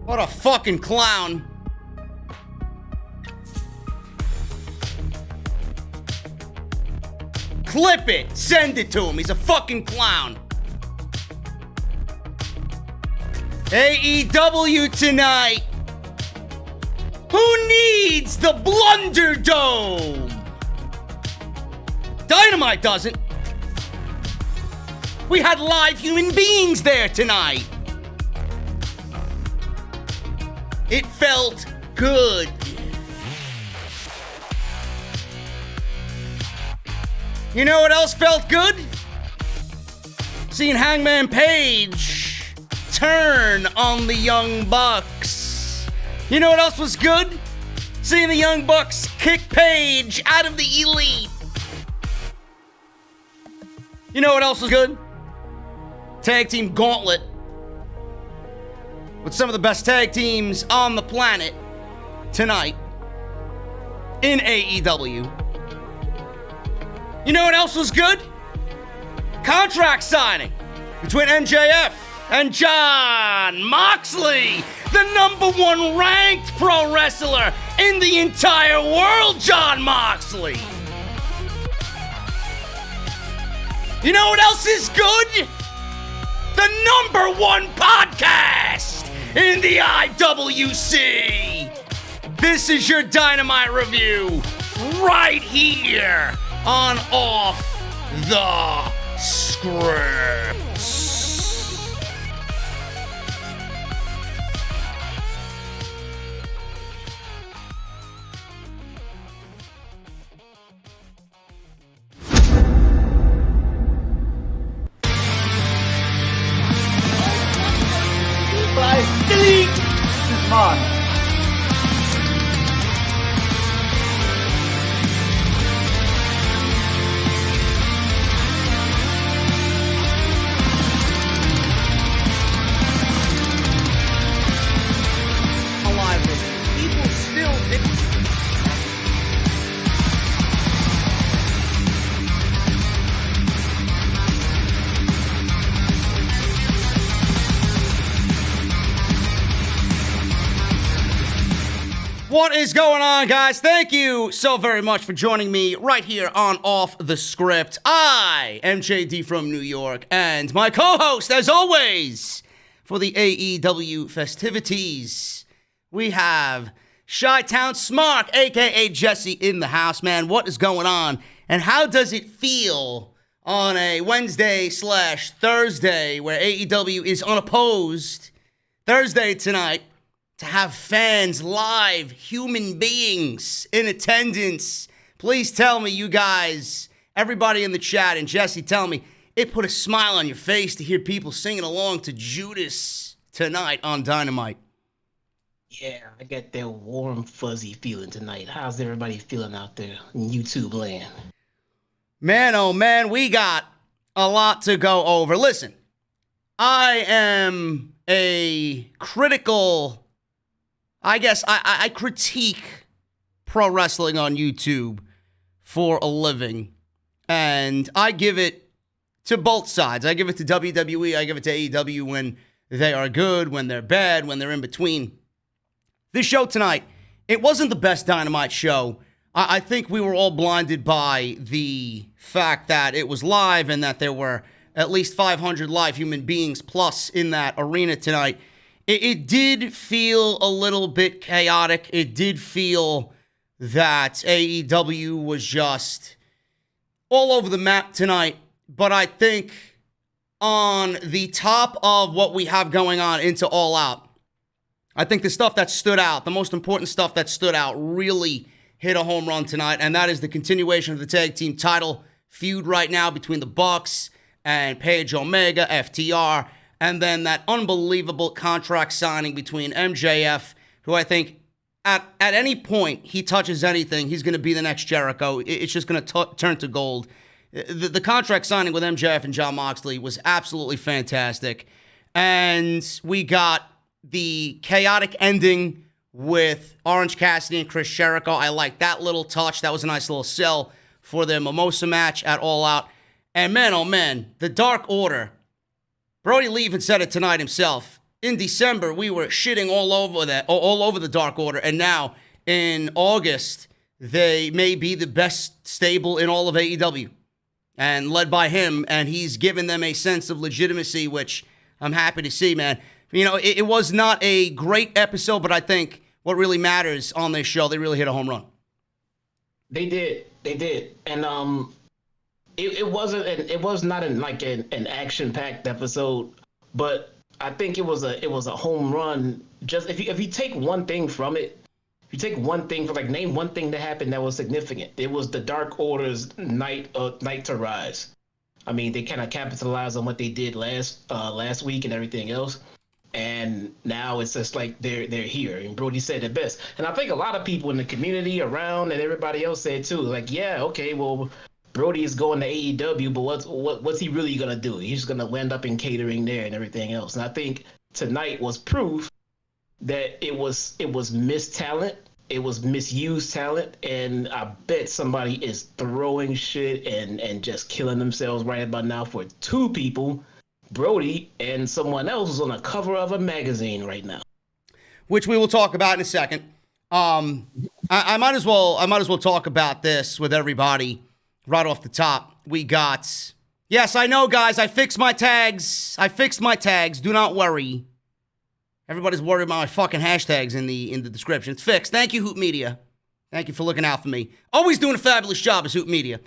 What a fucking clown. Clip it. Send it to him. He's a fucking clown. AEW tonight. Who needs the ThunderDome? Dynamite doesn't. We had live human beings there tonight. It felt good. You know what else felt good? Seeing Hangman Page turn on the Young Bucks. You know what else was good? Seeing the Young Bucks kick Page out of the Elite. You know what else was good? Tag team gauntlet with some of the best tag teams on the planet tonight in AEW. You know what else was good? Contract signing between MJF and Jon Moxley, the #1 ranked pro wrestler in the entire world, Jon Moxley. You know what else is good? The #1 podcast in the IWC. This is your Dynamite review right here on Off the Script. Delete! This is mine. Alive. People still didn't. What is going on, guys? Thank you so very much for joining me right here on Off the Script. I am JD from New York, and my co-host, as always, for the AEW festivities, we have Chi-Town Smark, a.k.a. Jesse, in the house. Man, what is going on, and how does it feel on a Wednesday/Thursday where AEW is unopposed, Thursday tonight, to have fans, live human beings in attendance? Please tell me, you guys, everybody in the chat, and Jesse, tell me, it put a smile on your face to hear people singing along to Judas tonight on Dynamite. Yeah, I got that warm, fuzzy feeling tonight. How's everybody feeling out there in YouTube land? Man, oh man, we got a lot to go over. Listen, I am a critical... I guess I critique pro wrestling on YouTube for a living, and I give it to both sides. I give it to WWE, I give it to AEW when they are good, when they're bad, when they're in between. This show tonight, it wasn't the best Dynamite show. I think we were all blinded by the fact that it was live and that there were at least 500 live human beings plus in that arena tonight. It did feel a little bit chaotic. It did feel that AEW was just all over the map tonight. But I think on the top of what we have going on into All Out, I think the stuff that stood out, the most important stuff that stood out, really hit a home run tonight. And that is the continuation of the tag team title feud right now between the Bucks and Page Omega, FTR. And then that unbelievable contract signing between MJF, who I think at any point he touches anything, he's going to be the next Jericho. It's just going to turn to gold. The contract signing with MJF and Jon Moxley was absolutely fantastic. And we got the chaotic ending with Orange Cassidy and Chris Jericho. I like that little touch. That was a nice little sell for their Mimosa match at All Out. And man, oh man, the Dark Order. Brody Lee even said it tonight himself. in December, we were shitting all over the Dark Order, and now in August, they may be the best stable in all of AEW, and led by him, and he's given them a sense of legitimacy, which I'm happy to see, man. You know, it was not a great episode, but I think what really matters on this show, they really hit a home run. They did, and it was not an action-packed episode, but I think it was a home run. Just if you take one thing from it, name one thing that happened that was significant. It was the Dark Order's night to rise. I mean, they kind of capitalized on what they did last week and everything else, and now it's just like they're here. And Brody said it best, and I think a lot of people in the community around and everybody else said too. Like, yeah, okay, well, Brody is going to AEW, but what's he really gonna do? He's gonna end up in catering there and everything else. And I think tonight was proof that it was missed talent, it was misused talent, and I bet somebody is throwing shit and just killing themselves right about now for two people, Brody and someone else who's on the cover of a magazine right now, which we will talk about in a second. I might as well talk about this with everybody right off the top. We got, yes, I know, guys, I fixed my tags. Do not worry. Everybody's worried about my fucking hashtags in the description. It's fixed. Thank you, Hoop Media. Thank you for looking out for me. Always doing a fabulous job as Hoop Media.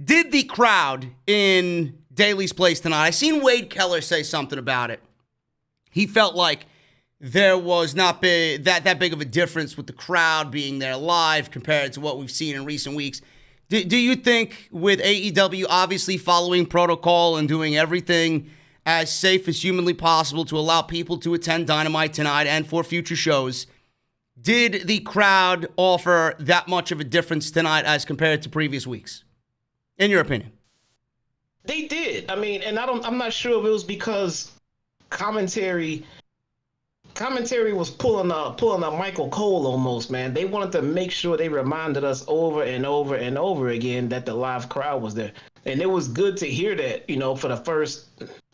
Did the crowd in Daly's place tonight, I seen Wade Keller say something about it. He felt like there was not that big of a difference with the crowd being there live compared to what we've seen in recent weeks. Do you think with AEW obviously following protocol and doing everything as safe as humanly possible to allow people to attend Dynamite tonight and for future shows, did the crowd offer that much of a difference tonight as compared to previous weeks, in your opinion? They did. I mean, and I'm not sure if it was because commentary was pulling a Michael Cole almost, man. They wanted to make sure they reminded us over and over and over again that the live crowd was there. And it was good to hear that, for the first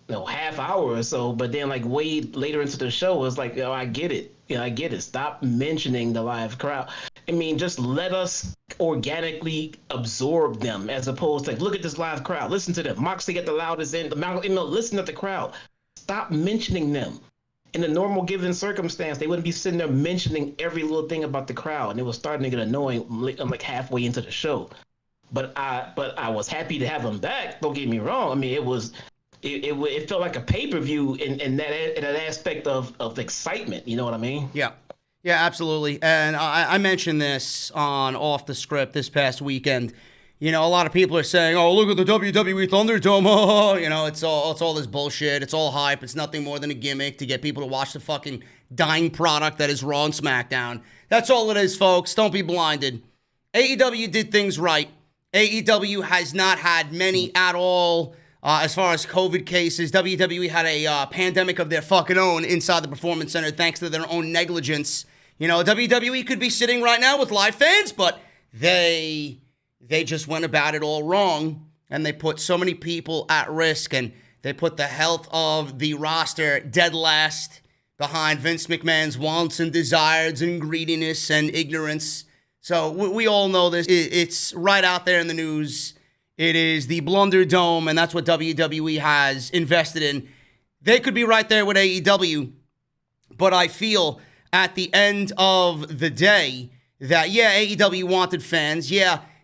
half hour or so. But then like way later into the show, it was like, I get it. I get it. Stop mentioning the live crowd. I mean, just let us organically absorb them as opposed to look at this live crowd. Listen to them. Moxley get the loudest end. Listen to the crowd. Stop mentioning them. In a normal given circumstance, they wouldn't be sitting there mentioning every little thing about the crowd, and it was starting to get annoying like halfway into the show. But I was happy to have them back. Don't get me wrong. I mean, it felt like a pay-per-view in that aspect of excitement. You know what I mean? Yeah, absolutely. And I mentioned this on Off the Script this past weekend. A lot of people are saying, oh, look at the WWE ThunderDome. Oh, it's all this bullshit. It's all hype. It's nothing more than a gimmick to get people to watch the fucking dying product that is Raw and SmackDown. That's all it is, folks. Don't be blinded. AEW did things right. AEW has not had many at all as far as COVID cases. WWE had a pandemic of their fucking own inside the Performance Center thanks to their own negligence. WWE could be sitting right now with live fans, but they just went about it all wrong, and they put so many people at risk, and they put the health of the roster dead last behind Vince McMahon's wants and desires and greediness and ignorance. So we all know this. It's right out there in the news. It is the Blunder Dome, and that's what WWE has invested in. They could be right there with AEW, but I feel at the end of the day that, AEW wanted fans.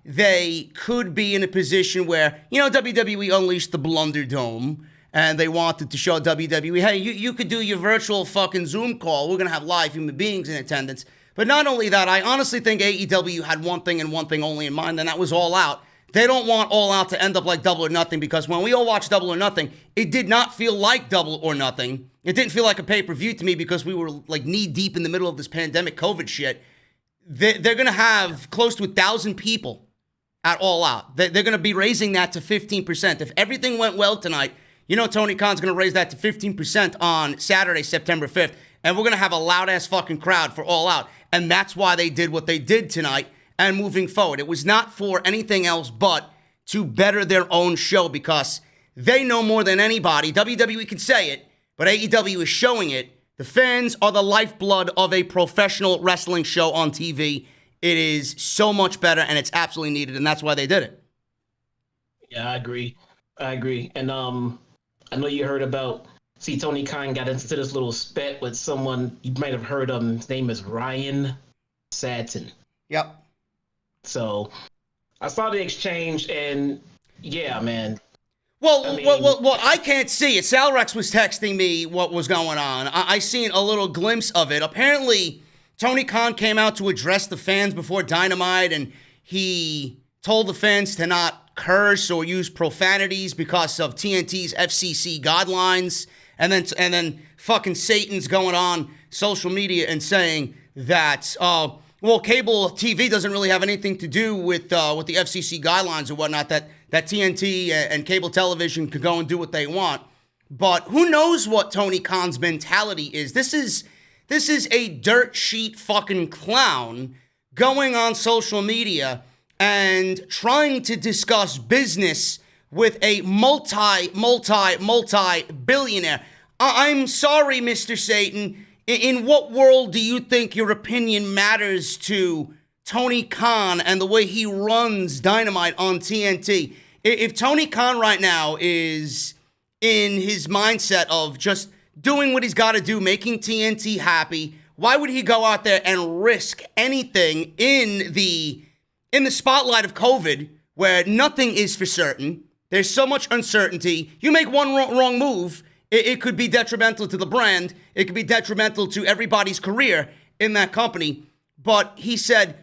They could be in a position where, WWE unleashed the Blunder Dome and they wanted to show WWE, hey, you could do your virtual fucking Zoom call. We're going to have live human beings in attendance. But not only that, I honestly think AEW had one thing and one thing only in mind, and that was All Out. They don't want All Out to end up like Double or Nothing, because when we all watched Double or Nothing, it did not feel like Double or Nothing. It didn't feel like a pay-per-view to me because we were like knee-deep in the middle of this pandemic COVID shit. They're going to have close to 1,000 people at All Out. They're going to be raising that to 15%. If everything went well tonight, Tony Khan's going to raise that to 15% on Saturday, September 5th. And we're going to have a loud-ass fucking crowd for All Out. And that's why they did what they did tonight and moving forward. It was not for anything else but to better their own show, because they know more than anybody. WWE can say it, but AEW is showing it. The fans are the lifeblood of a professional wrestling show on TV. It is so much better, and it's absolutely needed, and that's why they did it. Yeah, I agree. And I know you heard about. See, Tony Khan got into this little spat with someone you might have heard of. His name is Ryan Satin. Yep. So I saw the exchange, and yeah, man. Well, I can't see it. Sal Rex was texting me what was going on. I seen a little glimpse of it. Apparently, Tony Khan came out to address the fans before Dynamite, and he told the fans to not curse or use profanities because of TNT's FCC guidelines. And then fucking Satan's going on social media and saying that, well, cable TV doesn't really have anything to do with the FCC guidelines or whatnot, that TNT and cable television can go and do what they want. But who knows what Tony Khan's mentality is? This is a dirt sheet fucking clown going on social media and trying to discuss business with a multi-billionaire. I'm sorry, Mr. Satan. In what world do you think your opinion matters to Tony Khan and the way he runs Dynamite on TNT? If Tony Khan right now is in his mindset of just doing what he's got to do, making TNT happy, why would he go out there and risk anything in the spotlight of COVID where nothing is for certain? There's so much uncertainty. You make one wrong move, it could be detrimental to the brand. It could be detrimental to everybody's career in that company. But he said,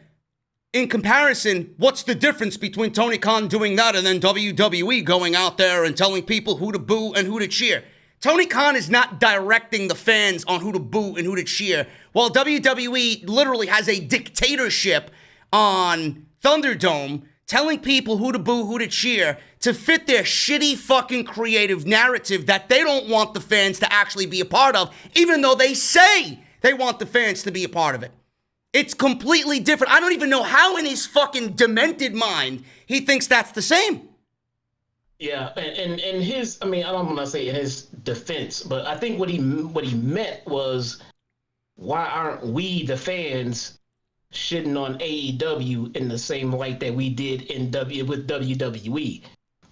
in comparison, what's the difference between Tony Khan doing that and then WWE going out there and telling people who to boo and who to cheer? Tony Khan is not directing the fans on who to boo and who to cheer, while WWE literally has a dictatorship on Thunderdome telling people who to boo, who to cheer, to fit their shitty fucking creative narrative that they don't want the fans to actually be a part of, even though they say they want the fans to be a part of it. It's completely different. I don't even know how in his fucking demented mind he thinks that's the same. Yeah, and his, I mean, I don't want to say in his defense, but I think what he meant was, why aren't we, the fans, shitting on AEW in the same light that we did with WWE?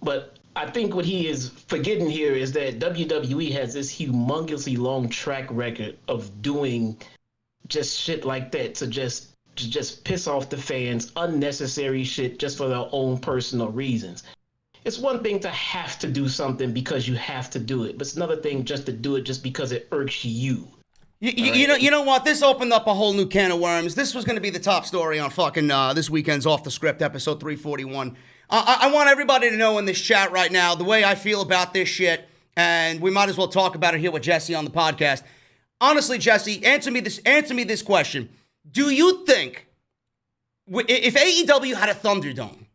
But I think what he is forgetting here is that WWE has this humongously long track record of doing just shit like that to just piss off the fans, unnecessary shit just for their own personal reasons. It's one thing to have to do something because you have to do it, but it's another thing just to do it just because it irks you. You know what? This opened up a whole new can of worms. This was going to be the top story on fucking this weekend's Off the Script, episode 341. I want everybody to know in this chat right now the way I feel about this shit, and we might as well talk about it here with Jesse on the podcast. Honestly, Jesse, answer me this question. Do you think, if AEW had a Thunderdome,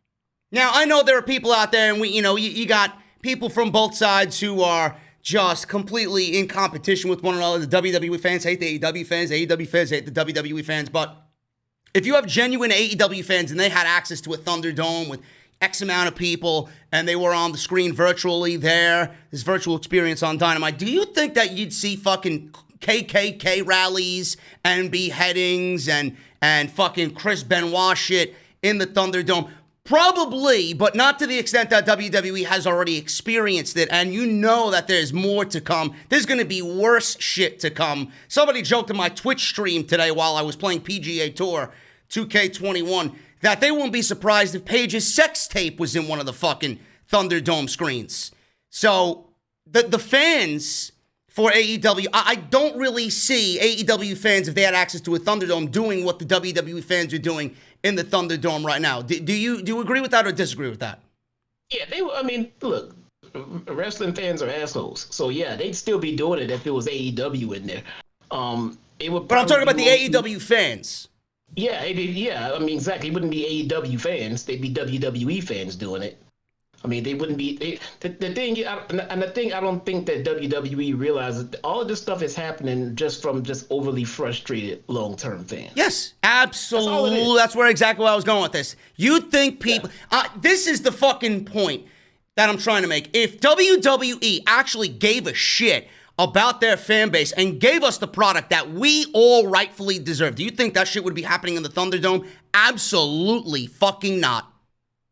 now I know there are people out there, and you got people from both sides who are just completely in competition with one another. The WWE fans hate the AEW fans, the AEW fans hate the WWE fans, but if you have genuine AEW fans and they had access to a Thunderdome with X amount of people and they were on the screen virtually there, this virtual experience on Dynamite, do you think that you'd see fucking KKK rallies and beheadings and fucking Chris Benoit shit in the Thunderdome? Probably, but not to the extent that WWE has already experienced it, and you know that there's more to come. There's going to be worse shit to come. Somebody joked in my Twitch stream today while I was playing PGA Tour 2K21 that they won't be surprised if Paige's sex tape was in one of the fucking Thunderdome screens. So, the fans for AEW, I don't really see AEW fans, if they had access to a Thunderdome, doing what the WWE fans are doing in the Thunderdome right now. Do you agree with that or disagree with that? Yeah, I mean, look, wrestling fans are assholes. So yeah, they'd still be doing it if it was AEW in there. But I'm talking about the AEW fans. Yeah, I mean, exactly. It wouldn't be AEW fans. They'd be WWE fans doing it. I mean, they wouldn't be. The thing I don't think that WWE realizes all of this stuff is happening just from overly frustrated long-term fans. Yes, absolutely. That's where exactly where I was going with this. You think people? Yeah. This is the fucking point that I'm trying to make. If WWE actually gave a shit about their fan base and gave us the product that we all rightfully deserve, do you think that shit would be happening in the Thunderdome? Absolutely fucking not.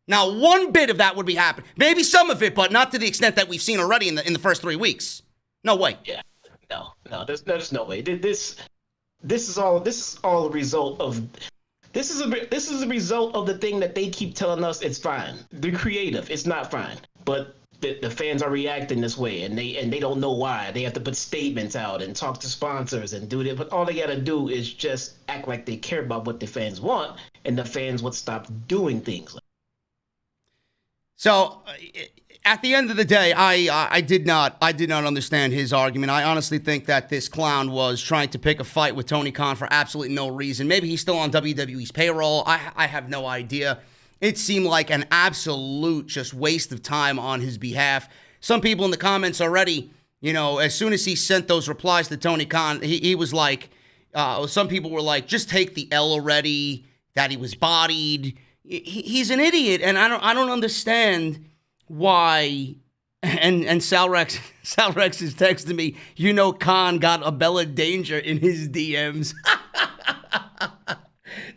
Now, one bit of that would be happening. Maybe some of it, but not to the extent that we've seen already in the first 3 weeks. No way. Yeah, no, there's no way. This is all a result of. This is a result of the thing that they keep telling us it's fine. They're creative. It's not fine, but the fans are reacting this way, and they don't know why. They have to put statements out and talk to sponsors and do that. But all they gotta do is just act like they care about what the fans want, and the fans would stop doing things. So, at the end of the day, I did not understand his argument. I honestly think that this clown was trying to pick a fight with Tony Khan for absolutely no reason. Maybe he's still on WWE's payroll. I have no idea. It seemed like an absolute just waste of time on his behalf. Some people in the comments already, as soon as he sent those replies to Tony Khan, he was like, some people were like, just take the L already, that he was bodied. He's an idiot, and I don't understand why. And Sal Rex is texting me, Khan got a Bella Danger in his DMs.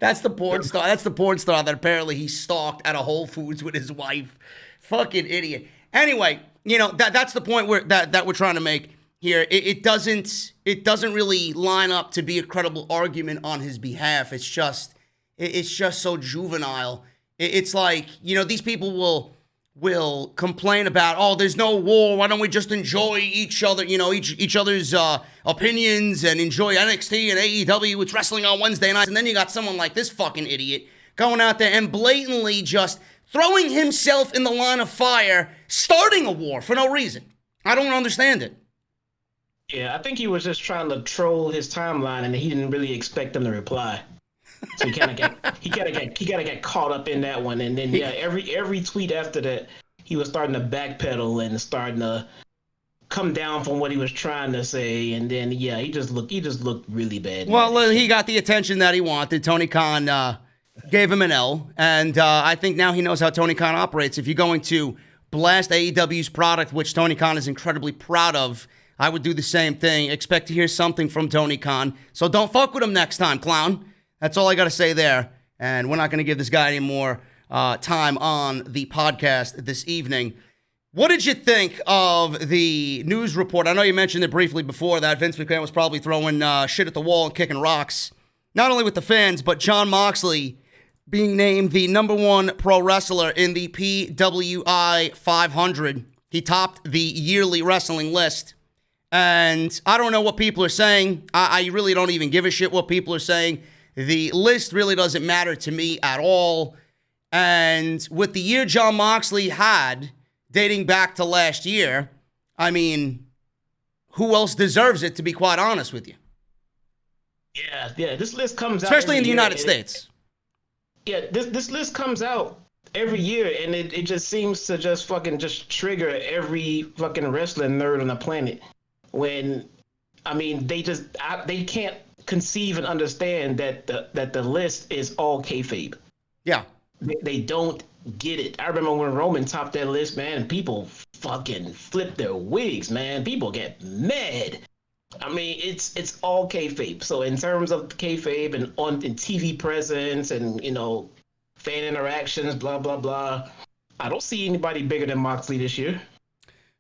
That's the porn star. That's the porn star that apparently he stalked at a Whole Foods with his wife. Fucking idiot. Anyway, that's the point that we're trying to make here. It doesn't really line up to be a credible argument on his behalf. It's just so juvenile. It's like, these people will complain about, oh, there's no war. Why don't we just enjoy each other, each other's opinions and enjoy NXT and AEW. It's wrestling on Wednesday nights. And then you got someone like this fucking idiot going out there and blatantly just throwing himself in the line of fire, starting a war for no reason. I don't understand it. Yeah, I think he was just trying to troll his timeline, and he didn't really expect them to reply. So he gotta get caught up in that one, and then every tweet after that, he was starting to backpedal and starting to come down from what he was trying to say, and then he just looked really bad. Well, he got the attention that he wanted. Tony Khan gave him an L, and I think now he knows how Tony Khan operates. If you're going to blast AEW's product, which Tony Khan is incredibly proud of, I would do the same thing. Expect to hear something from Tony Khan, so don't fuck with him next time, clown. That's all I got to say there. And we're not going to give this guy any more time on the podcast this evening. What did you think of the news report? I know you mentioned it briefly before that Vince McMahon was probably throwing shit at the wall and kicking rocks. Not only with the fans, but Jon Moxley being named the #1 pro wrestler in the PWI 500. He topped the yearly wrestling list. And I don't know what people are saying. I really don't even give a shit what people are saying. The list really doesn't matter to me at all. And with the year Jon Moxley had, dating back to last year, I mean, who else deserves it, to be quite honest with you? Yeah, this list comes out. Especially in the United States. This list comes out every year, and it just seems to just trigger every fucking wrestling nerd on the planet. When, I mean, they can't conceive and understand that the list is all kayfabe. Yeah. They don't get it. I remember when Roman topped that list, man, people fucking flip their wigs, man. People get mad. I mean, it's all kayfabe. So in terms of kayfabe and TV presence and, fan interactions, blah, blah, blah, I don't see anybody bigger than Moxley this year.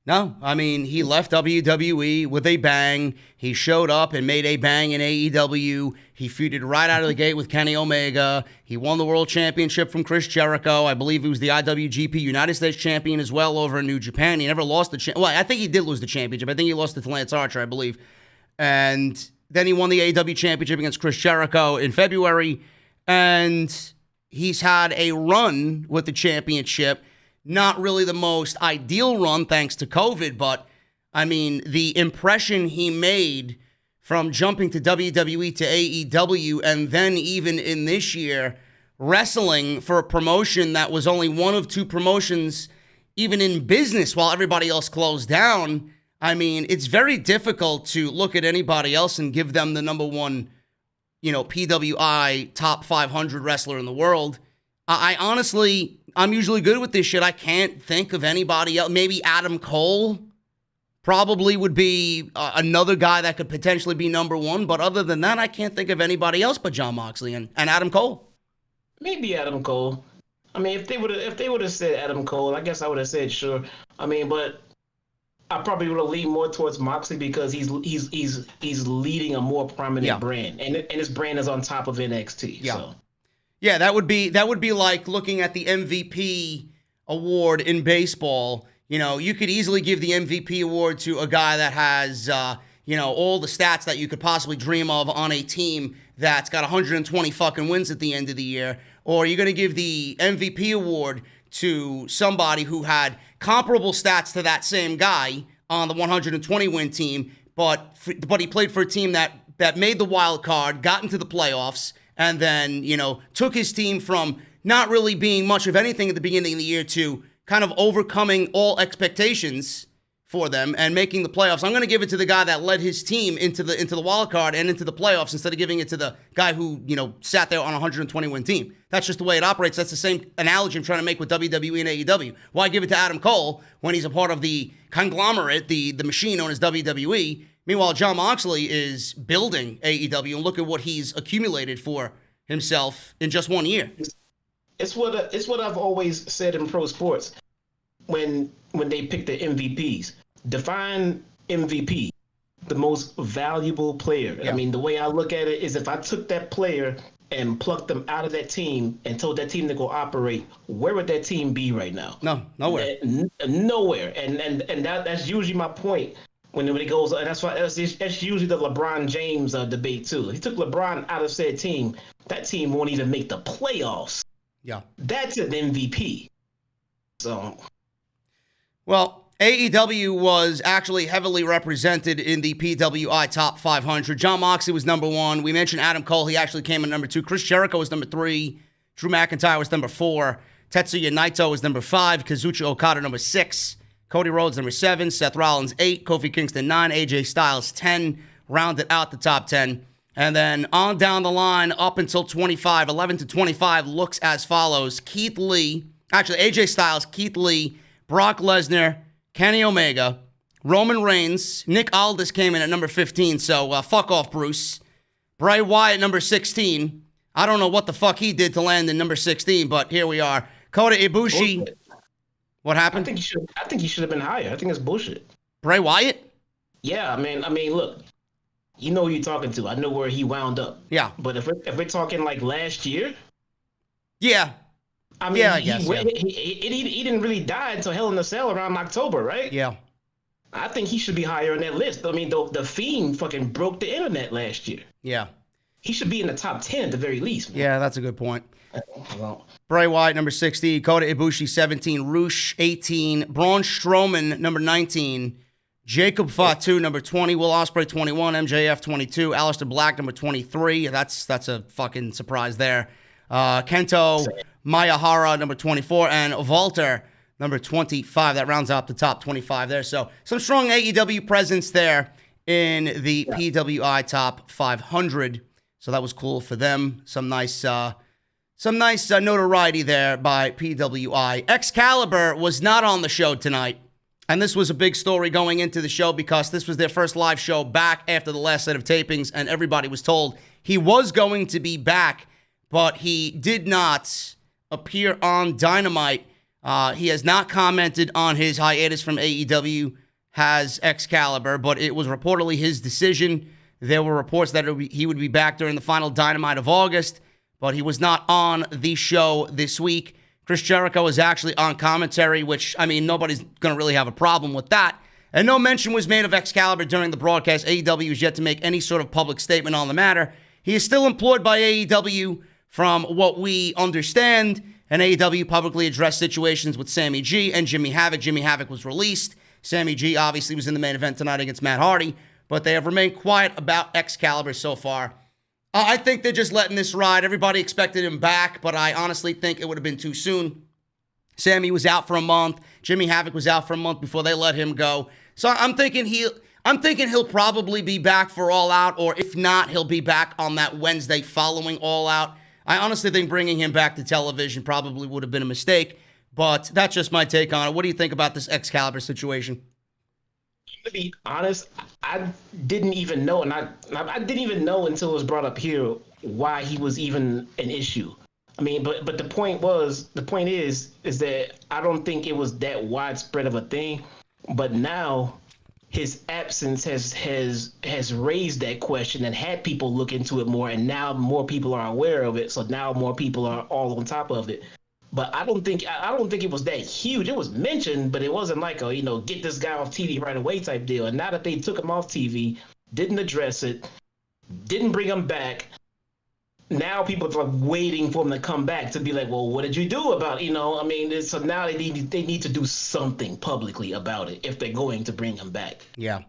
No, I mean, he left WWE with a bang. He showed up and made a bang in AEW. He feuded right out of the gate with Kenny Omega. He won the World Championship from Chris Jericho. I believe he was the IWGP United States Champion as well over in New Japan. He never lost the championship. Well, I think he did lose the championship. I think he lost it to Lance Archer, I believe. And then he won the AEW Championship against Chris Jericho in February. And he's had a run with the championship. Not really the most ideal run thanks to COVID, but I mean, the impression he made from jumping to WWE to AEW and then even in this year, wrestling for a promotion that was only one of two promotions even in business while everybody else closed down. I mean, it's very difficult to look at anybody else and give them the #1, PWI top 500 wrestler in the world. I honestly, I'm usually good with this shit. I can't think of anybody else. Maybe Adam Cole, probably would be another guy that could potentially be number one. But other than that, I can't think of anybody else but Jon Moxley and Adam Cole. Maybe Adam Cole. I mean, if they would have said Adam Cole, I guess I would have said sure. I mean, but I probably would have leaned more towards Moxley because he's leading a more prominent brand, and his brand is on top of NXT. Yeah, so. Yeah, that would be like looking at the MVP award in baseball. You know, you could easily give the MVP award to a guy that has, all the stats that you could possibly dream of on a team that's got 120 fucking wins at the end of the year. Or you're going to give the MVP award to somebody who had comparable stats to that same guy on the 120 win team, but he played for a team that made the wild card, got into the playoffs, and then, took his team from not really being much of anything at the beginning of the year to kind of overcoming all expectations for them and making the playoffs. I'm going to give it to the guy that led his team into the wild card and into the playoffs instead of giving it to the guy who, sat there on a 120 win team. That's just the way it operates. That's the same analogy I'm trying to make with WWE and AEW. Why give it to Adam Cole when he's a part of the conglomerate, the machine known as WWE? Meanwhile, Jon Moxley is building AEW, and look at what he's accumulated for himself in just 1 year. It's what I've always said in pro sports when they pick the MVPs. Define MVP, the most valuable player. Yeah. I mean, the way I look at it is if I took that player and plucked them out of that team and told that team to go operate, where would that team be right now? No, nowhere. Nowhere. And that's usually my point when it goes. And that's usually the LeBron James debate too. If he took LeBron out of said team, that team won't even make the playoffs. Yeah, that's an MVP. So, well, AEW was actually heavily represented in the PWI Top 500. Jon Moxley was number one. We mentioned Adam Cole. He actually came in number two. Chris Jericho was number three. Drew McIntyre was number four. Tetsuya Naito was number five. Kazuchika Okada number six. Cody Rhodes number seven. Seth Rollins 8. Kofi Kingston 9. AJ Styles 10. Rounded out the top 10. And then on down the line up until 25. 11 to 25 looks as follows. AJ Styles, Keith Lee, Brock Lesnar, Kenny Omega, Roman Reigns, Nick Aldis came in at number 15, so fuck off, Bruce. Bray Wyatt, number 16. I don't know what the fuck he did to land in number 16, but here we are. Kota Ibushi. Bullshit. What happened? I think he should have been higher. I think it's bullshit. Bray Wyatt? Yeah, I mean, look, you know who you're talking to. I know where he wound up. Yeah. But if we're talking like last year? Yeah. I mean, yeah, I guess, he didn't really die until Hell in a Cell around October, right? Yeah. I think he should be higher on that list. I mean, the Fiend fucking broke the internet last year. Yeah. He should be in the top 10 at the very least. Man. Yeah, that's a good point. Well, Bray Wyatt, number 16. Kota Ibushi, 17. Roosh, 18. Braun Strowman, number 19. Jacob Fatu, number 20. Will Ospreay, 21. MJF, 22. Aleister Black, number 23. That's a fucking surprise there. Kento Miyahara, number 24, and Walter, number 25. That rounds out the top 25 there. So some strong AEW presence there in the PWI Top 500. So that was cool for them. Some nice notoriety there by PWI. Excalibur was not on the show tonight. And this was a big story going into the show because this was their first live show back after the last set of tapings, and everybody was told he was going to be back, but he did not appear on Dynamite. He has not commented on his hiatus from AEW, has Excalibur, but it was reportedly his decision. There were reports that he would be back during the final Dynamite of August, but he was not on the show this week. Chris Jericho is actually on commentary, which, I mean, nobody's going to really have a problem with that. And no mention was made of Excalibur during the broadcast. AEW is yet to make any sort of public statement on the matter. He is still employed by AEW from what we understand, and AEW publicly addressed situations with Sammy G and Jimmy Havoc. Jimmy Havoc was released. Sammy G obviously was in the main event tonight against Matt Hardy, but they have remained quiet about Excalibur so far. I think they're just letting this ride. Everybody expected him back, but I honestly think it would have been too soon. Sammy was out for a month. Jimmy Havoc was out for a month before they let him go. So I'm thinking he'll probably be back for All Out, or if not, he'll be back on that Wednesday following All Out. I honestly think bringing him back to television probably would have been a mistake, but that's just my take on it. What do you think about this Excalibur situation? To be honest, I didn't even know, and I didn't even know until it was brought up here why he was even an issue. I mean, but the point is that I don't think it was that widespread of a thing, but now his absence has raised that question and had people look into it more, and now more people are aware of it. So now more people are all on top of it. But I don't think it was that huge. It was mentioned, but it wasn't like a get this guy off TV right away type deal. And now that they took him off TV, didn't address it, didn't bring him back. Now people are waiting for him to come back to be like, well, what did you do about I mean, so now they need to do something publicly about it if they're going to bring him back. Yeah.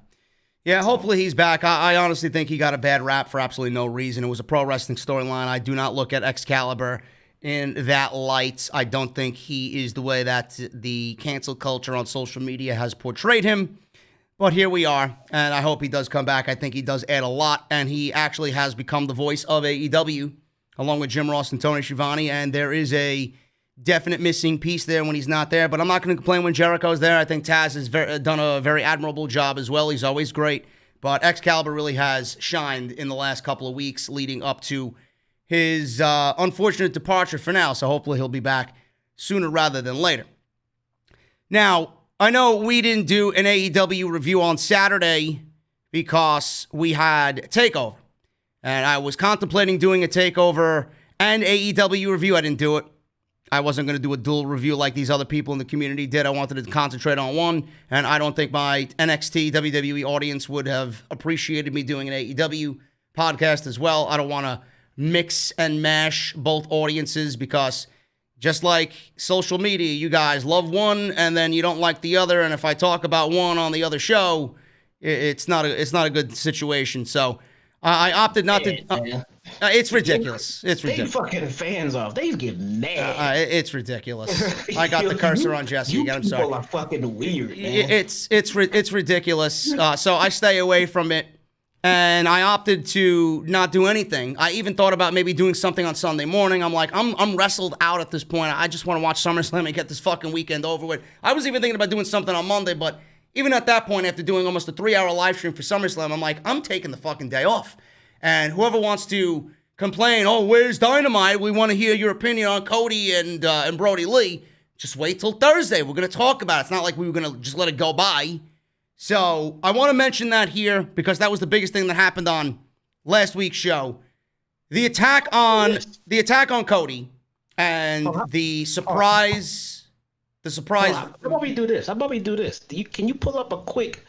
Hopefully he's back. I honestly think he got a bad rap for absolutely no reason. It was a pro wrestling storyline. I do not look at Excalibur in that light. I don't think he is the way that the cancel culture on social media has portrayed him. But here we are, and I hope he does come back. I think he does add a lot, and he actually has become the voice of AEW, along with Jim Ross and Tony Schiavone, and there is a definite missing piece there when he's not there. But I'm not going to complain when Jericho's there. I think Taz has done a very admirable job as well. He's always great. But Excalibur really has shined in the last couple of weeks leading up to his unfortunate departure for now. So hopefully he'll be back sooner rather than later. Now, I know we didn't do an AEW review on Saturday because we had TakeOver. And I was contemplating doing a TakeOver and AEW review. I didn't do it. I wasn't going to do a dual review like these other people in the community did. I wanted to concentrate on one. And I don't think my NXT WWE audience would have appreciated me doing an AEW podcast as well. I don't want to mix and mash both audiences because just like social media, you guys love one and then you don't like the other. And if I talk about one on the other show, it's not a good situation. So I opted not to. It's ridiculous. It's ridiculous. They fucking fans off. They get mad. It's ridiculous. I got the cursor on Jesse again. I'm sorry. People are fucking weird, man. It's ridiculous. So I stay away from it. And I opted to not do anything. I even thought about maybe doing something on Sunday morning. I'm like, I'm wrestled out at this point. I just want to watch SummerSlam and get this fucking weekend over with. I was even thinking about doing something on Monday, but even at that point, after doing almost a 3-hour live stream for SummerSlam, I'm like, I'm taking the fucking day off. And whoever wants to complain, oh, where's Dynamite? We want to hear your opinion on Cody and Brody Lee. Just wait till Thursday. We're going to talk about it. It's not like we were going to just let it go by. So I want to mention that here because that was the biggest thing that happened on last week's show. The attack on Cody and the surprise. How about we do this? Can you pull up a quick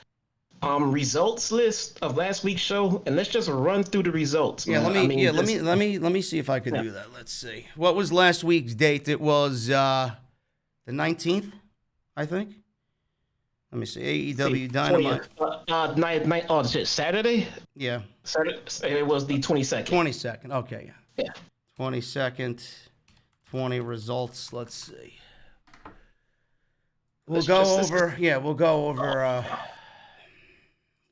results list of last week's show and let's just run through the results? Yeah, let me see if I can do that. Let's see. What was last week's date? It was the 19th, I think. Let me see. AEW Dynamite. Shit, Saturday? Yeah. Saturday. It was the 22nd. 22nd. Okay, yeah. 22nd. 20 results. Let's see. We'll go over.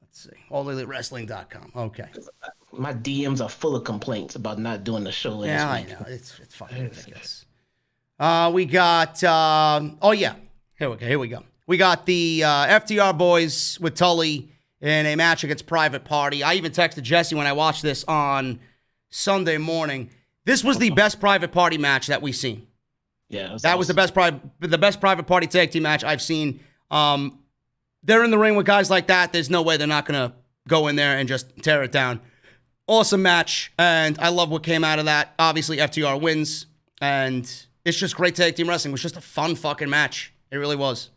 Let's see. AllEliteWrestling.com. Okay. My DMs are full of complaints about not doing the show last week. Yeah, I know. It's fucking ridiculous. We got. Here we go. We got the FTR boys with Tully in a match against Private Party. I even texted Jesse when I watched this on Sunday morning. This was the best Private Party match that we've seen. Yeah, that was the best Private Party tag team match I've seen. They're in the ring with guys like that. There's no way they're not going to go in there and just tear it down. Awesome match, and I love what came out of that. Obviously, FTR wins, and it's just great tag team wrestling. It was just a fun fucking match. It really was.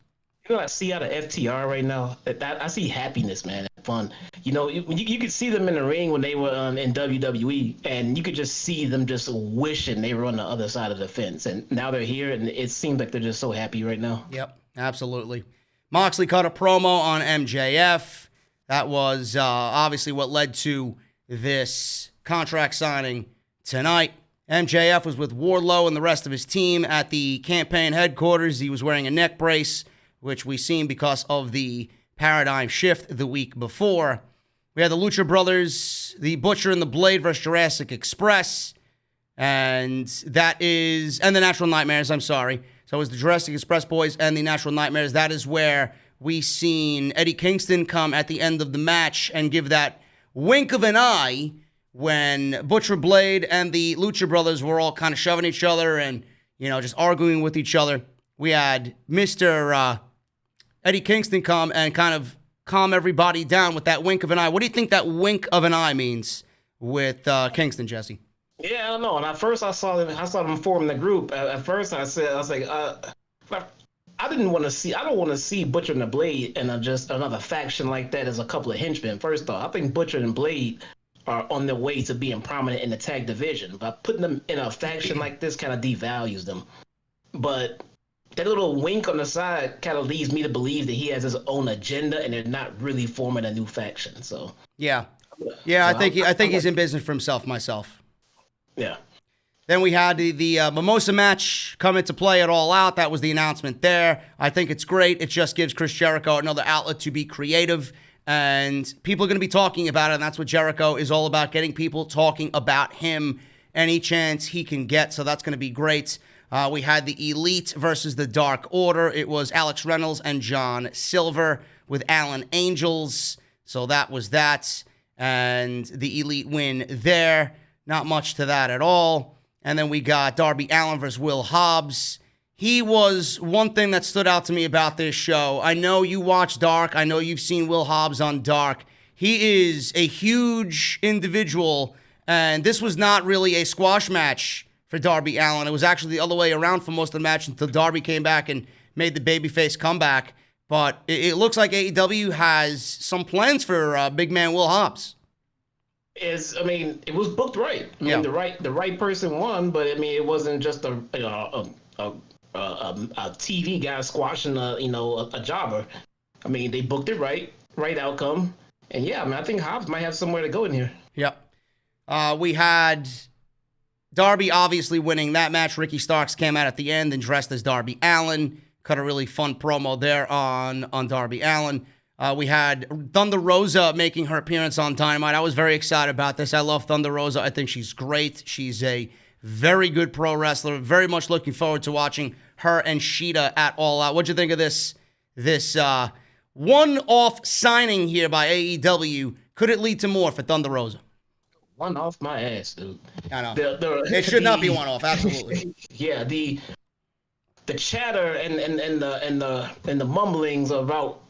You know what I see out of FTR right now? I see happiness, man, fun. You could see them in the ring when they were in WWE, and you could just see them just wishing they were on the other side of the fence. And now they're here, and it seems like they're just so happy right now. Yep, absolutely. Moxley cut a promo on MJF. That was obviously what led to this contract signing tonight. MJF was with Wardlow and the rest of his team at the campaign headquarters. He was wearing a neck brace, which we seen because of the paradigm shift the week before. We had the Lucha Brothers, the Butcher and the Blade versus Jurassic Express, and the Natural Nightmares, I'm sorry. So it was the Jurassic Express boys and the Natural Nightmares. That is where we seen Eddie Kingston come at the end of the match and give that wink of an eye when Butcher Blade and the Lucha Brothers were all kind of shoving each other and, just arguing with each other. We had Mr. Eddie Kingston come and kind of calm everybody down with that wink of an eye. What do you think that wink of an eye means with Kingston, Jesse? Yeah, I don't know. And at first I saw them form the group. At first I was like, I don't want to see Butcher and the Blade and just another faction like that as a couple of henchmen. First off, I think Butcher and Blade are on their way to being prominent in the tag division. But putting them in a faction like this kind of devalues them. But that little wink on the side kind of leads me to believe that he has his own agenda and they're not really forming a new faction. So yeah, I think he's in business for himself. Myself. Yeah. Then we had the Mimosa match come into play at All Out. That was the announcement there. I think it's great. It just gives Chris Jericho another outlet to be creative, and people are going to be talking about it, and that's what Jericho is all about, getting people talking about him any chance he can get, so that's going to be great. We had the Elite versus the Dark Order. It was Alex Reynolds and John Silver with Alan Angels, so that was that, and the Elite win there. Not much to that at all. And then we got Darby Allin versus Will Hobbs. He was one thing that stood out to me about this show. I know you watch Dark. I know you've seen Will Hobbs on Dark. He is a huge individual, and this was not really a squash match for Darby Allin. It was actually the other way around for most of the match until Darby came back and made the babyface comeback. But it looks like AEW has some plans for big man Will Hobbs. It was booked right. I mean, the right person won, but it wasn't just a TV guy squashing a jobber. I mean, they booked it right outcome, and yeah, I think Hobbs might have somewhere to go in here. Yep. We had Darby obviously winning that match. Ricky Starks came out at the end and dressed as Darby Allin. Cut a really fun promo there on Darby Allin. We had Thunder Rosa making her appearance on Dynamite. I was very excited about this. I love Thunder Rosa. I think she's great. She's a very good pro wrestler. Very much looking forward to watching her and Sheeta at All Out. What'd you think of this one-off signing here by AEW? Could it lead to more for Thunder Rosa? One off my ass, dude. I know. It should not be one off. Absolutely. Yeah. The chatter and the mumblings about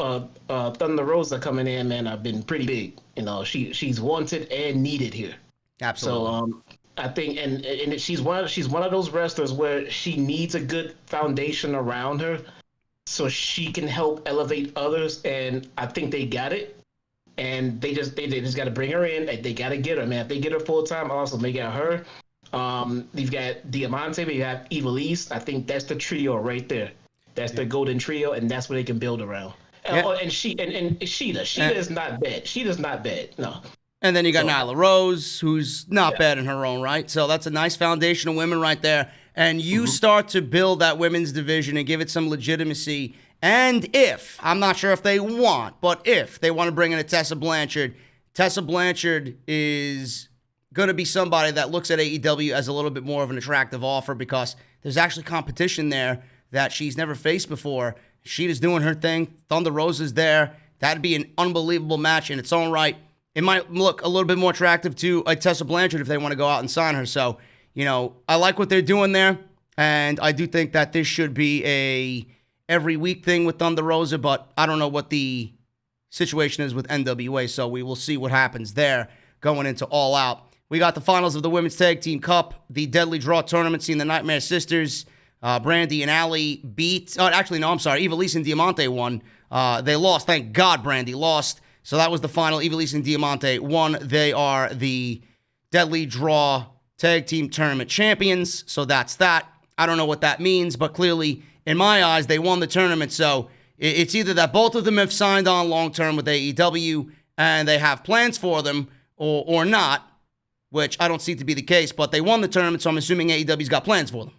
Thunder Rosa coming in, man, have been pretty big. She's wanted and needed here. Absolutely. So I think and she's one of those wrestlers where she needs a good foundation around her, so she can help elevate others. And I think they got it. And they just got to bring her in. They got to get her, man. If they get her full time, also they got her. You've got Diamante, but you have Ivelisse. I think that's the trio right there. That's the golden trio, and that's what they can build around. Yeah. And Sheeta. Sheeta is not bad. Sheeta's not bad. No. And then you got Nyla Rose, who's not bad in her own right. So that's a nice foundation of women right there. And you start to build that women's division and give it some legitimacy. And if, I'm not sure if they want, but if they want to bring in a Tessa Blanchard is going to be somebody that looks at AEW as a little bit more of an attractive offer because there's actually competition there that she's never faced before. Sheeta's doing her thing. Thunder Rosa's there. That'd be an unbelievable match in its own right. It might look a little bit more attractive to a Tessa Blanchard if they want to go out and sign her. So, I like what they're doing there, and I do think that this should be a every week thing with Thunder Rosa, but I don't know what the situation is with NWA, so we will see what happens there going into All Out. We got the finals of the Women's Tag Team Cup, the Deadly Draw Tournament, seeing the Nightmare Sisters, Brandy and Allie beat... Oh, actually, no, I'm sorry. Ivelisse and Diamante won. They lost. Thank God Brandy lost. So that was the final. Ivelisse and Diamante won. They are the Deadly Draw Tag Team Tournament champions. So that's that. I don't know what that means, but clearly, in my eyes, they won the tournament. So it's either that both of them have signed on long-term with AEW and they have plans for them or not, which I don't see to be the case, but they won the tournament, so I'm assuming AEW's got plans for them.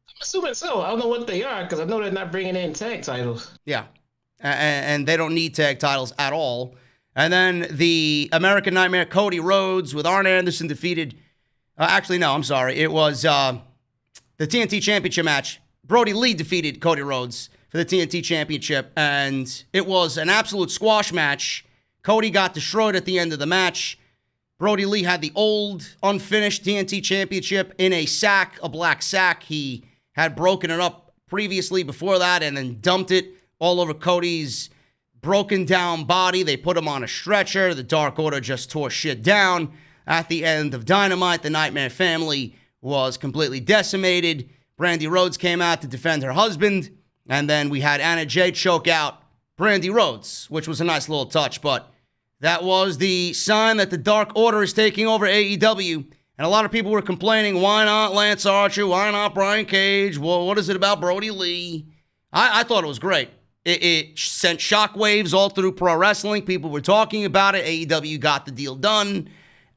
I'm assuming so. I don't know what they are, because I know they're not bringing in tag titles. Yeah, and they don't need tag titles at all. And then the American Nightmare, Cody Rhodes, with Arn Anderson defeated... It was the TNT Championship match. Brody Lee defeated Cody Rhodes for the TNT Championship, and it was an absolute squash match. Cody got destroyed at the end of the match. Brody Lee had the old, unfinished TNT Championship in a sack, a black sack. He had broken it up previously before that and then dumped it all over Cody's broken down body. They put him on a stretcher. The Dark Order just tore shit down. At the end of Dynamite, the Nightmare family was completely decimated. Brandy Rhodes came out to defend her husband. And then we had Anna Jay choke out Brandy Rhodes, which was a nice little touch. But that was the sign that the Dark Order is taking over AEW. And a lot of people were complaining, why not Lance Archer? Why not Brian Cage? Well, what is it about Brody Lee? I thought it was great. It sent shockwaves all through pro wrestling. People were talking about it. AEW got the deal done.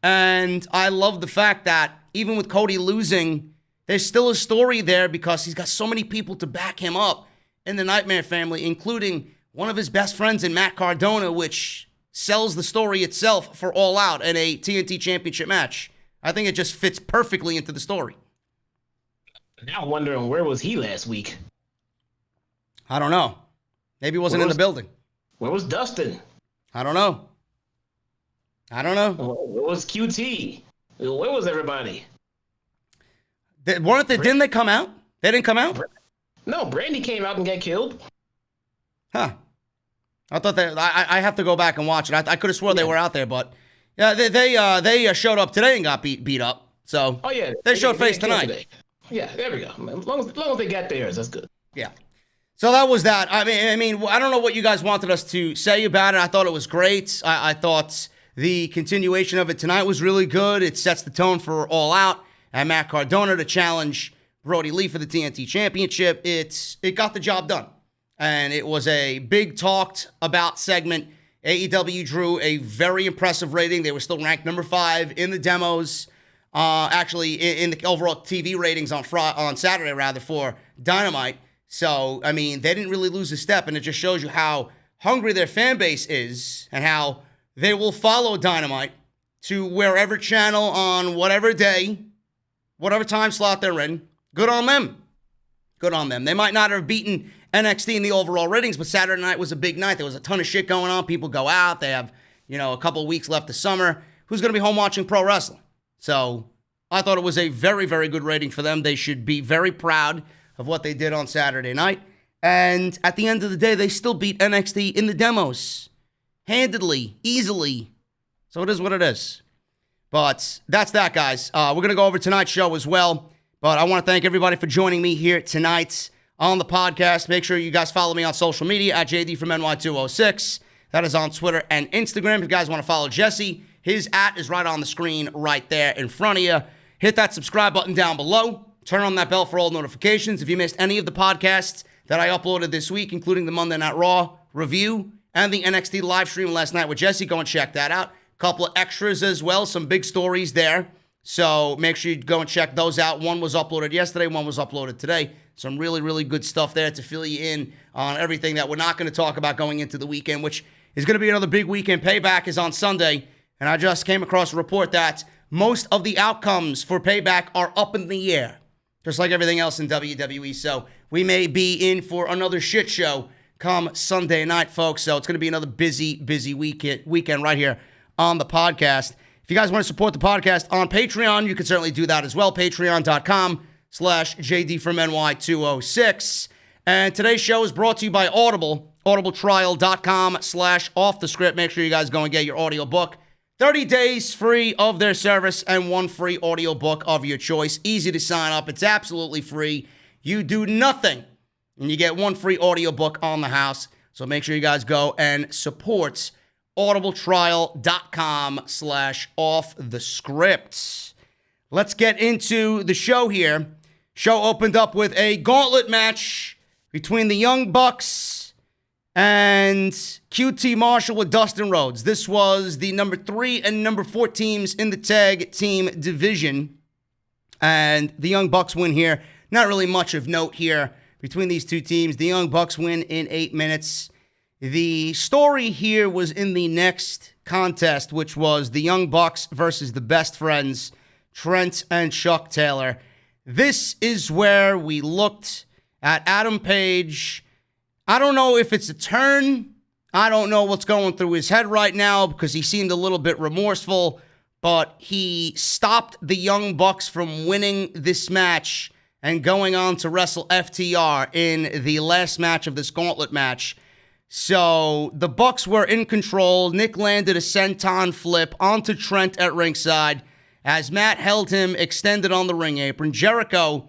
And I love the fact that even with Cody losing, there's still a story there because he's got so many people to back him up in the Nightmare family, including one of his best friends in Matt Cardona, which sells the story itself for All Out in a TNT Championship match. I think it just fits perfectly into the story. Now I'm wondering, where was he last week? I don't know. Maybe he wasn't in the building. Where was Dustin? I don't know. Where was QT? Where was everybody? Didn't they come out? They didn't come out? No, Brandy came out and got killed. Huh. I thought I have to go back and watch it. I could have sworn they were out there, but yeah, they showed up today and got beat up. So they showed face tonight. Today. Yeah, there we go. As long as they got theirs, that's good. Yeah. So that was that. I mean, I don't know what you guys wanted us to say about it. I thought it was great. I thought the continuation of it tonight was really good. It sets the tone for All Out and Matt Cardona to challenge Brody Lee for the TNT Championship. It got the job done. And it was a big talked about segment. AEW drew a very impressive rating. They were still ranked number 5 in the demos. Actually, in the overall TV ratings on Saturday, for Dynamite. So, I mean, they didn't really lose a step, and it just shows you how hungry their fan base is and how they will follow Dynamite to wherever channel on whatever day, whatever time slot they're in. Good on them. Good on them. They might not have beaten NXT in the overall ratings, but Saturday night was a big night. There was a ton of shit going on. People go out. They have, a couple of weeks left of summer. Who's going to be home watching pro wrestling? So I thought it was a very, very good rating for them. They should be very proud of what they did on Saturday night. And at the end of the day, they still beat NXT in the demos. Handedly, easily. So it is what it is. But that's that, guys. We're going to go over tonight's show as well. But I want to thank everybody for joining me here tonight on the podcast. Make sure you guys follow me on social media at JD from NY206. That is on Twitter and Instagram. If you guys want to follow Jesse, his @ is right on the screen right there in front of you. Hit that subscribe button down below. Turn on that bell for all notifications. If you missed any of the podcasts that I uploaded this week, including the Monday Night Raw review and the NXT live stream last night with Jesse, go and check that out. Couple of extras as well, some big stories there. So make sure you go and check those out. One was uploaded yesterday, one was uploaded today. Some really, really good stuff there to fill you in on everything that we're not going to talk about going into the weekend, which is going to be another big weekend. Payback is on Sunday, and I just came across a report that most of the outcomes for Payback are up in the air, just like everything else in WWE. So we may be in for another shit show come Sunday night, folks. So it's going to be another busy, busy weekend right here on the podcast. If you guys want to support the podcast on Patreon, you can certainly do that as well. Patreon.com/JD from NY206. And today's show is brought to you by Audible. audibletrial.com/offthescript. Make sure you guys go and get your audiobook. 30 days free of their service and 1 free audiobook of your choice. Easy to sign up. It's absolutely free. You do nothing, and you get 1 free audiobook on the house. So make sure you guys go and support audibletrial.com/offthescript. Let's get into the show here. Show opened up with a gauntlet match between the Young Bucks and QT Marshall with Dustin Rhodes. This was the number 3 and number 4 teams in the tag team division. And the Young Bucks win here. Not really much of note here between these two teams. The Young Bucks win in 8 minutes. The story here was in the next contest, which was the Young Bucks versus the best friends, Trent and Chuck Taylor. This is where we looked at Adam Page I don't know if it's a turn. I don't know what's going through his head right now because he seemed a little bit remorseful, but he stopped the Young Bucks from winning this match and going on to wrestle FTR in the last match of this gauntlet match. So the Bucks were in control. Nick landed a senton flip onto Trent at ringside as Matt held him extended on the ring apron. Jericho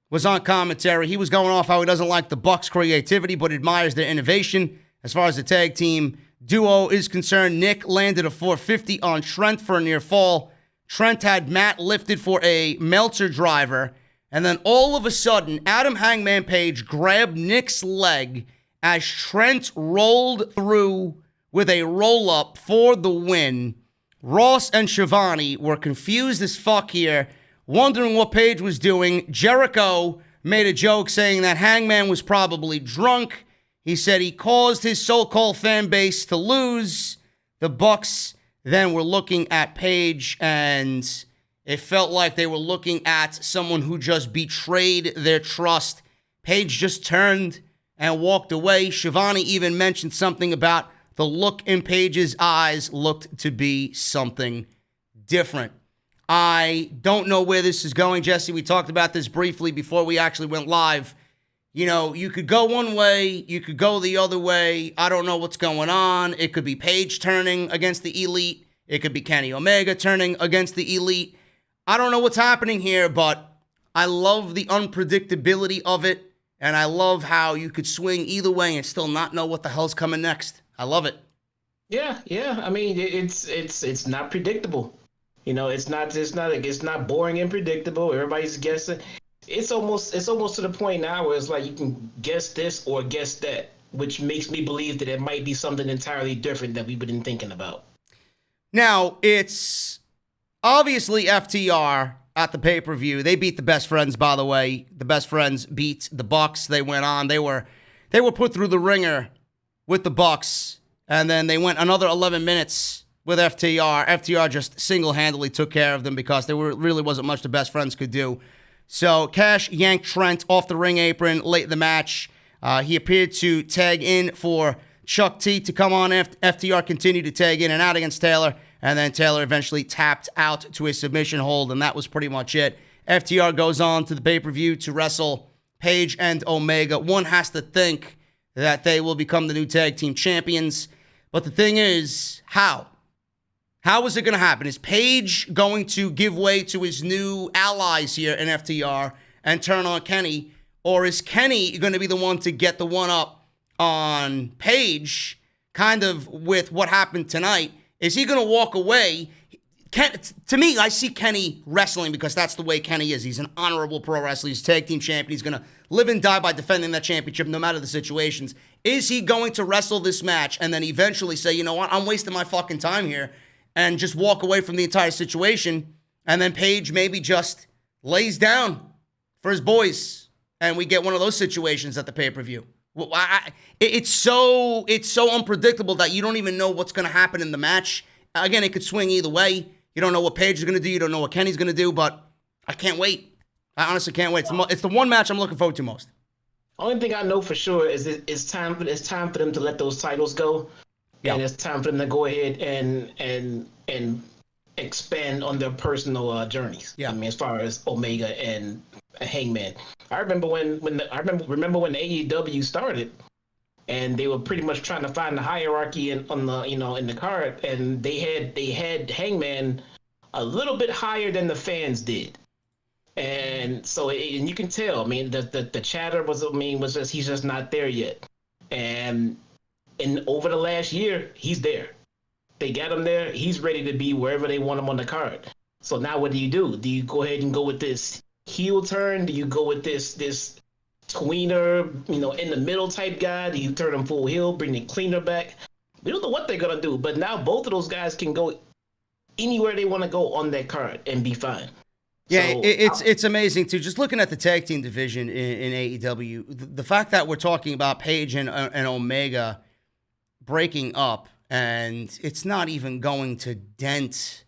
was on commentary. He was going off how he doesn't like the Bucks' creativity but admires their innovation. As far as the tag team duo is concerned, Nick landed a 450 on Trent for a near fall. Trent had Matt lifted for a Meltzer driver. And then all of a sudden, Adam Hangman Page grabbed Nick's leg as Trent rolled through with a roll-up for the win. Ross and Shivani were confused as fuck here, wondering what Page was doing. Jericho made a joke saying that Hangman was probably drunk. He said he caused his so-called fan base to lose. The Bucks then were looking at Page, and it felt like they were looking at someone who just betrayed their trust. Page just turned and walked away. Shivani even mentioned something about the look in Page's eyes looked to be something different. I don't know where this is going, Jesse. We talked about this briefly before we actually went live. You know, you could go one way, you could go the other way. I don't know what's going on. It could be Page turning against the Elite. It could be Kenny Omega turning against the Elite. I don't know what's happening here, but I love the unpredictability of it, and I love how you could swing either way and still not know what the hell's coming next. I love it. Yeah. I mean, it's not predictable. You know, it's not boring and predictable. Everybody's guessing. It's almost to the point now where it's like you can guess this or guess that, which makes me believe that it might be something entirely different that we've been thinking about. Now, it's obviously FTR at the pay-per-view. They beat the Best Friends, by the way. The Best Friends beat the Bucks. They went on. They were put through the ringer with the Bucks, and then they went another 11 minutes with FTR. FTR just single-handedly took care of them because there really wasn't much the Best Friends could do. So Cash yanked Trent off the ring apron late in the match. He appeared to tag in for Chuck T to come on. FTR continued to tag in and out against Taylor, and then Taylor eventually tapped out to a submission hold, and that was pretty much it. FTR goes on to the pay-per-view to wrestle Page and Omega. One has to think that they will become the new tag team champions, but the thing is, how? How is it going to happen? Is Page going to give way to his new allies here in FTR and turn on Kenny? Or is Kenny going to be the one to get the one up on Page, kind of with what happened tonight? Is he going to walk away? To me, I see Kenny wrestling because that's the way Kenny is. He's an honorable pro wrestler. He's a tag team champion. He's going to live and die by defending that championship no matter the situations. Is he going to wrestle this match and then eventually say, you know what, I'm wasting my fucking time here, and just walk away from the entire situation, and then Page maybe just lays down for his boys, and we get one of those situations at the pay-per-view? Well, it's so unpredictable that you don't even know what's going to happen in the match. Again, it could swing either way. You don't know what Page is going to do. You don't know what Kenny's going to do, but I can't wait. I honestly can't wait. It's the one match I'm looking forward to most. Only thing I know for sure is it's time for them to let those titles go. Yeah. And it's time for them to go ahead and expand on their personal journeys. Yeah. I mean, as far as Omega and Hangman, I remember when AEW started, and they were pretty much trying to find the hierarchy in the card, and they had Hangman a little bit higher than the fans did, and so and you can tell. I mean, the chatter was just he's just not there yet, and over the last year, he's there. They got him there. He's ready to be wherever they want him on the card. So now what do? Do you go ahead and go with this heel turn? Do you go with this tweener, in the middle type guy? Do you turn him full heel, bring the cleaner back? We don't know what they're going to do, but now both of those guys can go anywhere they want to go on that card and be fine. Yeah, so, it's amazing, too. Just looking at the tag team division in AEW, the fact that we're talking about Page and Omega breaking up, and it's not even going to dent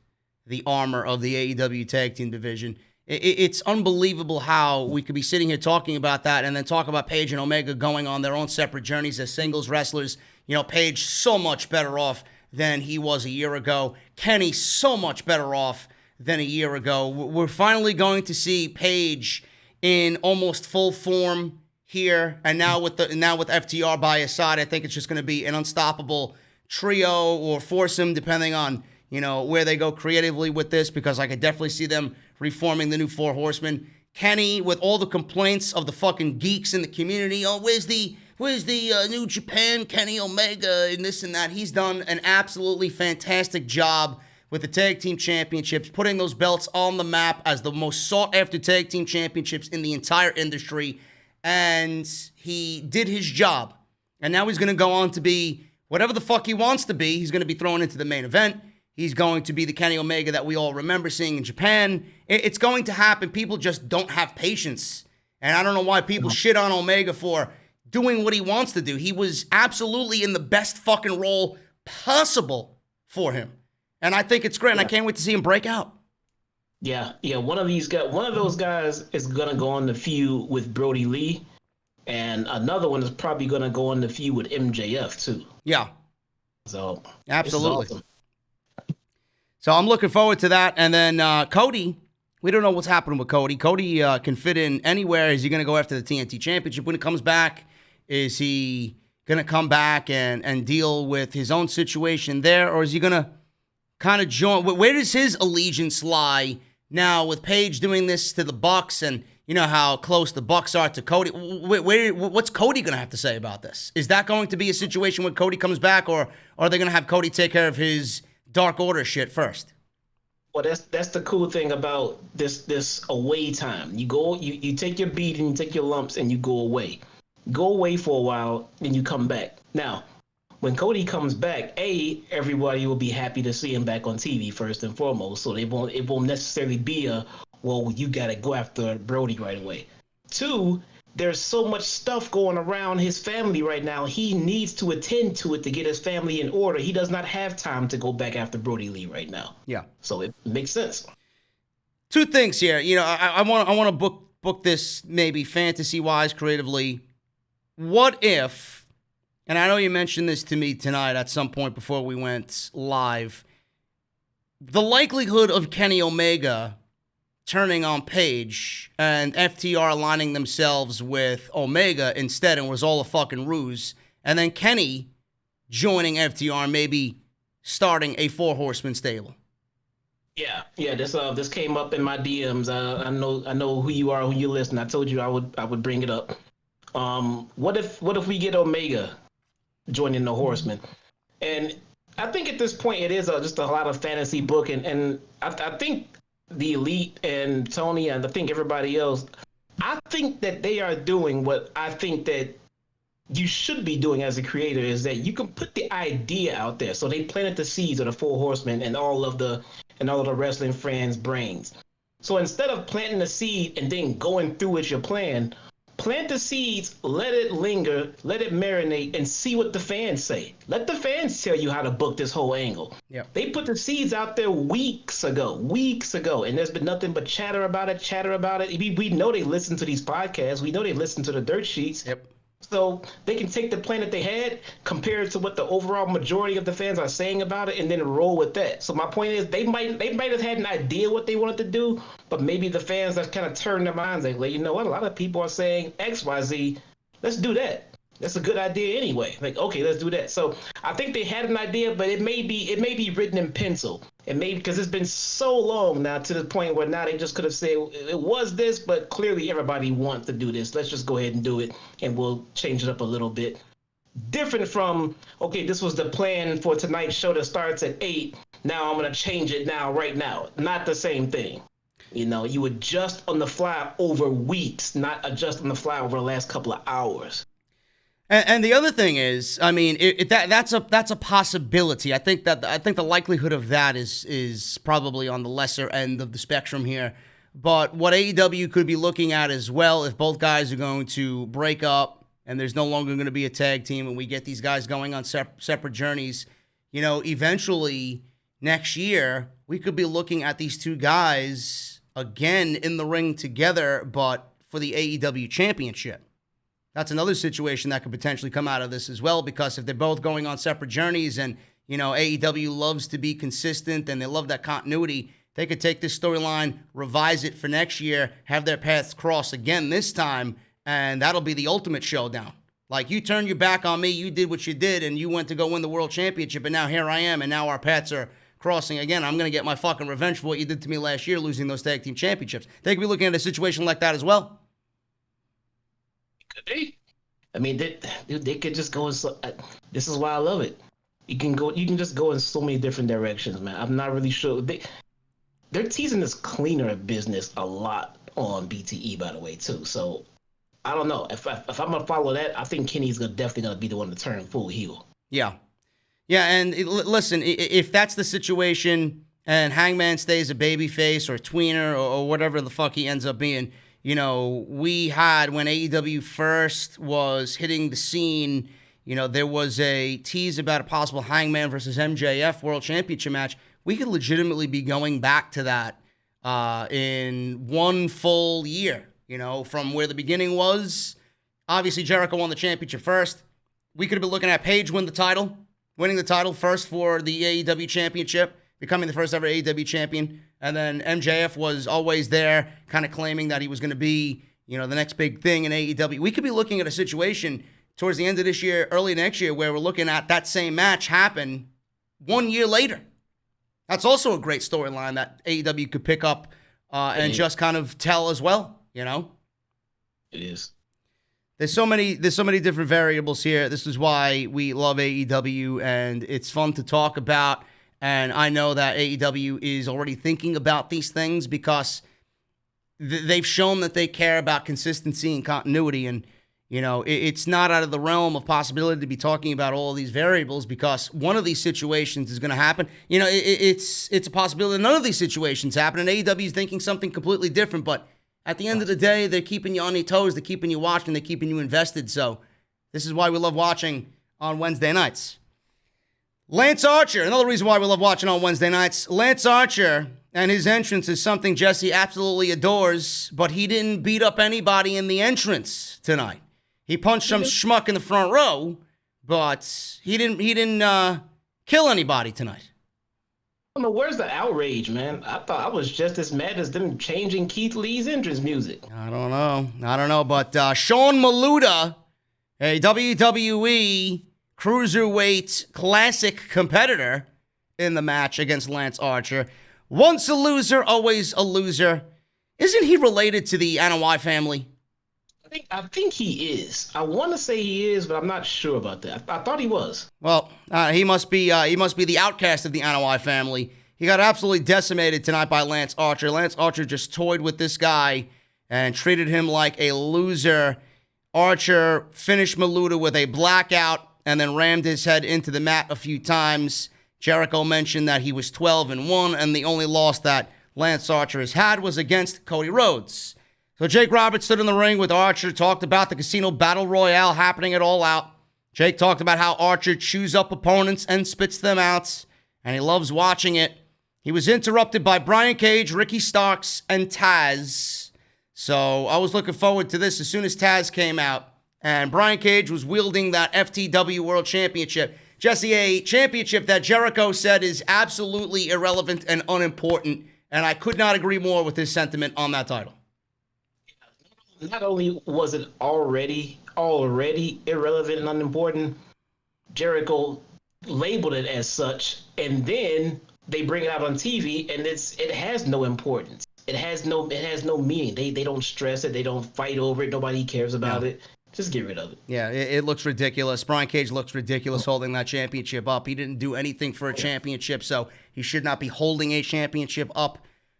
the armor of the AEW tag team division. It's unbelievable how we could be sitting here talking about that and then talk about Paige and Omega going on their own separate journeys as singles wrestlers. You know, Paige so much better off than he was a year ago. Kenny so much better off than a year ago. We're finally going to see Paige in almost full form here, and now with FTR by his side, I think it's just going to be an unstoppable trio or foursome, depending on where they go creatively with this, because I could definitely see them reforming the new Four Horsemen. Kenny, with all the complaints of the fucking geeks in the community, where's the New Japan Kenny Omega and this and that? He's done an absolutely fantastic job with the tag team championships, putting those belts on the map as the most sought after tag team championships in the entire industry. And he did his job. And now he's going to go on to be whatever the fuck he wants to be. He's going to be thrown into the main event. He's going to be the Kenny Omega that we all remember seeing in Japan. It's going to happen. People just don't have patience. And I don't know why people shit on Omega for doing what he wants to do. He was absolutely in the best fucking role possible for him. And I think it's great. And I can't wait to see him break out. Yeah. One of those guys is gonna go on the feud with Brody Lee, and another one is probably gonna go on the feud with MJF too. Yeah. So absolutely. Awesome. So I'm looking forward to that. And then Cody, we don't know what's happening with Cody. Cody can fit in anywhere. Is he gonna go after the TNT Championship when it comes back? Is he gonna come back and deal with his own situation there, or is he gonna kind of join? Where does his allegiance lie now with Paige doing this to the Bucks, and you know how close the Bucks are to Cody? What's Cody going to have to say about this? Is that going to be a situation when Cody comes back, or are they going to have Cody take care of his Dark Order shit first? Well, that's the cool thing about this away time. You take your beating, you take your lumps, and you go away. Go away for a while, then you come back. Now, when Cody comes back, everybody will be happy to see him back on TV first and foremost. So it won't necessarily be you got to go after Brody right away. 2, there's so much stuff going around his family right now. He needs to attend to it to get his family in order. He does not have time to go back after Brody Lee right now. Yeah. So it makes sense. 2 things here. I want to book this maybe fantasy-wise, creatively. What if... And I know you mentioned this to me tonight at some point before we went live. The likelihood of Kenny Omega turning on Paige and FTR aligning themselves with Omega instead, and was all a fucking ruse. And then Kenny joining FTR, maybe starting a 4 Horseman stable. Yeah. This came up in my DMs. I know who you are, who you listen. I told you I would bring it up. What if we get Omega joining the Horsemen? And I think at this point it is just a lot of fantasy book, and I think the Elite and Tony and I think everybody else, I think that they are doing what I think that you should be doing as a creator, is that you can put the idea out there. So they planted the seeds of the 4 Horsemen and all of the wrestling fans' brains. So instead of planting the seed and then going through with your plan, plant the seeds, let it linger, let it marinate, and see what the fans say. Let the fans tell you how to book this whole angle. Yep. They put the seeds out there weeks ago, and there's been nothing but chatter about it. We know they listen to these podcasts. We know they listen to the dirt sheets. Yep. So they can take the plan that they had, compare it to what the overall majority of the fans are saying about it, and then roll with that. So my point is, they might have had an idea what they wanted to do, but maybe the fans have kind of turned their minds like, you know what? A lot of people are saying X, Y, Z. Let's do that. That's a good idea anyway. Like, okay, let's do that. So I think they had an idea, but it may be written in pencil. And maybe because it's been so long now to the point where now they just could have said it was this, but clearly everybody wants to do this. Let's just go ahead and do it, and we'll change it up a little bit. Different from, okay, this was the plan for tonight's show that starts at 8. Now I'm going to change it right now. Not the same thing. You adjust on the fly over weeks, not adjust on the fly over the last couple of hours. And the other thing is, I mean, that's a possibility. I think the likelihood of that is probably on the lesser end of the spectrum here. But what AEW could be looking at as well, if both guys are going to break up and there's no longer going to be a tag team, and we get these guys going on separate journeys, eventually next year we could be looking at these 2 guys again in the ring together, but for the AEW Championship. That's another situation that could potentially come out of this as well, because if they're both going on separate journeys and, AEW loves to be consistent and they love that continuity, they could take this storyline, revise it for next year, have their paths cross again this time, and that'll be the ultimate showdown. Like, you turned your back on me, you did what you did, and you went to go win the World Championship, and now here I am, and now our paths are crossing again. I'm going to get my fucking revenge for what you did to me last year, losing those tag team championships. They could be looking at a situation like that as well. Could be. I mean, they could just go in. This is why I love it. You can just go in so many different directions, man. I'm not really sure. They're teasing this cleaner business a lot on BTE, by the way, too. So I don't know if I'm gonna follow that. I think Kenny's definitely gonna be the one to turn full heel. Yeah. And listen, if that's the situation and Hangman stays a babyface or a tweener or whatever the fuck he ends up being, we had, when AEW first was hitting the scene, there was a tease about a possible Hangman versus MJF World Championship match. We could legitimately be going back to that in one full year, from where the beginning was. Obviously, Jericho won the championship first. We could have been looking at Paige winning the title first for the AEW Championship, becoming the first ever AEW champion. And then MJF was always there, kind of claiming that he was going to be, the next big thing in AEW. We could be looking at a situation towards the end of this year, early next year, where we're looking at that same match happen 1 year later. That's also a great storyline that AEW could pick up and just kind of tell as well, It is. There's so many different variables here. This is why we love AEW, and it's fun to talk about. And I know that AEW is already thinking about these things because they've shown that they care about consistency and continuity. And, it's not out of the realm of possibility to be talking about all of these variables, because one of these situations is going to happen. It's a possibility that none of these situations happen, and AEW is thinking something completely different. But at the end of the day, they're keeping you on your toes, they're keeping you watching, they're keeping you invested. So this is why we love watching on Wednesday nights. Lance Archer, another reason why we love watching on Wednesday nights. Lance Archer and his entrance is something Jesse absolutely adores, but he didn't beat up anybody in the entrance tonight. He punched some schmuck in the front row, but he didn't kill anybody tonight. I don't know, where's the outrage, man? I thought I was just as mad as them changing Keith Lee's entrance music. I don't know, but Sean Maluda, a WWE Cruiserweight Classic competitor in the match against Lance Archer. Once a loser, always a loser. Isn't he related to the Anoa'i family? I think he is. I want to say he is, but I'm not sure about that. I thought he was. Well, he must be the outcast of the Anoa'i family. He got absolutely decimated tonight by Lance Archer. Lance Archer just toyed with this guy and treated him like a loser. Archer finished Maluda with a blackout and then rammed his head into the mat a few times. Jericho mentioned that he was 12-1, and the only loss that Lance Archer has had was against Cody Rhodes. So Jake Roberts stood in the ring with Archer, talked about the Casino Battle Royale happening at All Out. Jake talked about how Archer chews up opponents and spits them out, and he loves watching it. He was interrupted by Brian Cage, Ricky Starks, and Taz. So I was looking forward to this as soon as Taz came out, and Brian Cage was wielding that FTW World Championship. Jesse, a championship that Jericho said is absolutely irrelevant and unimportant, and I could not agree more with his sentiment on that title. Not only was it already irrelevant and unimportant, Jericho labeled it as such, and then they bring it out on TV, and it has no importance. It has no meaning. They don't stress it. They don't fight over it. Nobody cares about it. Just get rid of it. Yeah, it looks ridiculous. Brian Cage looks ridiculous holding that championship up. He didn't do anything for a championship, so he should not be holding a championship up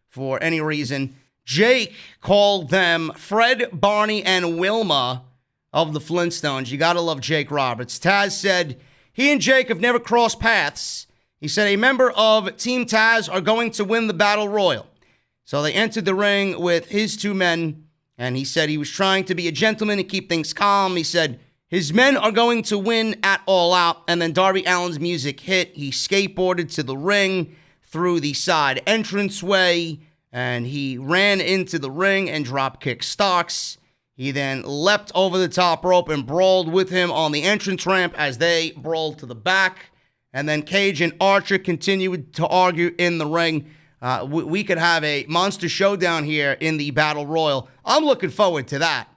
for any reason. Jake called them Fred, Barney, and Wilma of the Flintstones. You got to love Jake Roberts. Taz said he and Jake have never crossed paths. He said a member of Team Taz are going to win the Battle Royal. So they entered the ring with his two men, and he said he was trying to be a gentleman and keep things calm. He said his men are going to win at All Out, and then Darby Allin's music hit. He skateboarded to the ring through the side entranceway, and he ran into the ring and drop-kicked Starks. He then leapt over the top rope and brawled with him on the entrance ramp as they brawled to the back. And then Cage and Archer continued to argue in the ring. We could have a monster showdown here in the Battle Royal. I'm looking forward to that.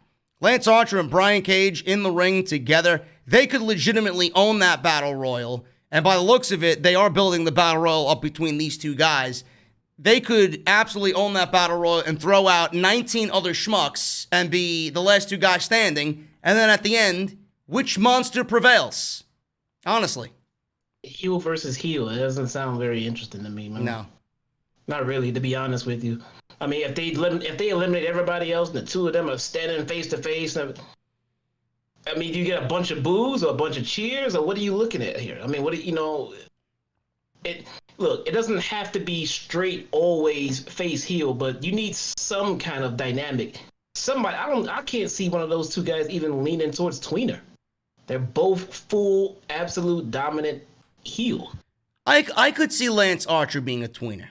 Lance Archer and Brian Cage in the ring together. They could legitimately own that Battle Royal. And by the looks of it, they are building the Battle Royal up between these two guys. They could absolutely own that Battle Royal and throw out 19 other schmucks and be the last two guys standing. And then at the end, which monster prevails? Honestly. Heel versus heel. It doesn't sound very interesting to me, man. No. Not really, to be honest with you. I mean, if they eliminate everybody else and the two of them are standing face to face, I mean, do you get a bunch of boos or a bunch of cheers, or what are you looking at here? I mean, Look, it doesn't have to be straight always face heel, but you need some kind of dynamic. I can't see one of those two guys even leaning towards tweener. They're both full, absolute dominant heel. I could see Lance Archer being a tweener.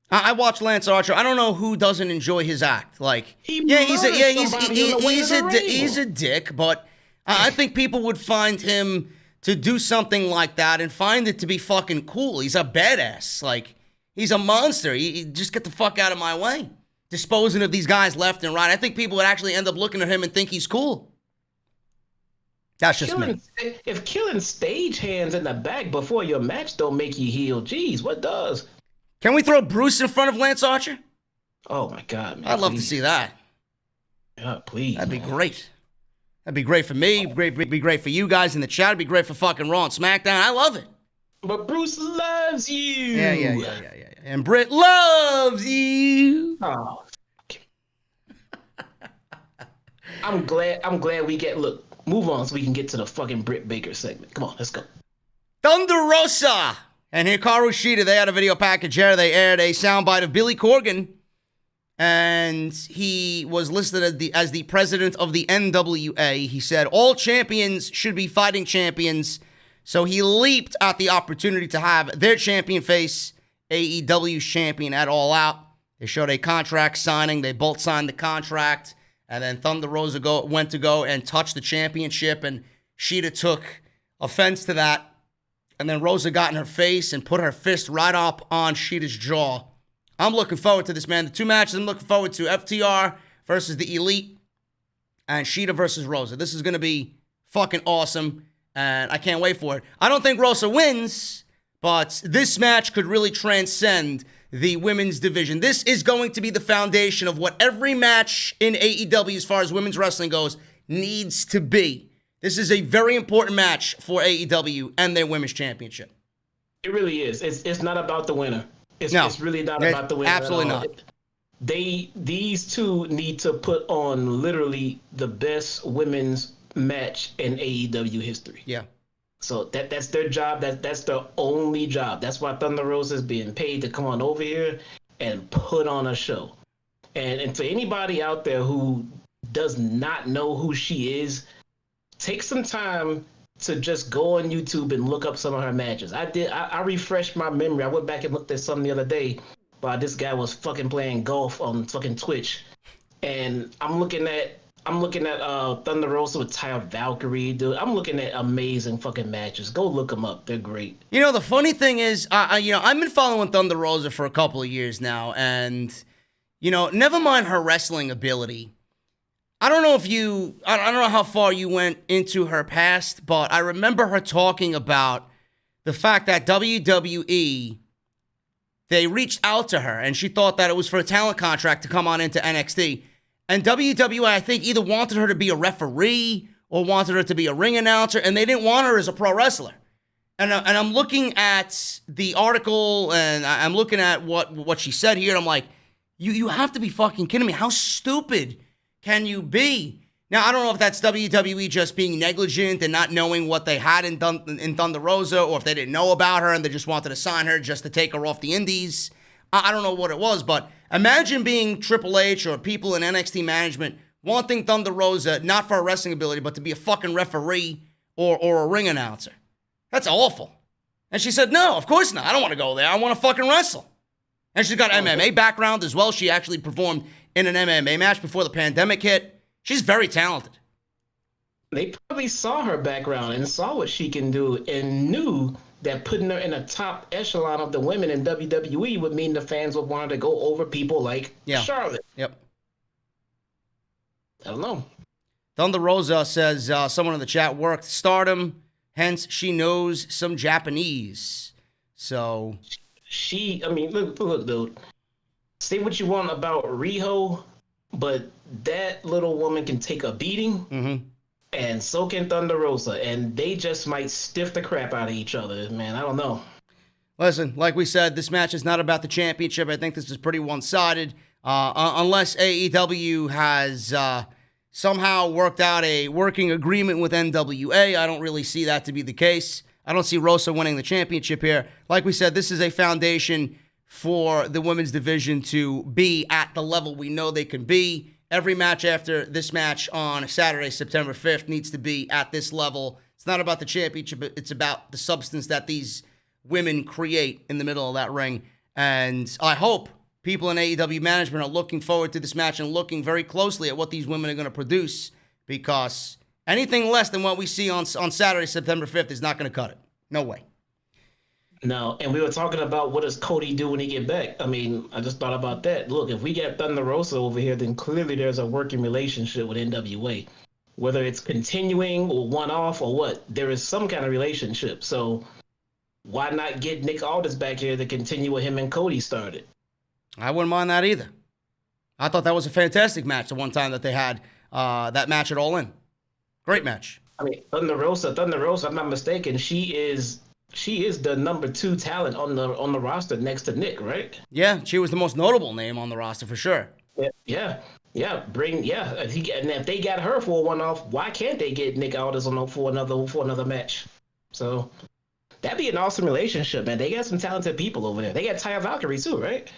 I watch Lance Archer. I don't know who doesn't enjoy his act. Like, he's a dick, but I think people would find him to do something like that and find it to be fucking cool. He's a badass. Like, he's a monster. He just get the fuck out of my way. Disposing of these guys left and right. I think people would actually end up looking at him and think he's cool. That's just me. If killing stagehands in the back before your match don't make you heel, geez, what does? Can we throw Bruce in front of Lance Archer? Oh my God, man! I'd love to see that. Yeah, please. That'd be great. That'd be great for me. Be great for you guys in the chat. It'd be great for fucking Raw and SmackDown. I love it. But Bruce loves you. Yeah. And Britt loves you. Oh. I'm glad we get. Look, move on so we can get to the fucking Britt Baker segment. Come on, let's go. Thunder Rosa and Hikaru Shida, they had a video package here. They aired a soundbite of Billy Corgan, and he was listed as the president of the NWA. He said, all champions should be fighting champions, so he leaped at the opportunity to have their champion face AEW's champion at All Out. They showed a contract signing. They both signed the contract, and then Thunder Rosa went to go and touch the championship, and Shida took offense to that. And then Rosa got in her face and put her fist right up on Shida's jaw. I'm looking forward to this, man. The two matches I'm looking forward to, FTR versus the Elite and Shida versus Rosa. This is going to be fucking awesome, and I can't wait for it. I don't think Rosa wins, but this match could really transcend the women's division. This is going to be the foundation of what every match in AEW, as far as women's wrestling goes, needs to be. This is a very important match for AEW and their women's championship. It really is. It's not about the winner. It's really not about the winner. Absolutely not. These two need to put on literally the best women's match in AEW history. Yeah. So that's their job. That's their only job. That's why Thunder Rosa is being paid to come on over here and put on a show. And to anybody out there who does not know who she is, take some time to just go on YouTube and look up some of her matches. I refreshed my memory. I went back and looked at some the other day while this guy was fucking playing golf on fucking Twitch. And I'm looking at Thunder Rosa with Taya Valkyrie, dude. I'm looking at amazing fucking matches. Go look them up. They're great. You know, the funny thing is, I've been following Thunder Rosa for a couple of years now, and, never mind her wrestling ability. I don't know how far you went into her past, but I remember her talking about the fact that WWE, they reached out to her, and she thought that it was for a talent contract to come on into NXT. And WWE, I think, either wanted her to be a referee or wanted her to be a ring announcer, and they didn't want her as a pro wrestler. And I'm looking at the article, and I'm looking at what she said here, and I'm like, you have to be fucking kidding me. How stupid can you be? Now, I don't know if that's WWE just being negligent and not knowing what they had in Thunder Rosa, or if they didn't know about her and they just wanted to sign her just to take her off the indies. I don't know what it was, but imagine being Triple H or people in NXT management wanting Thunder Rosa, not for her wrestling ability, but to be a fucking referee or a ring announcer. That's awful. And she said, no, of course not. I don't want to go there. I want to fucking wrestle. And she's got MMA background as well. She actually performed in an MMA match before the pandemic hit. She's very talented. They probably saw her background and saw what she can do and knew that putting her in a top echelon of the women in WWE would mean the fans would want her to go over people like Charlotte. Yep. I don't know. Thunder Rosa says someone in the chat worked Stardom, hence she knows some Japanese. So look, dude. Say what you want about Riho, but that little woman can take a beating. Mm-hmm. And so can Thunder Rosa, and they just might stiff the crap out of each other, man. I don't know. Listen, like we said, this match is not about the championship. I think this is pretty one-sided. Unless AEW has somehow worked out a working agreement with NWA, I don't really see that to be the case. I don't see Rosa winning the championship here. Like we said, this is a foundation for the women's division to be at the level we know they can be. Every match after this match on Saturday, September 5th, needs to be at this level. It's not about the championship. It's about the substance that these women create in the middle of that ring. And I hope people in AEW management are looking forward to this match and looking very closely at what these women are going to produce, because anything less than what we see on Saturday, September 5th is not going to cut it. No way. No, and we were talking about what does Cody do when he get back. I mean, I just thought about that. Look, if we get Thunder Rosa over here, then clearly there's a working relationship with NWA. Whether it's continuing or one-off or what, there is some kind of relationship. So why not get Nick Aldis back here to continue what him and Cody started? I wouldn't mind that either. I thought that was a fantastic match the one time that they had that match at All In. Great match. I mean, Thunder Rosa, if I'm not mistaken, she is the number 2 talent on the roster next to Nick, right? Yeah, she was the most notable name on the roster for sure. Yeah. And if they got her for a one-off, why can't they get Nick Aldis for another match? So that'd be an awesome relationship, man. They got some talented people over there. They got Taya Valkyrie too, right?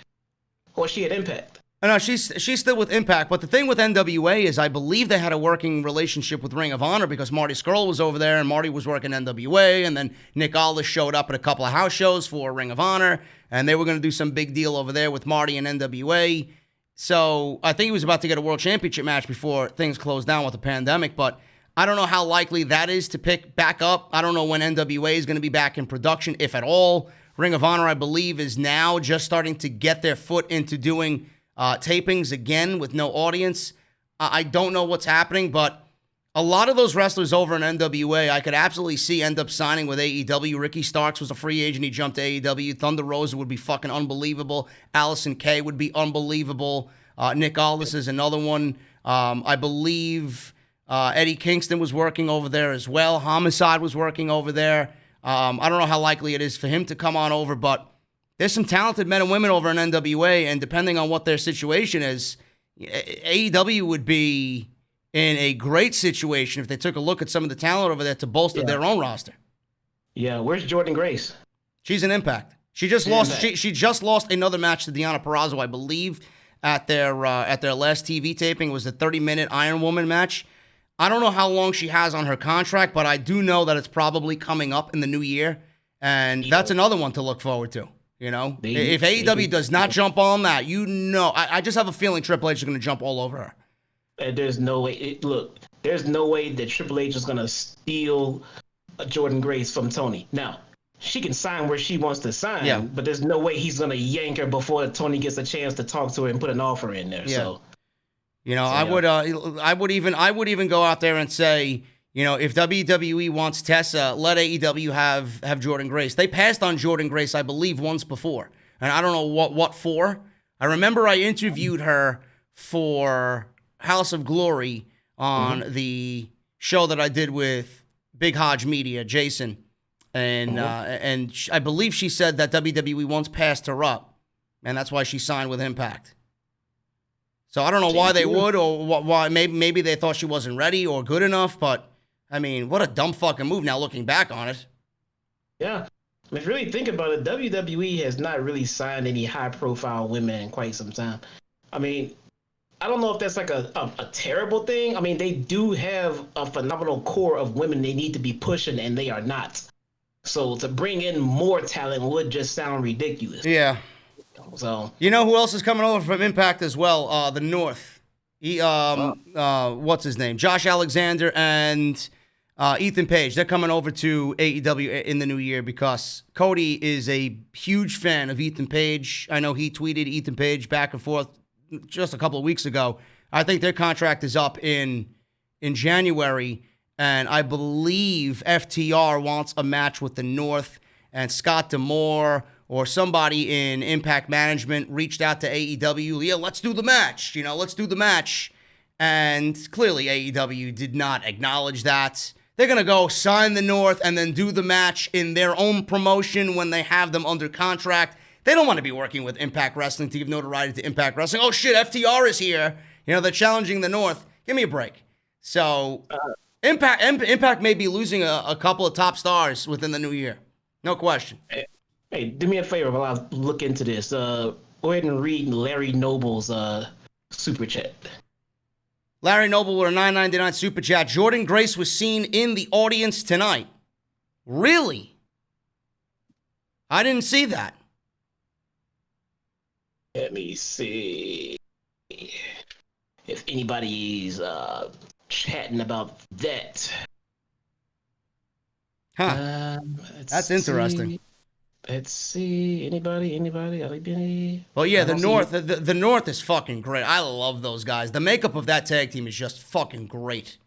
Or she at Impact? No, she's still with Impact. But the thing with NWA is I believe they had a working relationship with Ring of Honor because Marty Scurll was over there and Marty was working NWA. And then Nick Aldis showed up at a couple of house shows for Ring of Honor. And they were going to do some big deal over there with Marty and NWA. So I think he was about to get a world championship match before things closed down with the pandemic. But I don't know how likely that is to pick back up. I don't know when NWA is going to be back in production, if at all. Ring of Honor, I believe, is now just starting to get their foot into doing tapings again with no audience. I don't know what's happening, but a lot of those wrestlers over in NWA, I could absolutely see end up signing with AEW. Ricky Starks was a free agent. He jumped to AEW. Thunder Rosa would be fucking unbelievable. Allison Kay would be unbelievable. Nick Aldis is another one. I believe Eddie Kingston was working over there as well. Homicide was working over there. I don't know how likely it is for him to come on over, but there's some talented men and women over in NWA, and depending on what their situation is, AEW would be in a great situation if they took a look at some of the talent over there to bolster their own roster. Yeah, where's Jordan Grace? She's an Impact. She just lost. She just lost another match to Deonna Purrazzo, I believe, at their last TV taping. It was a 30-minute Iron Woman match. I don't know how long she has on her contract, but I do know that it's probably coming up in the new year, and that's another one to look forward to. You know, if AEW does not jump on that, I just have a feeling Triple H is going to jump all over her. And there's no way. There's no way that Triple H is going to steal Jordan Grace from Tony. Now, she can sign where she wants to sign, but there's no way he's going to yank her before Tony gets a chance to talk to her and put an offer in there. Yeah. So, I would even go out there and say, if WWE wants Tessa, let AEW have Jordan Grace. They passed on Jordan Grace, I believe, once before. And I don't know what for. I remember I interviewed her for House of Glory on the show that I did with Big Hodge Media, Jason. And I believe she said that WWE once passed her up. And that's why she signed with Impact. So I don't know why they would, or why maybe they thought she wasn't ready or good enough, but I mean, what a dumb fucking move now looking back on it. Yeah. If you really think about it, WWE has not really signed any high-profile women in quite some time. I mean, I don't know if that's like a terrible thing. I mean, they do have a phenomenal core of women they need to be pushing, and they are not. So to bring in more talent would just sound ridiculous. Yeah. So you know who else is coming over from Impact as well? The North. What's his name? Josh Alexander and Ethan Page. They're coming over to AEW in the new year because Cody is a huge fan of Ethan Page. I know he tweeted Ethan Page back and forth just a couple of weeks ago. I think their contract is up in January, and I believe FTR wants a match with the North, and Scott D'Amore or somebody in Impact Management reached out to AEW. Yeah, let's do the match. Let's do the match. And clearly AEW did not acknowledge that. They're going to go sign the North and then do the match in their own promotion when they have them under contract. They don't want to be working with Impact Wrestling to give notoriety to Impact Wrestling. Oh, shit, FTR is here. They're challenging the North. Give me a break. So Impact may be losing a couple of top stars within the new year. No question. Hey, do me a favor while I look into this. Go ahead and read Larry Noble's super chat. Larry Noble with a $9.99 super chat. Jordan Grace was seen in the audience tonight. Really? I didn't see that. Let me see if anybody's chatting about that. Huh. That's interesting. Let's see. Anybody? Well, yeah, the North. The North is fucking great. I love those guys. The makeup of that tag team is just fucking great.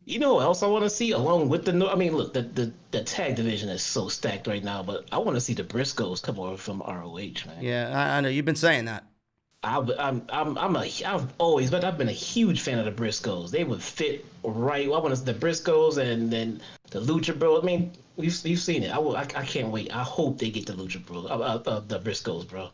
You know what else I want to see along with the? I mean, look, the tag division is so stacked right now, but I want to see the Briscoes come over from ROH, man. Yeah, I know you've been saying that. I've been a huge fan of the Briscoes. They would fit right. I want to the Briscoes and then the Lucha Bros. I mean, you've seen it. I can't wait. I hope they get the Lucha Bros. The Briscoes, bro.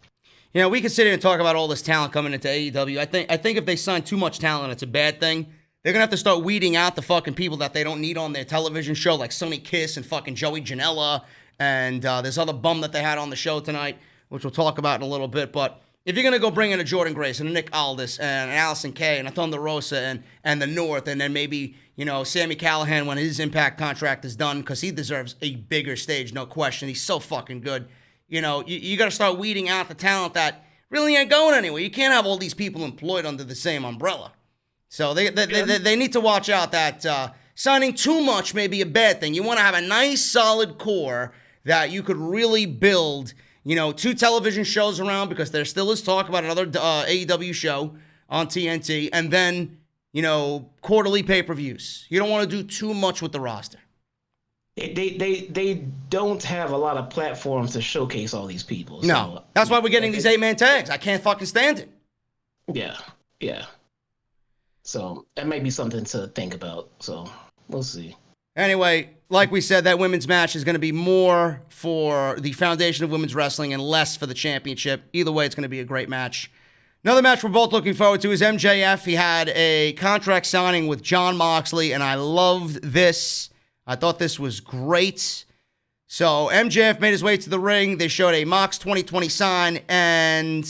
We can sit here and talk about all this talent coming into AEW. I think if they sign too much talent, it's a bad thing. They're gonna have to start weeding out the fucking people that they don't need on their television show, like Sonny Kiss and fucking Joey Janela and this other bum that they had on the show tonight, which we'll talk about in a little bit. But if you're going to go bring in a Jordan Grace and a Nick Aldis and an Allison Kay and a Thunder Rosa and the North, and then maybe, Sami Callihan when his Impact contract is done, because he deserves a bigger stage, no question. He's so fucking good. You got to start weeding out the talent that really ain't going anywhere. You can't have all these people employed under the same umbrella. So they need to watch out that signing too much may be a bad thing. You want to have a nice, solid core that you could really build, 2 television shows around, because there still is talk about another AEW show on TNT, and then, quarterly pay-per-views. You don't want to do too much with the roster. They don't have a lot of platforms to showcase all these people. No, that's why we're getting these 8-man tags. I can't fucking stand it. Yeah. So that may be something to think about. So we'll see. Anyway, like we said, that women's match is going to be more for the foundation of women's wrestling and less for the championship. Either way, it's going to be a great match. Another match we're both looking forward to is MJF. He had a contract signing with Jon Moxley, and I loved this. I thought this was great. So MJF made his way to the ring. They showed a Mox 2020 sign, and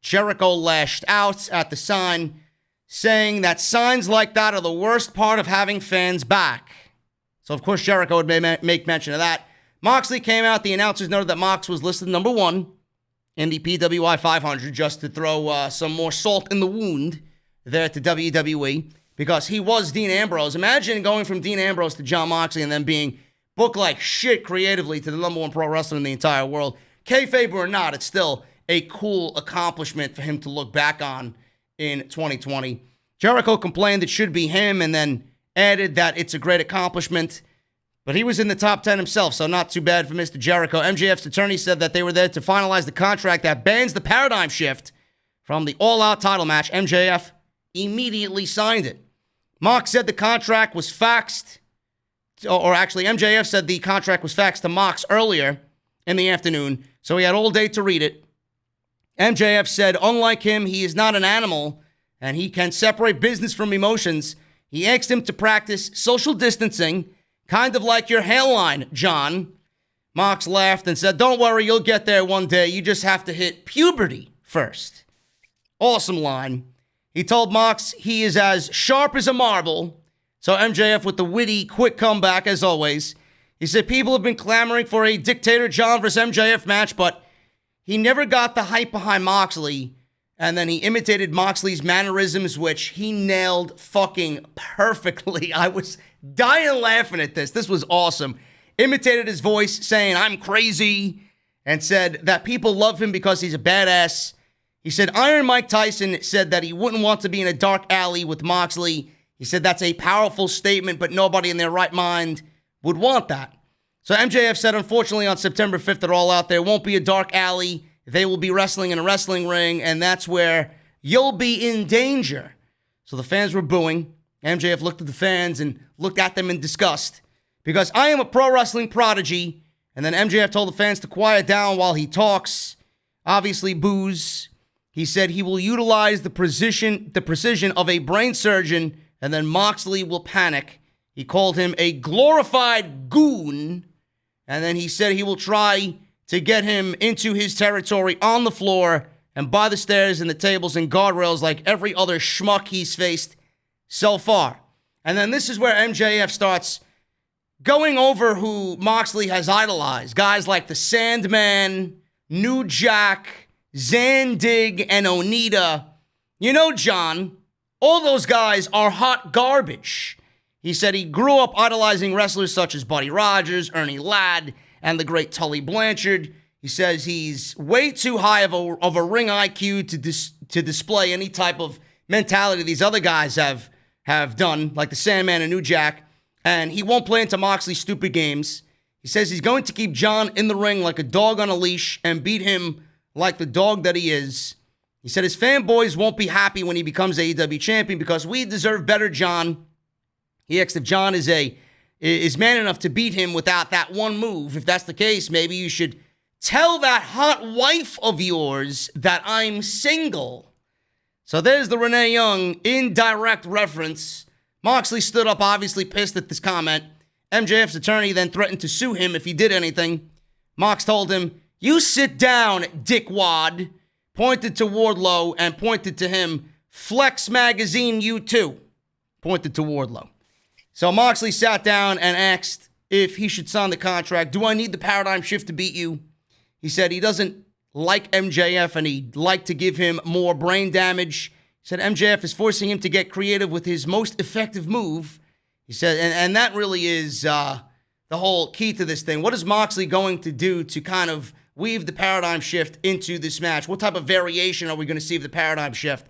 Jericho lashed out at the sign, saying that signs like that are the worst part of having fans back. So, of course, Jericho would make mention of that. Moxley came out. The announcers noted that Mox was listed number 1 in the PWI 500, just to throw some more salt in the wound there to WWE, because he was Dean Ambrose. Imagine going from Dean Ambrose to Jon Moxley and then being booked like shit creatively to the number 1 pro wrestler in the entire world. Kayfabe or not, it's still a cool accomplishment for him to look back on in 2020. Jericho complained it should be him, and then added that it's a great accomplishment. But he was in the top 10 himself, so not too bad for Mr. Jericho. MJF's attorney said that they were there to finalize the contract that bans the paradigm shift from the all-out title match. MJF immediately signed it. Mox said the contract was faxed, or actually MJF said the contract was faxed to Mox earlier in the afternoon, so he had all day to read it. MJF said, unlike him, he is not an animal, and he can separate business from emotions. He asked him to practice social distancing, kind of like your hairline, John. Mox laughed and said, don't worry, you'll get there one day. You just have to hit puberty first. Awesome line. He told Mox he is as sharp as a marble. So MJF with the witty, quick comeback as always. He said people have been clamoring for a Dictator John versus MJF match, but he never got the hype behind Moxley, and then he imitated Moxley's mannerisms, which he nailed fucking perfectly. I was dying laughing at this. This was awesome. Imitated his voice, saying, "I'm crazy," and said that people love him because he's a badass. He said Iron Mike Tyson said that he wouldn't want to be in a dark alley with Moxley. He said that's a powerful statement, but nobody in their right mind would want that. So MJF said, unfortunately, on September 5th at All Out, there won't be a dark alley. They will be wrestling in a wrestling ring, and that's where you'll be in danger. So the fans were booing. MJF looked at the fans and looked at them in disgust. Because I am a pro wrestling prodigy. And then MJF told the fans to quiet down while he talks. Obviously, boos. He said he will utilize the precision of a brain surgeon, and then Moxley will panic. He called him a glorified goon. And then he said he will try to get him into his territory on the floor and by the stairs and the tables and guardrails like every other schmuck he's faced so far. And then this is where MJF starts going over who Moxley has idolized. Guys like the Sandman, New Jack, Zandig, and Onita. You know, John, all those guys are hot garbage. He said he grew up idolizing wrestlers such as Buddy Rogers, Ernie Ladd, and the great Tully Blanchard. He says he's way too high of a ring IQ to display any type of mentality these other guys have done, like the Sandman and New Jack. And he won't play into Moxley's stupid games. He says he's going to keep John in the ring like a dog on a leash and beat him like the dog that he is. He said his fanboys won't be happy when he becomes AEW champion because we deserve better, John. He asked if John is man enough to beat him without that one move. If that's the case, maybe you should tell that hot wife of yours that I'm single. So there's the Renee Young indirect reference. Moxley stood up, obviously pissed at this comment. MJF's attorney then threatened to sue him if he did anything. Mox told him, "You sit down, dickwad," pointed to Wardlow and pointed to him, "Flex Magazine, you too," pointed to Wardlow. So Moxley sat down and asked if he should sign the contract. "Do I need the paradigm shift to beat you?" He said he doesn't like MJF and he'd like to give him more brain damage. He said MJF is forcing him to get creative with his most effective move. He said, and that really is the whole key to this thing. What is Moxley going to do to kind of weave the paradigm shift into this match? What type of variation are we going to see of the paradigm shift?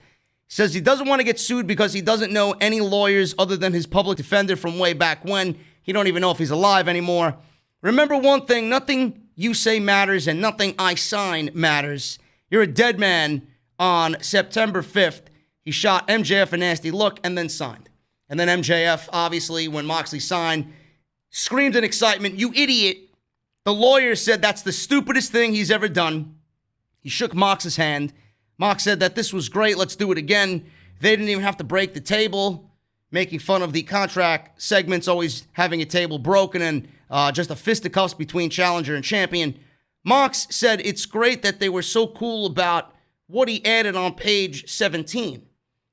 He says he doesn't want to get sued because he doesn't know any lawyers other than his public defender from way back when. He don't even know if he's alive anymore. Remember one thing, nothing you say matters and nothing I sign matters. You're a dead man. On September 5th, he shot MJF a nasty look and then signed. And then MJF, obviously, when Moxley signed, screamed in excitement, "You idiot." The lawyer said that's the stupidest thing he's ever done. He shook Mox's hand. Mox said that this was great, let's do it again. They didn't even have to break the table, making fun of the contract segments, always having a table broken and just a fisticuffs between challenger and champion. Mox said it's great that they were so cool about what he added on page 17,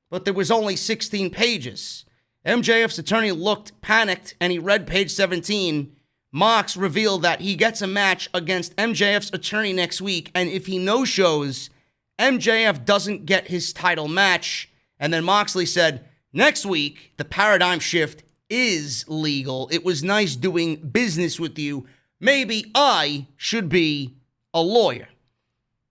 but there was only 16 pages. MJF's attorney looked panicked and he read page 17. Mox revealed that he gets a match against MJF's attorney next week, and if he no-shows, MJF doesn't get his title match. And then Moxley said, "Next week, the paradigm shift is legal. It was nice doing business with you. Maybe I should be a lawyer."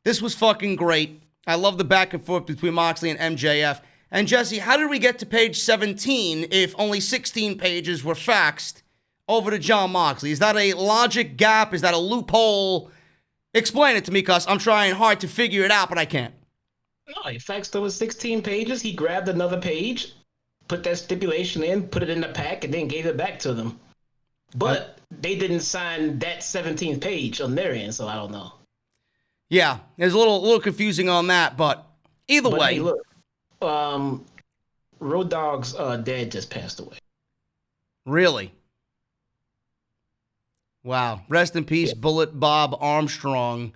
This was fucking great. I love the back and forth between Moxley and MJF. And Jesse, how did we get to page 17 if only 16 pages were faxed over to Jon Moxley? Is that a logic gap? Is that a loophole? Explain it to me, because I'm trying hard to figure it out, but I can't. No, he faxed over 16 pages. He grabbed another page, put that stipulation in, put it in the pack, and then gave it back to them. But they didn't sign that 17th page on their end, so I don't know. Yeah, it's a little confusing on that, but either way. Hey, look, Road Dogg's dad just passed away. Really? Wow. Rest in peace, Bullet Bob Armstrong.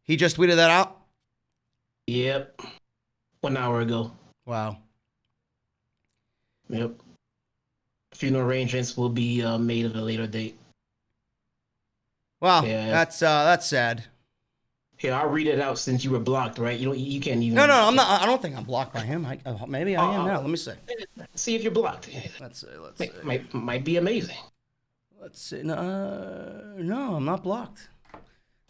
He just tweeted that out? Yep. 1 hour ago. Wow. Yep. Funeral arrangements will be made at a later date. Well, Yeah. that's sad. Here, I'll read it out since you were blocked, right? You can't even. No, I'm not. I don't think I'm blocked by him. Maybe I am now. Let me see. See if you're blocked. Let's see. Might be amazing. Let's see. No, I'm not blocked.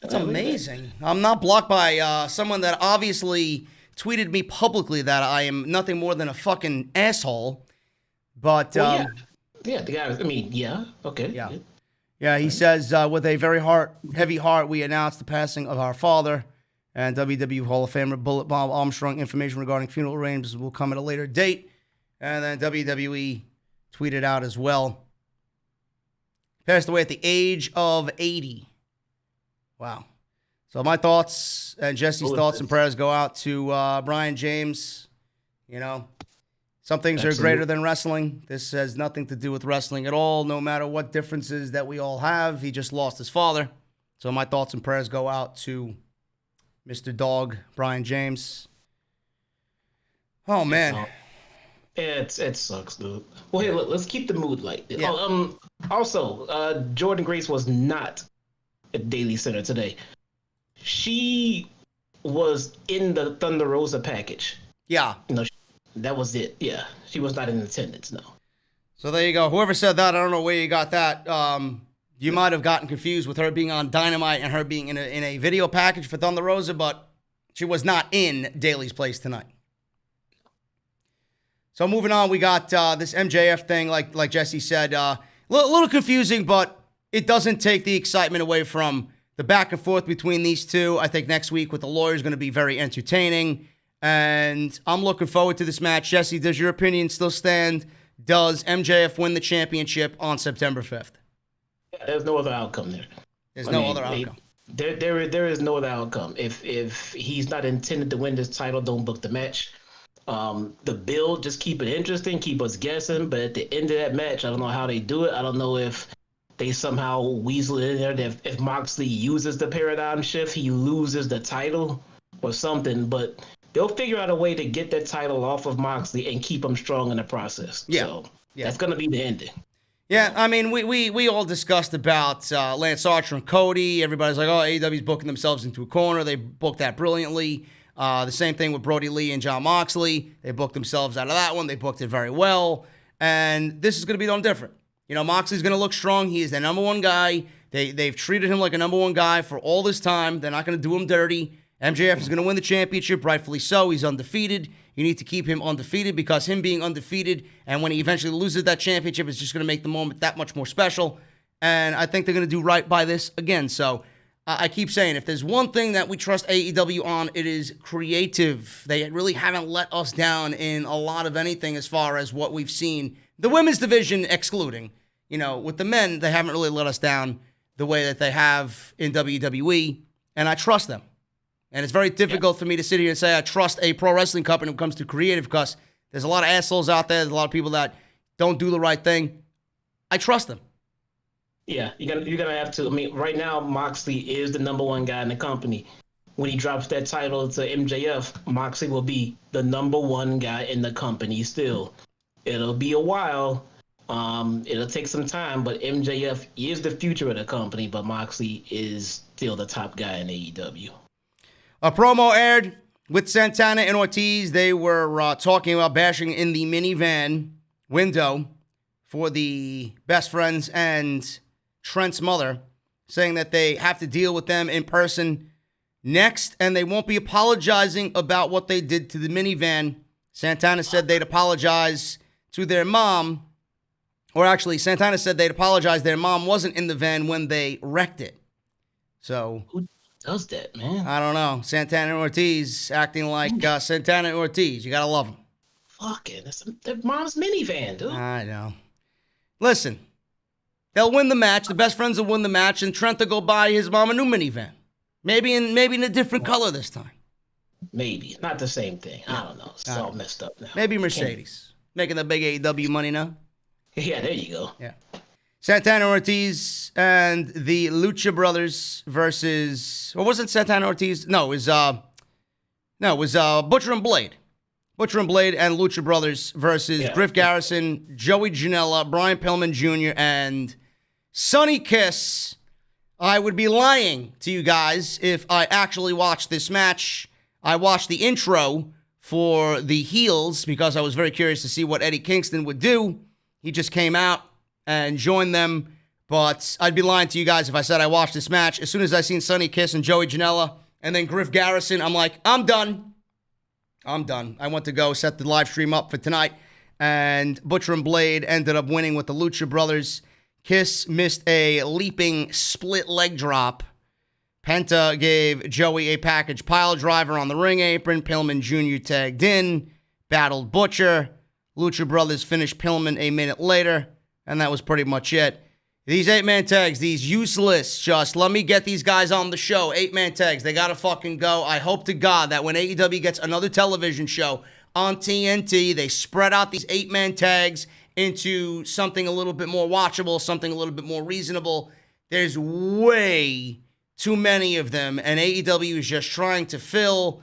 That's amazing. I'm not blocked by someone that obviously tweeted me publicly that I am nothing more than a fucking asshole. But well, yeah, the guy. I mean, yeah, okay, yeah. He says with a very heavy heart, we announced the passing of our father, and WWE Hall of Famer Bullet Bob Armstrong. Information regarding funeral arrangements will come at a later date, and then WWE tweeted out as well. Passed away at the age of 80. Wow. So my thoughts and Jesse's thoughts and prayers go out to Brian James. You know, some things are greater than wrestling. This has nothing to do with wrestling at all, no matter what differences that we all have. He just lost his father. So my thoughts and prayers go out to Mr. Dog, Brian James. Oh, man. It sucks, dude. Well, hey, let's keep the mood light. Yeah. Also, Jordan Grace was not at Daily Center today. She was in the Thunder Rosa package. Yeah. That was it. Yeah. She was not in attendance, no. So there you go. Whoever said that, I don't know where you got that. You might have gotten confused with her being on Dynamite and her being in a video package for Thunder Rosa, but she was not in Daly's place tonight. So moving on, we got this MJF thing, like Jesse said, a little confusing, but it doesn't take the excitement away from the back and forth between these two. I think next week with the lawyers is going to be very entertaining, and I'm looking forward to this match. Jesse, does your opinion still stand? Does MJF win the championship on September 5th? Yeah, there's no other outcome there. There's no other outcome. There is no other outcome. If he's not intended to win this title, don't book the match. The build, just keep it interesting, keep us guessing. But at the end of that match, I don't know how they do it. I don't know if they somehow weasel it in there. That if Moxley uses the paradigm shift, he loses the title or something. But they'll figure out a way to get that title off of Moxley and keep him strong in the process. Yeah. So that's going to be the ending. Yeah, I mean, we all discussed about Lance Archer and Cody. Everybody's like, oh, AEW's booking themselves into a corner. They booked that brilliantly. The same thing with Brody Lee and John Moxley. They booked themselves out of that one. They booked it very well. And this is going to be no different. You know, Moxley's going to look strong. He is the number one guy. They've treated him like a number one guy for all this time. They're not going to do him dirty. MJF is going to win the championship, rightfully so. He's undefeated. You need to keep him undefeated because him being undefeated and when he eventually loses that championship is just going to make the moment that much more special. And I think they're going to do right by this again. So I keep saying, if there's one thing that we trust AEW on, it is creative. They really haven't let us down in a lot of anything as far as what we've seen. The women's division excluding. You know, with the men, they haven't really let us down the way that they have in WWE, and I trust them. And it's very difficult for me to sit here and say I trust a pro wrestling company when it comes to creative because there's a lot of assholes out there. There's a lot of people that don't do the right thing. I trust them. Yeah, you're gonna have to. I mean, right now Moxley is the number one guy in the company. When he drops that title to MJF, Moxley will be the number one guy in the company still. It'll be a while. It'll take some time, but MJF is the future of the company, but Moxley is still the top guy in AEW. A promo aired with Santana and Ortiz. They were talking about bashing in the minivan window for the best friends and Trent's mother, saying that they have to deal with them in person next, and they won't be apologizing about what they did to the minivan. Santana said they'd apologize to their mom, or actually, Santana said they'd apologize. Their mom wasn't in the van when they wrecked it. So who does that, man? I don't know. Santana and Ortiz acting like Santana and Ortiz. You gotta love them. Fuck it. That's their mom's minivan, dude. I know. Listen. They'll win the match. The best friends will win the match, and Trent will go buy his mom a new minivan. Maybe in a different color this time. Maybe. Not the same thing. I don't know. It's all messed up now. Maybe Mercedes. Making the big AEW money now. Yeah, there you go. Yeah. Santana Ortiz and the Lucha Brothers versus... Or wasn't Santana Ortiz? No, it was Butcher and Blade. Butcher and Blade and Lucha Brothers versus Griff Garrison, Joey Janela, Brian Pillman Jr., and Sonny Kiss. I would be lying to you guys if I actually watched this match. I watched the intro for the heels because I was very curious to see what Eddie Kingston would do. He just came out and joined them, but I'd be lying to you guys if I said I watched this match. As soon as I seen Sonny Kiss and Joey Janela and then Griff Garrison, I'm like, I'm done. I went to go set the live stream up for tonight, and Butcher and Blade ended up winning with the Lucha Brothers. Kiss missed a leaping split leg drop. Penta gave Joey a package pile driver on the ring apron. Pillman Jr. tagged in, battled Butcher. Lucha Brothers finished Pillman a minute later, and that was pretty much it. These 8-man tags, these useless, just let me get these guys on the show. 8-man tags, they gotta fucking go. I hope to God that when AEW gets another television show on TNT, they spread out these 8-man tags into something a little bit more watchable, something a little bit more reasonable. There's way too many of them, and AEW is just trying to fill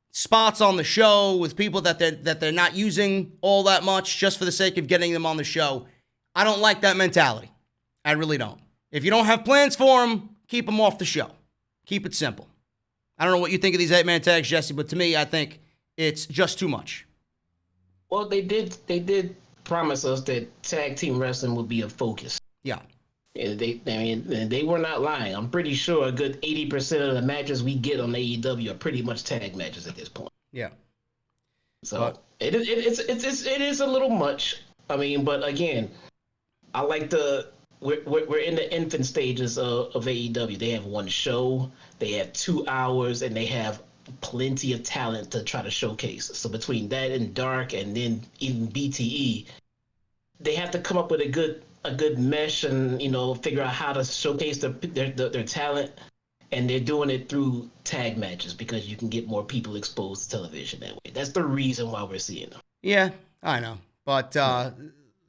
spots on the show with people that they're not using all that much just for the sake of getting them on the show. I don't like that mentality. I really don't. If you don't have plans for them, keep them off the show. Keep it simple. I don't know what you think of these 8-man tags, Jesse, but to me, I think it's just too much. Well, they did promise us that tag team wrestling would be a focus. Yeah. And they were not lying. I'm pretty sure a good 80% of the matches we get on AEW are pretty much tag matches at this point. Yeah. So it is a little much. I mean, but again, I like we're in the infant stages of AEW. They have one show, they have 2 hours, and they have plenty of talent to try to showcase. So between that and Dark, and then even BTE, they have to come up with a good mesh, and figure out how to showcase their talent. And they're doing it through tag matches because you can get more people exposed to television that way. That's the reason why we're seeing them. Yeah, I know, but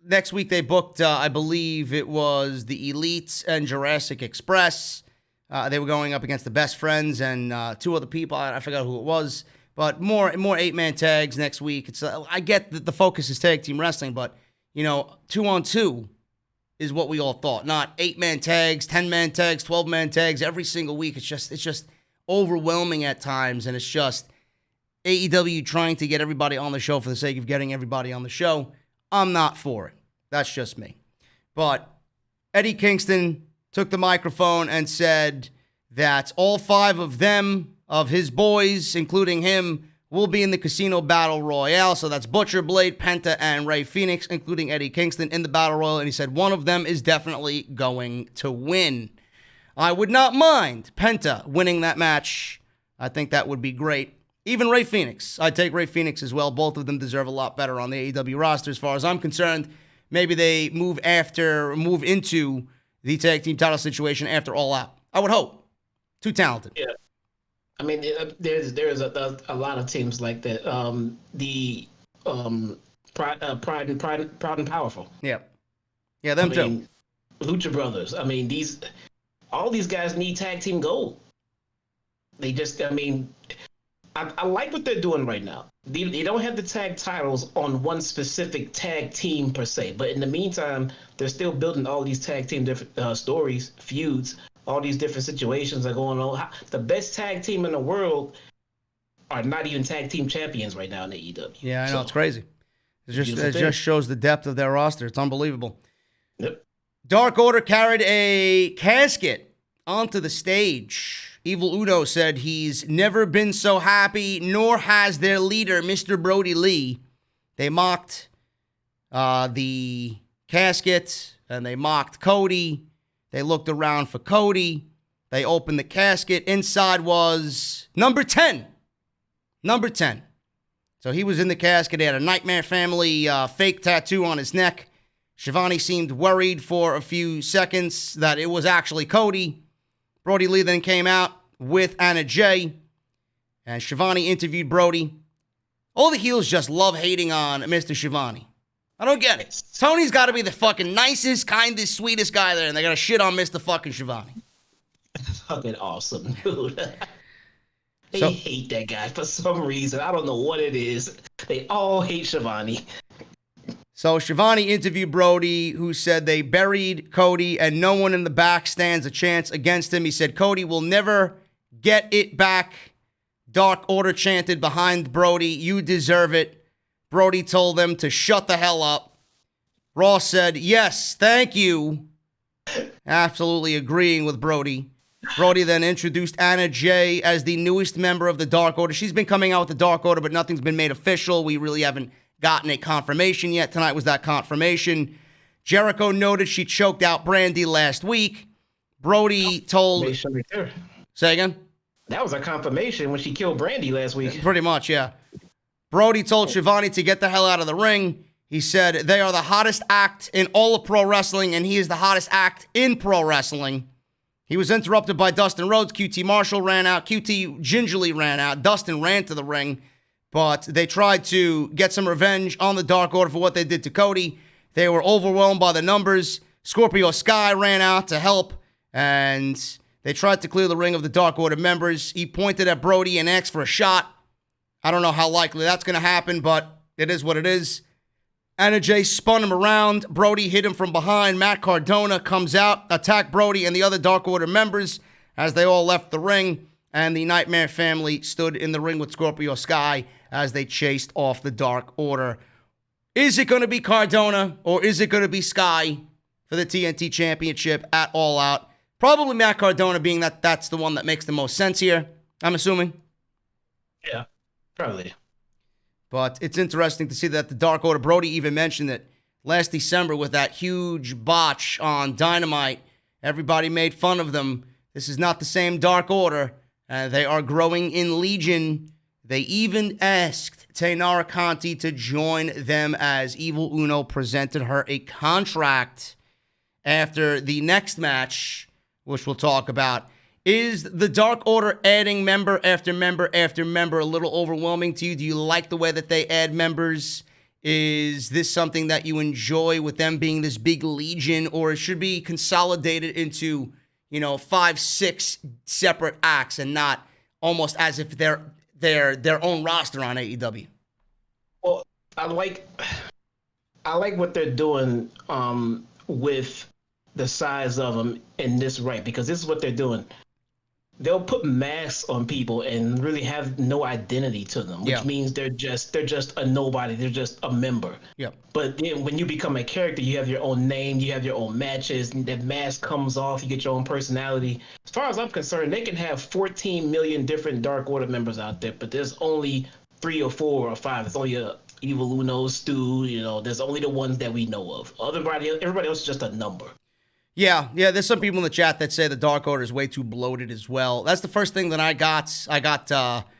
next week they booked, I believe it was the Elites and Jurassic Express. They were going up against the Best Friends and 2 other people. I forgot who it was, but more 8-man tags next week. It's I get that the focus is tag team wrestling, but 2-on-2 is what we all thought. Not 8-man tags, 10-man tags, 12-man tags every single week. It's just overwhelming at times, and it's just AEW trying to get everybody on the show for the sake of getting everybody on the show. I'm not for it. That's just me. But Eddie Kingston took the microphone and said that all 5 of them, of his boys, including him, will be in the Casino Battle Royale. So that's Butcher, Blade, Penta, and Rey Fenix, including Eddie Kingston, in the Battle Royale. And he said one of them is definitely going to win. I would not mind Penta winning that match. I think that would be great. Even Rey Fenix. I'd take Rey Fenix as well. Both of them deserve a lot better on the AEW roster as far as I'm concerned. Maybe they move into the tag team title situation after All Out. I would hope. Too talented. Yeah. I mean, there's a lot of teams like that. The Pride and Powerful. Yeah. Yeah, them too. Lucha Brothers. I mean, all these guys need tag team gold. They just, I like what they're doing right now. They don't have the tag titles on one specific tag team per se, but in the meantime, they're still building all these tag team different stories, feuds, all these different situations are going on. The best tag team in the world are not even tag team champions right now in AEW. Yeah, I know. It's crazy. It just shows the depth of their roster. It's unbelievable. Yep. Dark Order carried a casket onto the stage. Evil Udo said he's never been so happy, nor has their leader, Mr. Brody Lee. They mocked the casket, and they mocked Cody. They looked around for Cody. They opened the casket. Inside was number 10. Number 10. So he was in the casket. He had a Nightmare Family fake tattoo on his neck. Shivani seemed worried for a few seconds that it was actually Cody. Brody Lee then came out with Anna Jay, and Shivani interviewed Brody. All the heels just love hating on Mr. Shivani. I don't get it. Tony's got to be the fucking nicest, kindest, sweetest guy there, and they got to shit on Mr. fucking Shivani. Fucking awesome, dude. They hate that guy for some reason. I don't know what it is. They all hate Shivani. So Shivani interviewed Brody, who said they buried Cody and no one in the back stands a chance against him. He said Cody will never get it back. Dark Order chanted behind Brody, "You deserve it." Brody told them to shut the hell up. Raw said, "Yes, thank you." Absolutely agreeing with Brody. Brody then introduced Anna Jay as the newest member of the Dark Order. She's been coming out with the Dark Order, but nothing's been made official. We really haven't gotten a confirmation yet. Tonight was that confirmation. Jericho noted she choked out Brandy last week. Brody told... Right, say again? That was a confirmation when she killed Brandy last week. Pretty much, yeah. Brody told Shivani to get the hell out of the ring. He said they are the hottest act in all of pro wrestling, and he is the hottest act in pro wrestling. He was interrupted by Dustin Rhodes. QT Marshall ran out. QT gingerly ran out. Dustin ran to the ring, but they tried to get some revenge on the Dark Order for what they did to Cody. They were overwhelmed by the numbers. Scorpio Sky ran out to help, and they tried to clear the ring of the Dark Order members. He pointed at Brody and asked for a shot. I don't know how likely that's going to happen, but it is what it is. Anna Jay spun him around. Brody hit him from behind. Matt Cardona comes out, attacked Brody and the other Dark Order members as they all left the ring. And the Nightmare family stood in the ring with Scorpio Sky as they chased off the Dark Order. Is it going to be Cardona or is it going to be Sky for the TNT Championship at All Out? Probably Matt Cardona, being that that's the one that makes the most sense here, I'm assuming. Yeah, probably. But it's interesting to see that the Dark Order, Brody even mentioned that last December with that huge botch on Dynamite, everybody made fun of them. This is not the same Dark Order. They are growing in legion. They even asked Taynara Conti to join them as Evil Uno presented her a contract after the next match, which we'll talk about. Is the Dark Order adding member after member after member a little overwhelming to you? Do you like the way that they add members? Is this something that you enjoy with them being this big legion, or it should be consolidated into, 5-6 separate acts and not almost as if they're their own roster on AEW? Well, I like what they're doing with the size of them in this right, because this is what they're doing. They'll put masks on people and really have no identity to them, which means they're just a nobody. They're just a member. Yep. But then when you become a character, you have your own name, you have your own matches, and that mask comes off, you get your own personality. As far as I'm concerned, they can have 14 million different Dark Order members out there, but there's only 3 or 4 or 5. There's only a Evil Uno, Stu, there's only the ones that we know of. Everybody else is just a number. Yeah, there's some people in the chat that say the Dark Order is way too bloated as well. That's the first thing that I got. I got NWO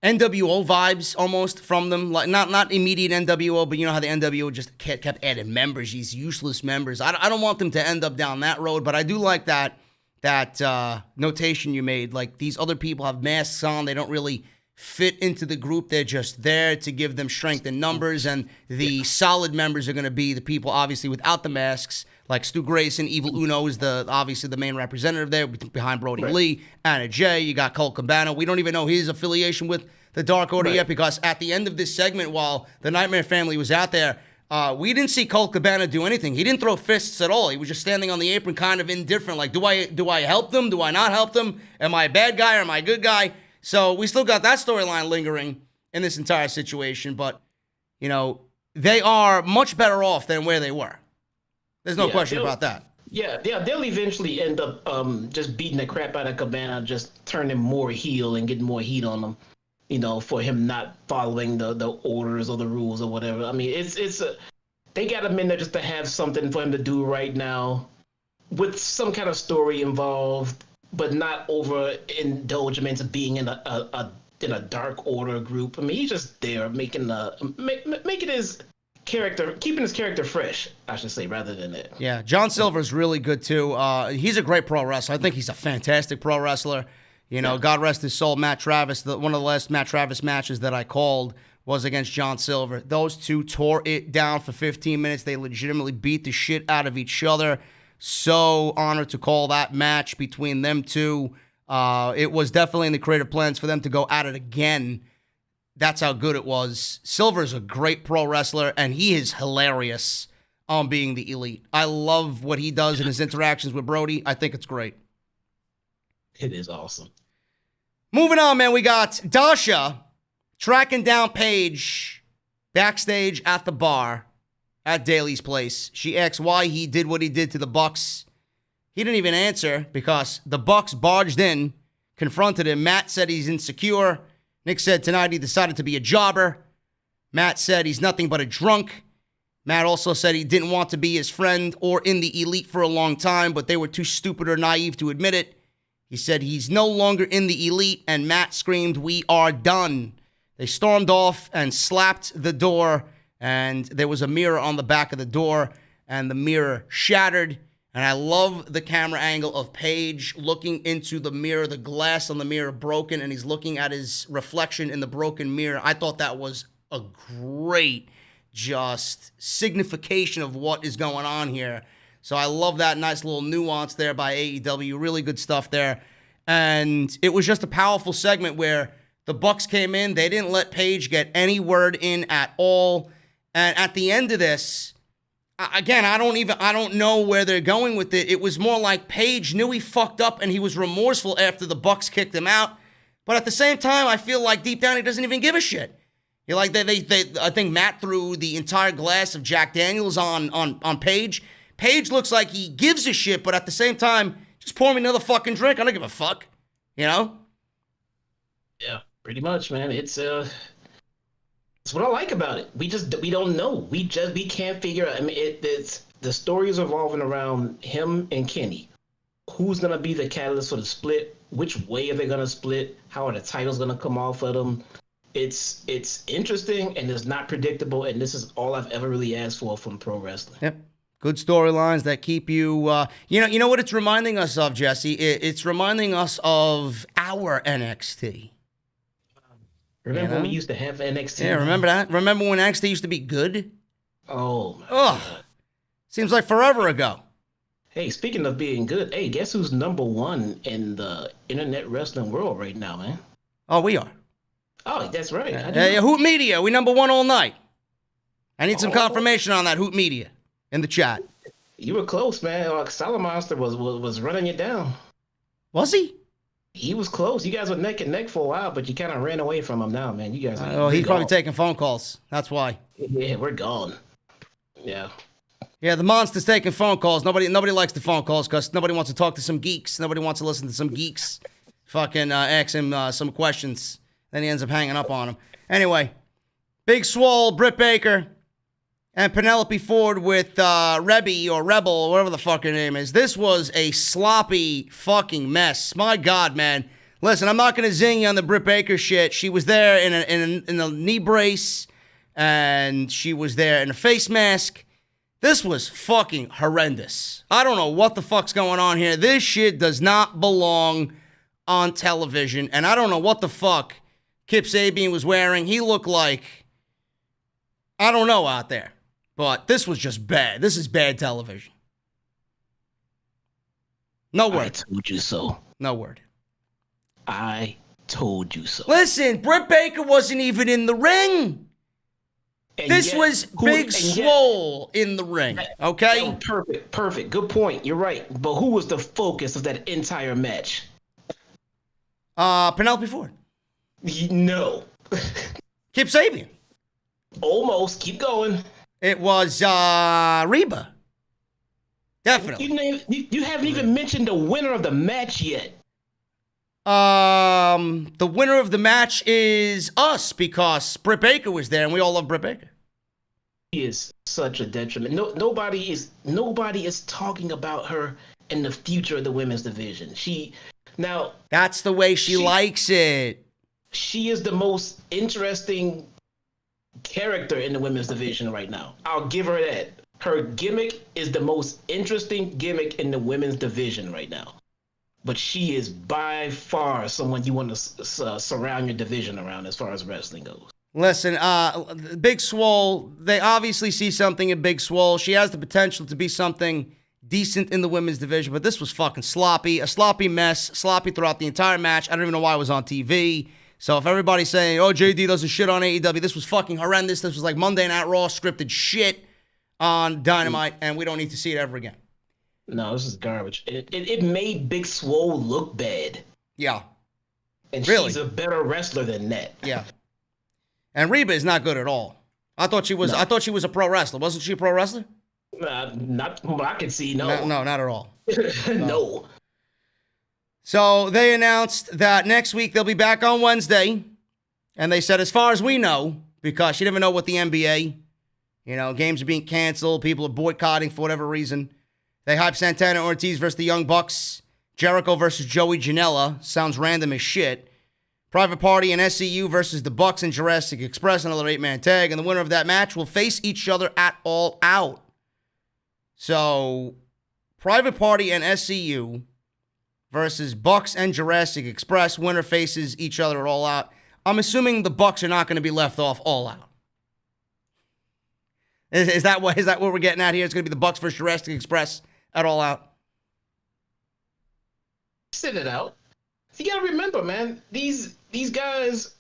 vibes almost from them. Like not immediate NWO, but you know how the NWO just kept adding members, these useless members. I don't want them to end up down that road, but I do like that notation you made. Like, these other people have masks on. They don't really fit into the group. They're just there to give them strength in numbers, and the solid members are going to be the people obviously without the masks, like Stu Grayson. Evil Uno is obviously the main representative there behind Brody Lee. Anna Jay, you got Colt Cabana. We don't even know his affiliation with the Dark Order yet, because at the end of this segment, while the Nightmare family was out there, we didn't see Colt Cabana do anything. He didn't throw fists at all. He was just standing on the apron, kind of indifferent. Like, do I help them? Do I not help them? Am I a bad guy or am I a good guy? So we still got that storyline lingering in this entire situation, but, they are much better off than where they were. There's no question about that. Yeah, they'll eventually end up just beating the crap out of Cabana, just turning more heel and getting more heat on him, for him not following the orders or the rules or whatever. I mean, they got him in there just to have something for him to do right now with some kind of story involved, but not overindulge him into being in a Dark Order group. I mean, he's just there making his character, keeping his character fresh, I should say, rather than that. Yeah, John Silver's really good too. He's a great pro wrestler. I think he's a fantastic pro wrestler. God rest his soul, Matt Travis. One of the last Matt Travis matches that I called was against John Silver. Those two tore it down for 15 minutes. They legitimately beat the shit out of each other. So honored to call that match between them two. It was definitely in the creative plans for them to go at it again. That's how good it was. Silver's a great pro wrestler, and he is hilarious on being the Elite. I love what he does in his interactions with Brody. I think it's great. It is awesome. Moving on, man, we got Dasha tracking down Paige backstage at the bar at Daly's place. She asks why he did what he did to the Bucks. He didn't even answer because the Bucks barged in, confronted him. Matt said he's insecure. Nick said tonight he decided to be a jobber. Matt said he's nothing but a drunk. Matt also said he didn't want to be his friend or in the Elite for a long time, but they were too stupid or naive to admit it. He said he's no longer in the Elite, and Matt screamed, "We are done." They stormed off and slapped the door, and there was a mirror on the back of the door, and the mirror shattered. And I love the camera angle of Paige looking into the mirror, the glass on the mirror broken, and he's looking at his reflection in the broken mirror. I thought that was a great just signification of what is going on here. So I love that nice little nuance there by AEW. Really good stuff there. And it was just a powerful segment where the Bucks came in. They didn't let Paige get any word in at all. And at the end of this, again, I don't know where they're going with it. It was more like Paige knew he fucked up and he was remorseful after the Bucks kicked him out. But at the same time, I feel like deep down he doesn't even give a shit. You're like I think Matt threw the entire glass of Jack Daniels on Paige. Paige looks like he gives a shit, but at the same time, just pour me another fucking drink. I don't give a fuck. You know? Yeah, pretty much, man. It's what I like about it. We don't know. We can't figure out. I mean, it's the story is revolving around him and Kenny. Who's gonna be the catalyst for the split? Which way are they gonna split? How are the titles gonna come off of them? It's interesting and it's not predictable. And this is all I've ever really asked for from pro wrestling. Yep. Good storylines that keep you. You know what it's reminding us of, Jesse. It's reminding us of our NXT. Remember when we used to have NXT? Yeah, remember that? Remember when NXT used to be good? Oh, my God. Seems like forever ago. Hey, speaking of being good, hey, guess who's number one in the internet wrestling world right now, man? Oh, we are. Oh, that's right. Hoot Media, we number one all night. I need some confirmation on that, Hoot Media, in the chat. You were close, man. Like Salamonster was running you down. Was he? He was close. You guys were neck and neck for a while, but you kind of ran away from him now, man. You guys. He's probably taking phone calls. That's why. Yeah, we're gone. Yeah. Yeah, the monster's taking phone calls. Nobody likes the phone calls because nobody wants to talk to some geeks. Nobody wants to listen to some geeks. Fucking ask him some questions. Then he ends up hanging up on him. Anyway, Big Swole, Britt Baker, and Penelope Ford with Rebby or Rebel, or whatever the fuck her name is. This was a sloppy fucking mess. My God, man. Listen, I'm not going to zing you on the Britt Baker shit. She was there in a knee brace, and she was there in a face mask. This was fucking horrendous. I don't know what the fuck's going on here. This shit does not belong on television, and I don't know what the fuck Kip Sabian was wearing. He looked like, I don't know out there. But this was just bad. This is bad television. No word. I told you so. No word. I told you so. Listen, Britt Baker wasn't even in the ring. And this yet, was Big Swole in the ring, okay? Perfect. Good point. You're right. But who was the focus of that entire match? Penelope Ford. No. Kip Sabian. Almost. Keep going. It was Reba. Definitely. You haven't even mentioned the winner of the match yet. The winner of the match is us because Britt Baker was there and we all love Britt Baker. She is such a detriment. Nobody is talking about her in the future of the women's division. That's the way she likes it. She is the most interesting character in the women's division right now. I'll give her that. Her gimmick is the most interesting gimmick in the women's division right now. But she is by far someone you want to surround your division around as far as wrestling goes. Listen, Big Swole, they obviously see something in Big Swole. She has the potential to be something decent in the women's division, but this was fucking sloppy. A sloppy mess, sloppy throughout the entire match. I don't even know why it was on TV. So if everybody's saying, oh, JD doesn't shit on AEW, this was fucking horrendous. This was like Monday Night Raw scripted shit on Dynamite, and we don't need to see it ever again. No, this is garbage. It made Big Swole look bad. Yeah. And really? She's a better wrestler than that. Yeah. And Reba is not good at all. I thought she was. No. I thought she was a pro wrestler. Wasn't she a pro wrestler? Not from what I can see. No. No, not at all. No. So they announced that next week they'll be back on Wednesday, and they said, as far as we know, because you never know what the NBA, games are being canceled, people are boycotting for whatever reason. They hype Santana Ortiz versus the Young Bucks, Jericho versus Joey Janela. Sounds random as shit. Private Party and SCU versus the Bucks and Jurassic Express, another 8-man tag, and the winner of that match will face each other at All Out. So, Private Party and SCU versus Bucks and Jurassic Express, winner faces each other at All Out. I'm assuming the Bucks are not going to be left off All Out. Is that what we're getting at here? It's going to be the Bucks versus Jurassic Express at All Out. Sit it out. You gotta remember, man, these guys,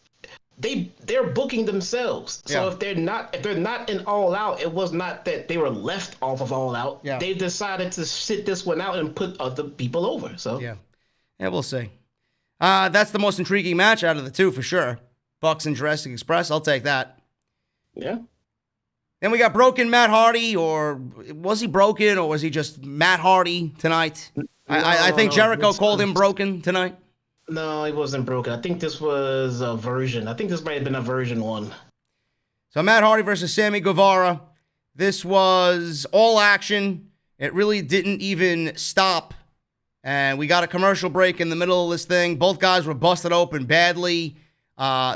they're booking themselves. So if they're not in All Out, it was not that they were left off of All Out. Yeah. They decided to sit this one out and put other people over. So yeah, we'll see. That's the most intriguing match out of the two for sure. Bucks and Jurassic Express. I'll take that. Yeah. Then we got Broken Matt Hardy, or was he broken, or was he just Matt Hardy tonight? I think Jericho called him broken tonight. No, he wasn't broken. I think this was a version. I think this might have been a version 1. So Matt Hardy versus Sammy Guevara. This was all action. It really didn't even stop. And we got a commercial break in the middle of this thing. Both guys were busted open badly.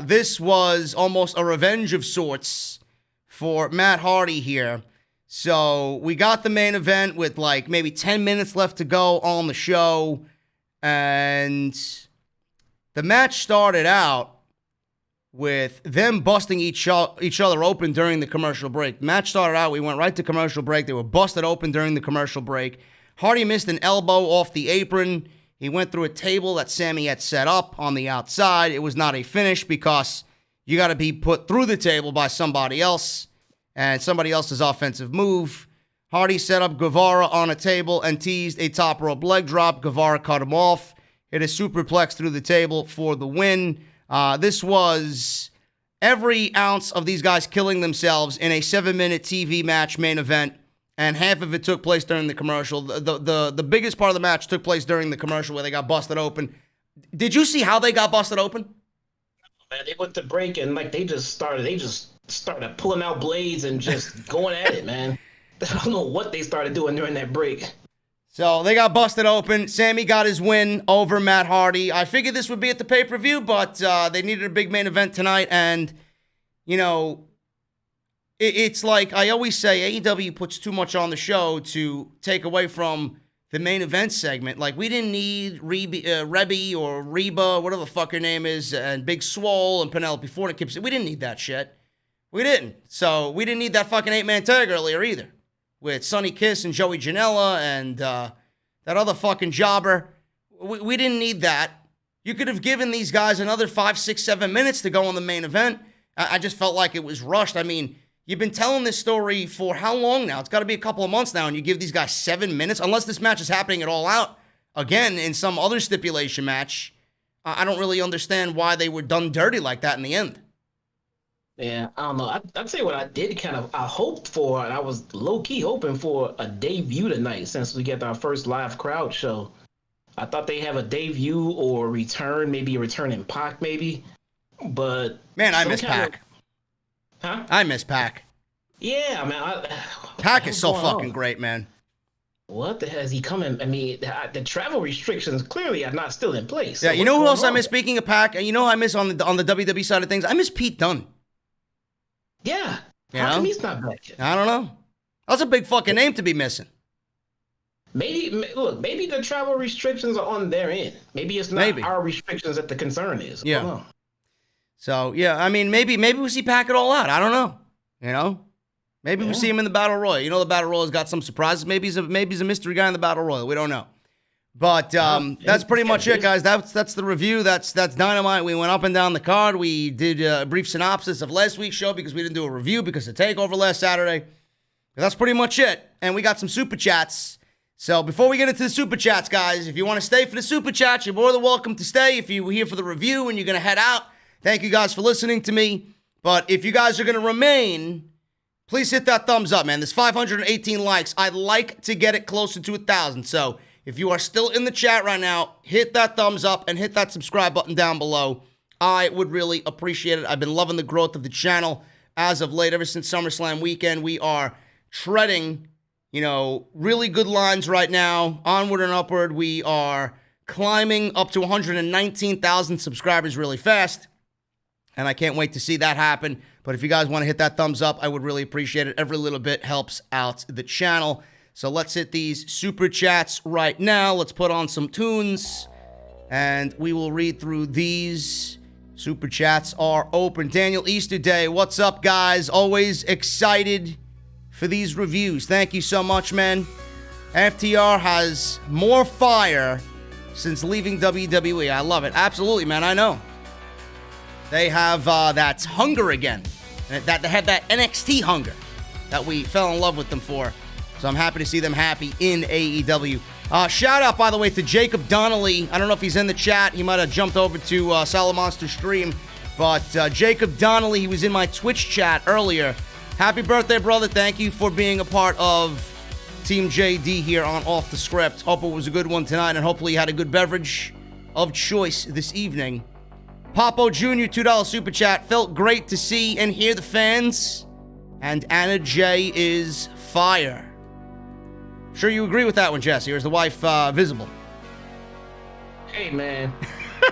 This was almost a revenge of sorts for Matt Hardy here. So we got the main event with like maybe 10 minutes left to go on the show. And the match started out with them busting each other open during the commercial break. The match started out, we went right to commercial break. They were busted open during the commercial break. Hardy missed an elbow off the apron. He went through a table that Sammy had set up on the outside. It was not a finish because you got to be put through the table by somebody else and somebody else's offensive move. Hardy set up Guevara on a table and teased a top rope leg drop. Guevara cut him off. Hit a superplex through the table for the win. This was every ounce of these guys killing themselves in a 7-minute TV match main event, and half of it took place during the commercial. The biggest part of the match took place during the commercial where they got busted open. Did you see how they got busted open? Man, they went to break and they just started pulling out blades and just going at it, man. I don't know what they started doing during that break. So they got busted open. Sammy got his win over Matt Hardy. I figured this would be at the pay-per-view, but they needed a big main event tonight. And, it's like I always say, AEW puts too much on the show to take away from the main event segment. Like, we didn't need Rebby or Reba, whatever the fuck her name is, and Big Swole and Penelope Ford and Kip. We didn't need that shit. We didn't. So we didn't need that fucking 8-man tag earlier either, with Sonny Kiss and Joey Janela and that other fucking jobber. We didn't need that. You could have given these guys another 5, 6, 7 minutes to go on the main event. I just felt like it was rushed. I mean, you've been telling this story for how long now? It's got to be a couple of months now, and you give these guys 7 minutes? Unless this match is happening at All Out again in some other stipulation match. I don't really understand why they were done dirty like that in the end. Yeah, I don't know. I'd say what I did I hoped for, and I was low-key hoping for a debut tonight since we get our first live crowd show. I thought they have a debut or return, maybe a return in Pac, maybe. But man, I miss Pac. Huh? I miss Pac. Yeah, man. Pac is so fucking great, man. What the hell is he coming? I mean, the travel restrictions clearly are not still in place. So yeah, you know who else I miss? Speaking of Pac, and you know who I miss on the WWE side of things? I miss Pete Dunne. Yeah. How come he's not back yet? I don't know. That's a big fucking name to be missing. Maybe the travel restrictions are on their end. Maybe it's not our restrictions that the concern is. Yeah. So, yeah, I mean, maybe we see Pac it all out. I don't know. Maybe we see him in the Battle Royal. The Battle Royal's got some surprises. Maybe he's a mystery guy in the Battle Royal. We don't know. But that's pretty much it, guys. That's the review. That's Dynamite. We went up and down the card. We did a brief synopsis of last week's show because we didn't do a review because of TakeOver last Saturday. But that's pretty much it. And we got some Super Chats. So before we get into the Super Chats, guys, if you want to stay for the Super Chats, you're more than welcome to stay. If you were here for the review and you're going to head out, thank you guys for listening to me. But if you guys are going to remain, please hit that thumbs up, man. There's 518 likes. I'd like to get it closer to 1,000. So if you are still in the chat right now, hit that thumbs up and hit that subscribe button down below. I would really appreciate it. I've been loving the growth of the channel as of late. Ever since SummerSlam weekend, we are treading, really good lines right now. Onward and upward. We are climbing up to 119,000 subscribers really fast. And I can't wait to see that happen. But if you guys want to hit that thumbs up, I would really appreciate it. Every little bit helps out the channel. So let's hit these Super Chats right now. Let's put on some tunes. And we will read through these. Super Chats are open. Daniel Easterday, what's up, guys? Always excited for these reviews. Thank you so much, man. FTR has more fire since leaving WWE. I love it. Absolutely, man. I know. They have that hunger again. They had that NXT hunger that we fell in love with them for. So I'm happy to see them happy in AEW. Shout out, by the way, to Jacob Donnelly. I don't know if he's in the chat. He might have jumped over to Solid Monster stream. But Jacob Donnelly, he was in my Twitch chat earlier. Happy birthday, brother. Thank you for being a part of Team JD here on Off the Script. Hope it was a good one tonight, and hopefully you had a good beverage of choice this evening. Papo Jr., $2 Super Chat. Felt great to see and hear the fans. And Anna J is fire. Sure you agree with that one, Jesse, or is the wife visible? Hey, man.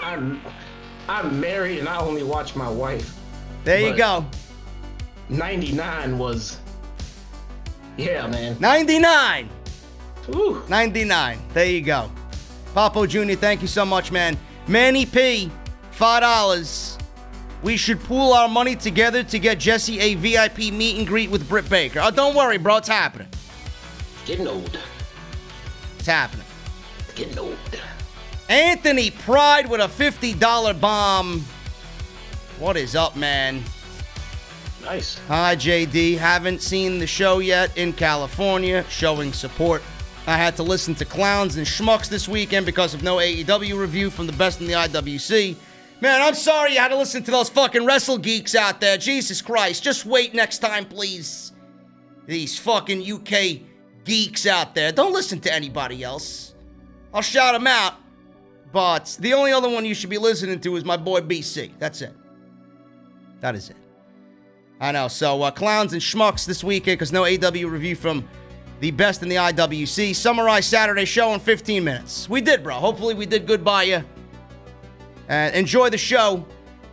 I'm married and I only watch my wife. There you go. 99 was... Yeah, man. 99! Ooh. 99. There you go. Papo Jr., thank you so much, man. Manny P, $5. We should pool our money together to get Jesse a VIP meet and greet with Britt Baker. Oh, don't worry, bro. It's happening. Getting old. It's happening. Getting old. Anthony Pride with a $50 bomb. What is up, man? Nice. Hi, JD. Haven't seen the show yet in California. Showing support. I had to listen to Clowns and Schmucks this weekend because of no AEW review from the best in the IWC. Man, I'm sorry you had to listen to those fucking wrestle geeks out there. Jesus Christ. Just wait next time, please. These fucking UK geeks out there. Don't listen to anybody else. I'll shout them out. But the only other one you should be listening to is my boy BC. That's it. That is it. I know. So, Clowns and Schmucks this weekend because no AEW review from the best in the IWC. Summarize Saturday show in 15 minutes. We did, bro. Hopefully we did good by you. And enjoy the show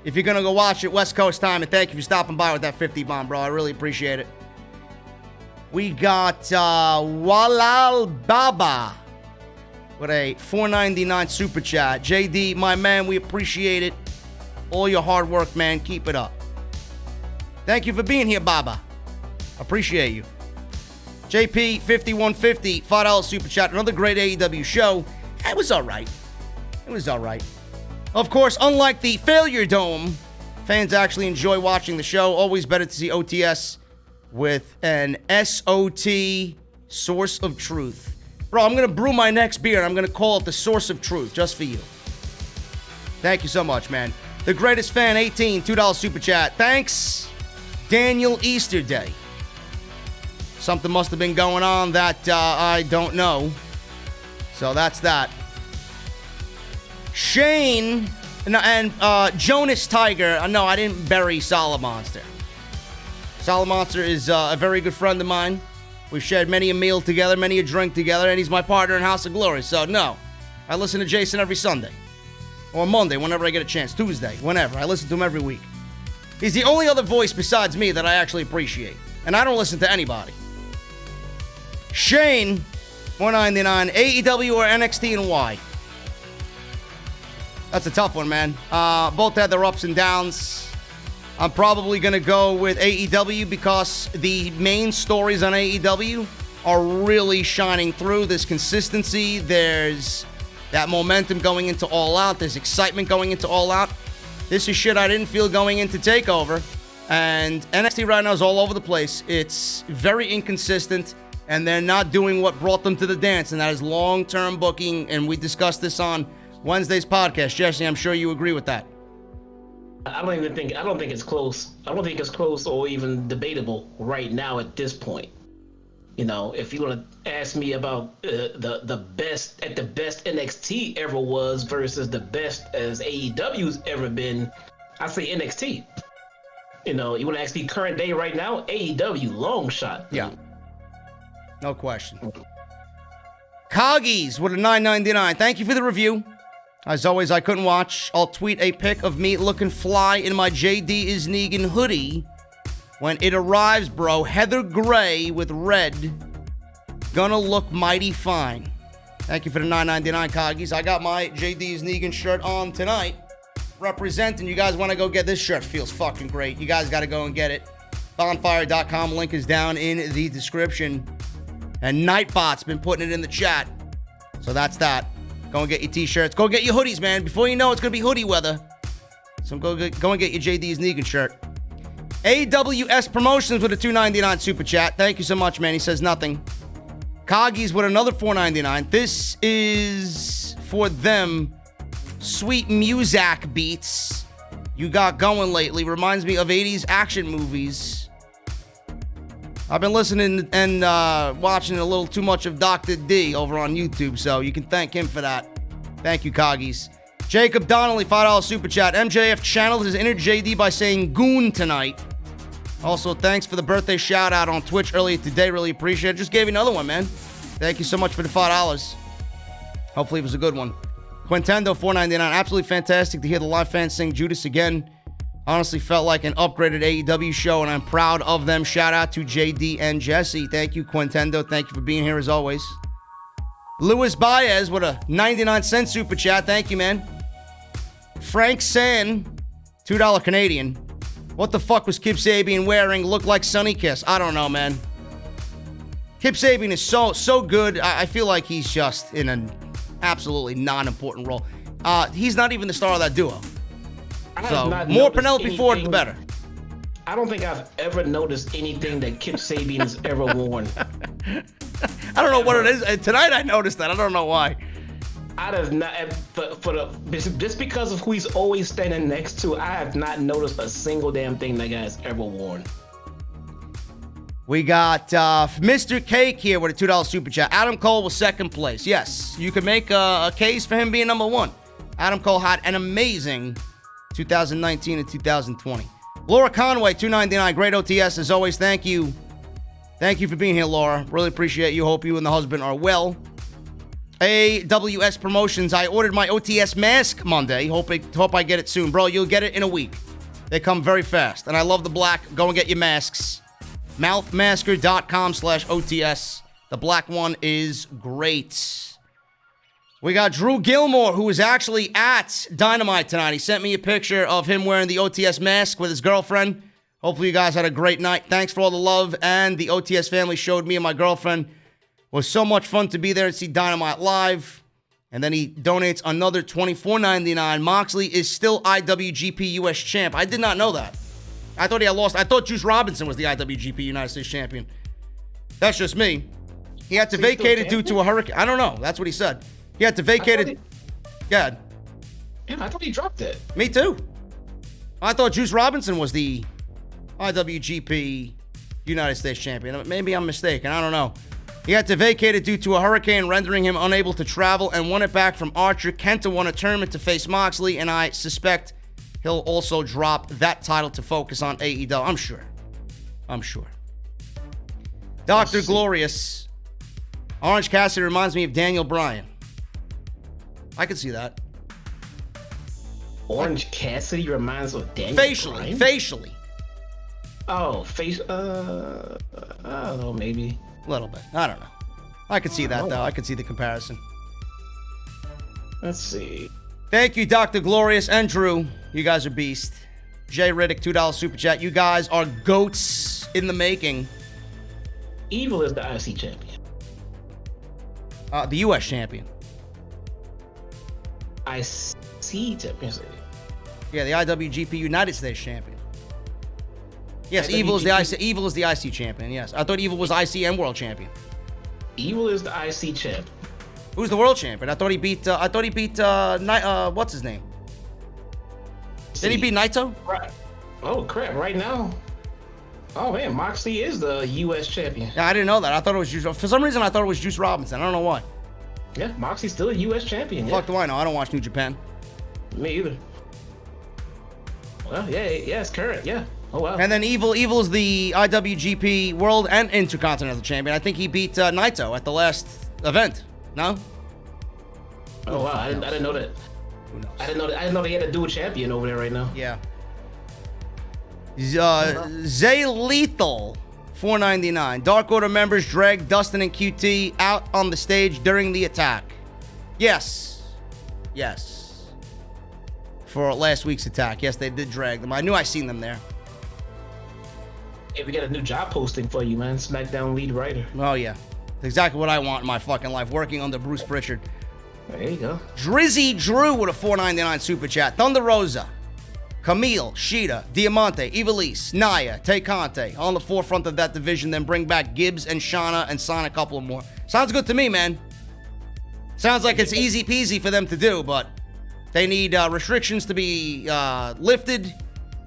if you're going to go watch it West Coast time. And thank you for stopping by with that 50 bomb, bro. I really appreciate it. We got Walal Baba with a $4.99 super chat. JD, my man, we appreciate it. All your hard work, man. Keep it up. Thank you for being here, Baba. Appreciate you. JP, 5150, $5 super chat. Another great AEW show. It was all right. It was all right. Of course, unlike the Failure Dome, fans actually enjoy watching the show. Always better to see OTS with an SOT, Source of Truth. Bro, I'm going to brew my next beer, and I'm going to call it the Source of Truth, just for you. Thank you so much, man. The Greatest Fan, 18, $2 super chat. Thanks, Daniel Easterday. Something must have been going on that I don't know. So that's that. Shane and Jonas Tiger. No, I didn't bury Solid Monster. Solid Monster is a very good friend of mine. We've shared many a meal together, many a drink together, and he's my partner in House of Glory. So, no. I listen to Jason every Sunday. Or Monday, whenever I get a chance. Tuesday, whenever. I listen to him every week. He's the only other voice besides me that I actually appreciate. And I don't listen to anybody. Shane, $4.99, AEW or NXT and why? That's a tough one, man. Both had their ups and downs. I'm probably going to go with AEW because the main stories on AEW are really shining through. There's consistency. There's that momentum going into All Out. There's excitement going into All Out. This is shit I didn't feel going into TakeOver. And NXT right now is all over the place. It's very inconsistent, and they're not doing what brought them to the dance, and that is long-term booking, and we discussed this on Wednesday's podcast. Jesse, I'm sure you agree with that. I don't think it's close. I don't think it's close or even debatable right now at this point. You know, if you want to ask me about the best NXT ever was versus the best as AEW's ever been, I say NXT. You know, you want to ask me current day right now, AEW, long shot. Yeah. No question. Coggies with a $9.99. Thank you for the review. As always, I couldn't watch. I'll tweet a pic of me looking fly in my JD is Negan hoodie when it arrives, bro. Heather gray with red. Gonna look mighty fine. Thank you for the $9.99, Coggies. I got my JD is Negan shirt on tonight. Representing. You guys want to go get this shirt? Feels fucking great. You guys got to go and get it. Bonfire.com. Link is down in the description. And Nightbot's been putting it in the chat. So that's that. Go and get your t-shirts. Go get your hoodies, man. Before you know, it's going to be hoodie weather. So go and get your JD's Negan shirt. AWS Promotions with a $2.99 super chat. Thank you so much, man. He says nothing. Coggies with another $4.99. This is for them. Sweet music beats you got going lately. Reminds me of 80s action movies. I've been listening and watching a little too much of Dr. D over on YouTube, so you can thank him for that. Thank you, Coggies. Jacob Donnelly, $5 super chat. MJF channeled his inner JD by saying goon tonight. Also, thanks for the birthday shout out on Twitch earlier today. Really appreciate it. Just gave you another one, man. Thank you so much for the $5. Hopefully it was a good one. Quintendo, $4.99. Absolutely fantastic to hear the live fans sing Judas again. Honestly felt like an upgraded AEW show, and I'm proud of them. Shout out to JD and Jesse. Thank you, Quintendo. Thank you for being here as always. Luis Baez with a 99-cent super chat. Thank you, man. Frank San, $2 Canadian. What the fuck was Kip Sabian wearing? Looked like Sunny Kiss. I don't know, man. Kip Sabian is so good. I feel like he's just in an absolutely non-important role. He's not even the star of that duo. So, more Penelope Ford, the better. I don't think I've ever noticed anything that Kip Sabian has ever worn. I don't know what it is. Tonight I noticed that. I don't know why. I have not, just because of who he's always standing next to, I have not noticed a single damn thing that guy's ever worn. We got Mr. Cake here with a $2 super chat. Adam Cole was second place. Yes, you could make a case for him being number one. Adam Cole had an amazing 2019 and 2020. Laura Conway, $2.99. Great OTS as always. Thank you. Thank you for being here, Laura. Really appreciate you. Hope you and the husband are well. AWS Promotions. I ordered my OTS mask Monday. Hope I get it soon. Bro, you'll get it in a week. They come very fast. And I love the black. Go and get your masks. Mouthmasker.com/OTS. The black one is great. We got Drew Gilmore, who was actually at Dynamite tonight. He sent me a picture of him wearing the OTS mask with his girlfriend. Hopefully you guys had a great night. Thanks for all the love, and the OTS family showed me and my girlfriend. It was so much fun to be there and see Dynamite live. And then he donates another $24.99. Moxley is still IWGP US champ. I did not know that. I thought he had lost. I thought Juice Robinson was the IWGP United States champion. That's just me. He had to vacate it due to a hurricane. I don't know. That's what he said. He had to vacate it. Yeah. I thought he dropped it. Me too. I thought Juice Robinson was the IWGP United States champion. Maybe I'm mistaken. I don't know. He had to vacate it due to a hurricane, rendering him unable to travel, and won it back from Archer. Kenta won a tournament to face Moxley, and I suspect he'll also drop that title to focus on AEW. I'm sure. Dr. Glorious. Orange Cassidy reminds me of Daniel Bryan. I could see that. Orange Cassidy reminds me of Daniel Bryan? Facially. Oh, face. I don't know, maybe. A little bit. I don't know. I could see that, though. I could see the comparison. Let's see. Thank you, Dr. Glorious and Drew. You guys are beast. Jay Riddick, $2 super chat. You guys are goats in the making. Evil is the IC champion. The U.S. champion. IC championship. Yeah, the IWGP United States champion. Yes, IWGP. Evil is the IC. Evil is the IC champion. Yes, I thought Evil was IC and world champion. Evil is the IC champ. Who's the world champion? I thought he beat. What's his name? Did he beat Naito? Right. Oh crap! Right now. Oh man, Moxley is the U.S. champion. Yeah, I didn't know that. I thought it was Juice. For some reason, I thought it was Juice Robinson. I don't know why. Yeah, Moxley's still a U.S. champion. Fuck do I know? I don't watch New Japan. Me either. Well, yeah, it's current. Yeah. Oh wow. And then Evil is the IWGP World and Intercontinental Champion. I think he beat Naito at the last event. No? Oh wow, I didn't know that. Who knows? I didn't know they had a dual champion over there right now. Yeah. Zay Lethal, $4.99. Dark Order members dragged Dustin and QT out on the stage during the attack. Yes. For last week's attack. Yes, they did drag them. I knew I seen them there. Hey, we got a new job posting for you, man. SmackDown lead writer. Oh, yeah. That's exactly what I want in my fucking life, working under Bruce Pritchard. There you go. Drizzy Drew with a $4.99 super chat. Thunder Rosa, Camille, Shida, Diamante, Ivelisse, Naya, Tay Conte on the forefront of that division. Then bring back Gibbs and Shauna and sign a couple more. Sounds good to me, man. Sounds like it's easy peasy for them to do, but they need restrictions to be lifted,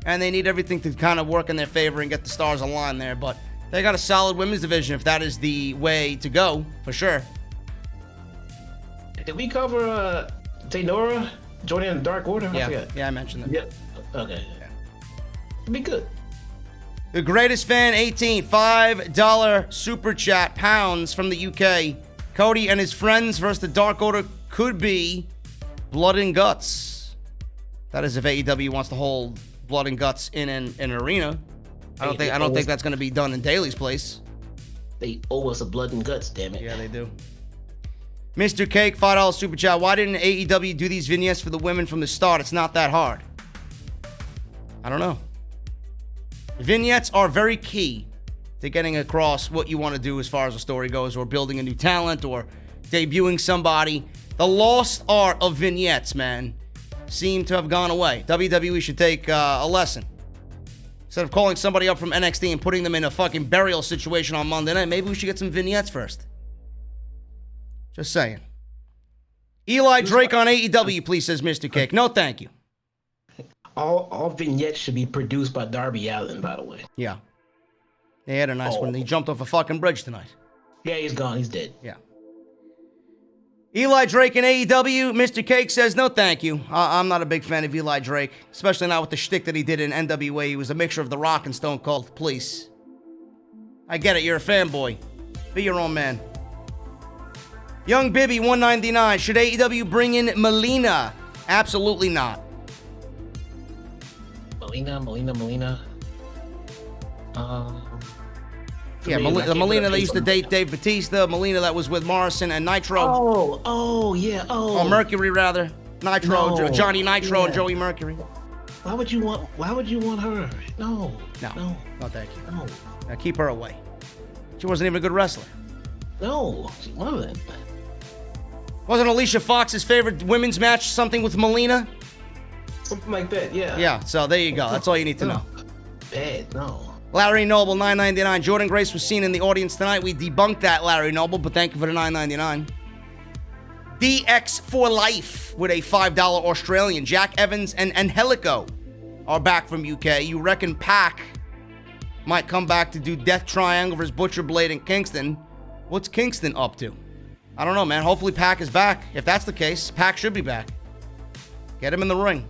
and they need everything to kind of work in their favor and get the stars aligned there. But they got a solid women's division if that is the way to go, for sure. Did we cover Tenora joining the Dark Order? Yeah, I mentioned that. Yep. Okay. Yeah. It'd be good. The greatest fan 18, $5 super chat pounds from the UK. Cody and his friends versus the Dark Order could be blood and guts. That is if AEW wants to hold blood and guts in an arena. I don't think that's going to be done in Daly's place. They owe us a blood and guts, damn it. Yeah, they do. Mr. Cake, $5 super chat. Why didn't AEW do these vignettes for the women from the start? It's not that hard. I don't know. Vignettes are very key to getting across what you want to do as far as the story goes, or building a new talent, or debuting somebody. The lost art of vignettes, man, seem to have gone away. WWE should take a lesson. Instead of calling somebody up from NXT and putting them in a fucking burial situation on Monday night, maybe we should get some vignettes first. Just saying. Eli Drake on AEW, please, says Mr. Cake. No, thank you. All vignettes should be produced by Darby Allin, by the way. Yeah. They had a nice one. He jumped off a fucking bridge tonight. Yeah, he's gone. He's dead. Yeah. Eli Drake in AEW. Mr. Cake says, no, thank you. I'm not a big fan of Eli Drake, especially not with the shtick that he did in NWA. He was a mixture of The Rock and Stone Cold. Please. I get it. You're a fanboy. Be your own man. Young Bibby, $1.99. Should AEW bring in Melina? Absolutely not. Melina. Yeah, the Melina that used to date Dave Bautista, Melina that was with Morrison and Nitro. Yeah. Or Mercury, rather. Nitro, no, Johnny Nitro, yeah. And Joey Mercury. Why would you want her? No, thank you. No. Now keep her away. She wasn't even a good wrestler. No, she wasn't. Wasn't Alicia Fox's favorite women's match something with Melina? Something like that, yeah. Yeah, so there you go. That's all you need to know. Bad, no. Larry Noble, $9.99. Jordan Grace was seen in the audience tonight. We debunked that, Larry Noble, but thank you for the $9.99. DX for Life with a $5 Australian. Jack Evans and Angelico are back from UK. You reckon Pac might come back to do Death Triangle versus Butcher Blade in Kingston? What's Kingston up to? I don't know, man. Hopefully Pac is back. If that's the case, Pac should be back. Get him in the ring.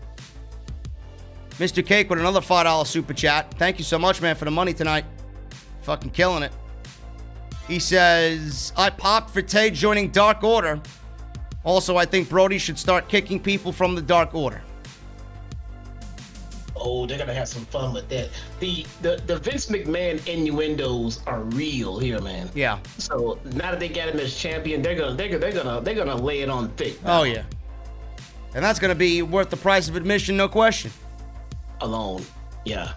Mr. Cake with another $5 super chat. Thank you so much, man, for the money tonight. Fucking killing it. He says, I popped for Tay joining Dark Order. Also, I think Brody should start kicking people from the Dark Order. Oh, they're gonna have some fun with that. The Vince McMahon innuendos are real here, man. Yeah. So now that they got him as champion, they're gonna lay it on thick. Oh yeah. And that's gonna be worth the price of admission, no question. Alone, yeah.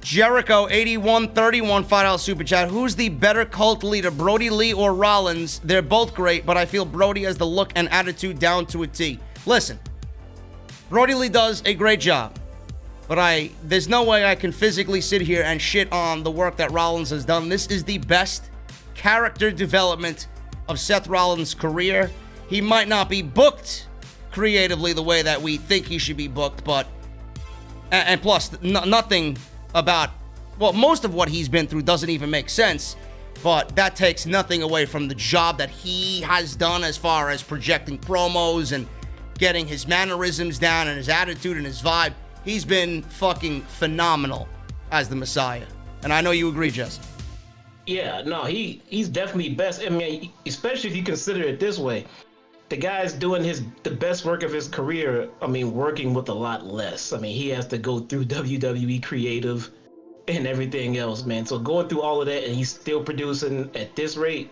Jericho, 8131 $5 super chat. Who's the better cult leader, Brody Lee or Rollins? They're both great, but I feel Brody has the look and attitude down to a T. Listen, Brody Lee does a great job. But there's no way I can physically sit here and shit on the work that Rollins has done. This is the best character development of Seth Rollins' career. He might not be booked creatively the way that we think he should be booked, but and plus nothing about, well, most of what he's been through doesn't even make sense, but that takes nothing away from the job that he has done as far as projecting promos and getting his mannerisms down and his attitude and his vibe. He's been fucking phenomenal as the Messiah. And I know you agree, Jesse. Yeah, no, he's definitely best. I mean, especially if you consider it this way. The guy's doing the best work of his career, I mean, working with a lot less. I mean, he has to go through WWE creative and everything else, man. So going through all of that and he's still producing at this rate,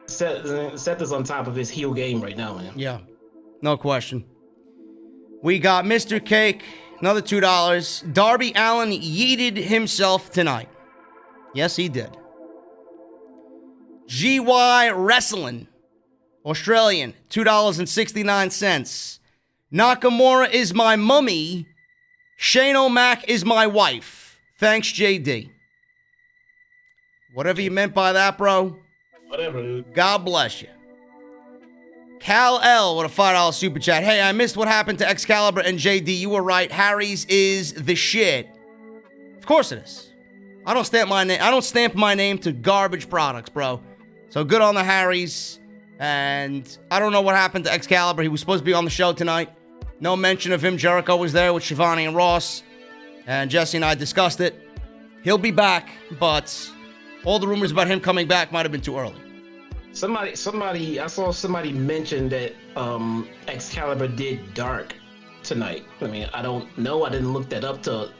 Seth is on top of his heel game right now, man. Yeah, no question. We got Mr. Cake, another $2. Darby Allin yeeted himself tonight. Yes, he did. GY Wrestling, Australian, $2.69. Nakamura is my mummy. Shane O'Mac is my wife. Thanks, JD. Whatever you meant by that, bro. Whatever, dude. God bless you. Cal L with a $5 super chat. Hey, I missed what happened to Excalibur and JD. You were right. Harry's is the shit. Of course it is. I don't stamp my name to garbage products, bro. So good on the Harrys. And I don't know what happened to Excalibur. He was supposed to be on the show tonight. No mention of him. Jericho was there with Shivani and Ross. And Jesse and I discussed it. He'll be back, but all the rumors about him coming back might have been too early. I saw somebody mention that Excalibur did dark tonight. I mean, I don't know. I didn't look that up to